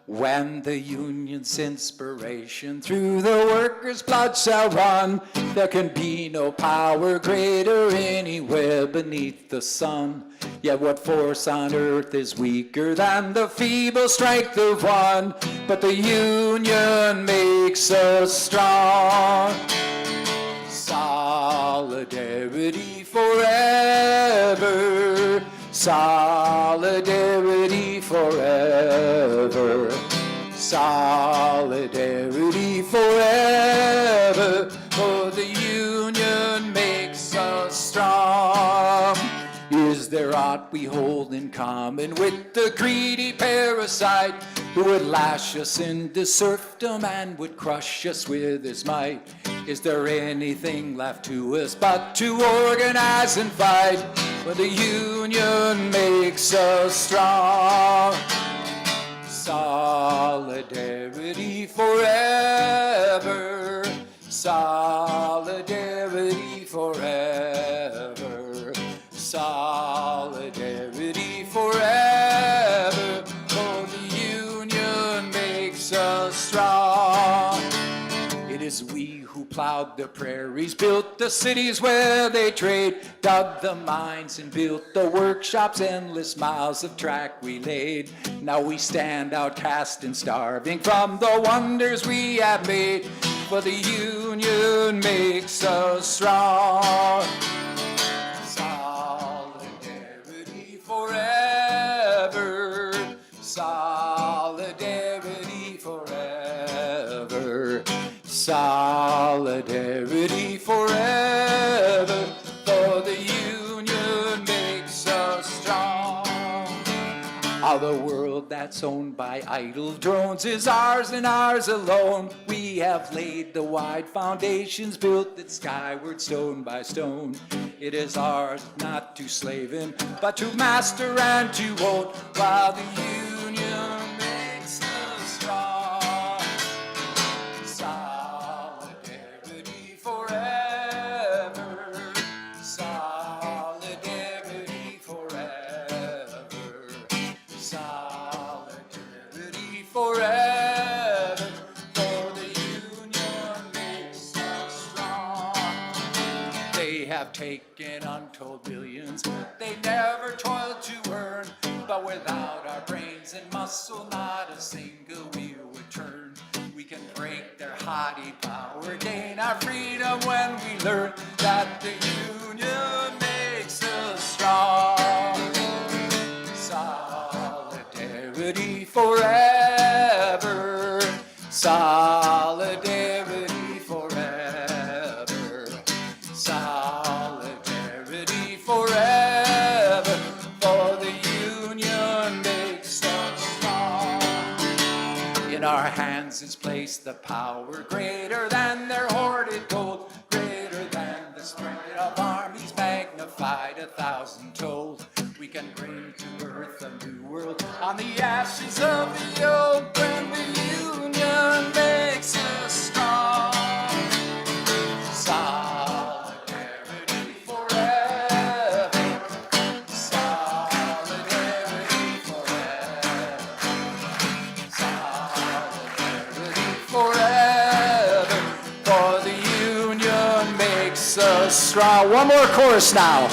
When the union's inspiration through the workers' blood shall run, there can be no power greater anywhere beneath the sun. Yet what force on earth is weaker than the feeble strength of one? But the union makes us strong. Solidarity forever. Solidarity forever. Solidarity forever. For the union makes us strong. Is there aught we hold in common with the greedy parasite who would lash us into serfdom and would crush us with his might? Is there anything left to us but to organize and fight when the union makes us strong? Solidarity forever. Solidarity forever. Solidarity forever. For the union makes us strong. It is we who plowed the prairies, built the cities where they trade, dug the mines and built the workshops, endless miles of track we laid. Now we stand outcast and starving from the wonders we have made, for the union makes us strong. Solidarity forever. Solidarity forever. Solidarity forever, for the union makes us strong. All the world that's owned by idle drones is ours and ours alone. We have laid the wide foundations, built it skyward stone by stone. It is ours not to slave in, but to master and to own, while the union makes us strong. Solidarity forever. Solidarity forever. Solidarity forever. For the union makes us strong. They have taken untold millions they never toiled to earn, but without our brains and muscle, not a single wheel would turn. We can break their haughty power, gain our freedom when we learn that the union makes us strong. Solidarity forever. Solidarity forever. Solidarity forever. For the union makes us strong. In our hands is placed the power greater than their hoarded gold, greater than the strength of armies magnified 1,000-fold. We can bring to birth a new world on the ashes of the old, when the union makes us strong. Solidarity forever. Solidarity forever. Solidarity forever. For the union makes us strong. One more chorus now.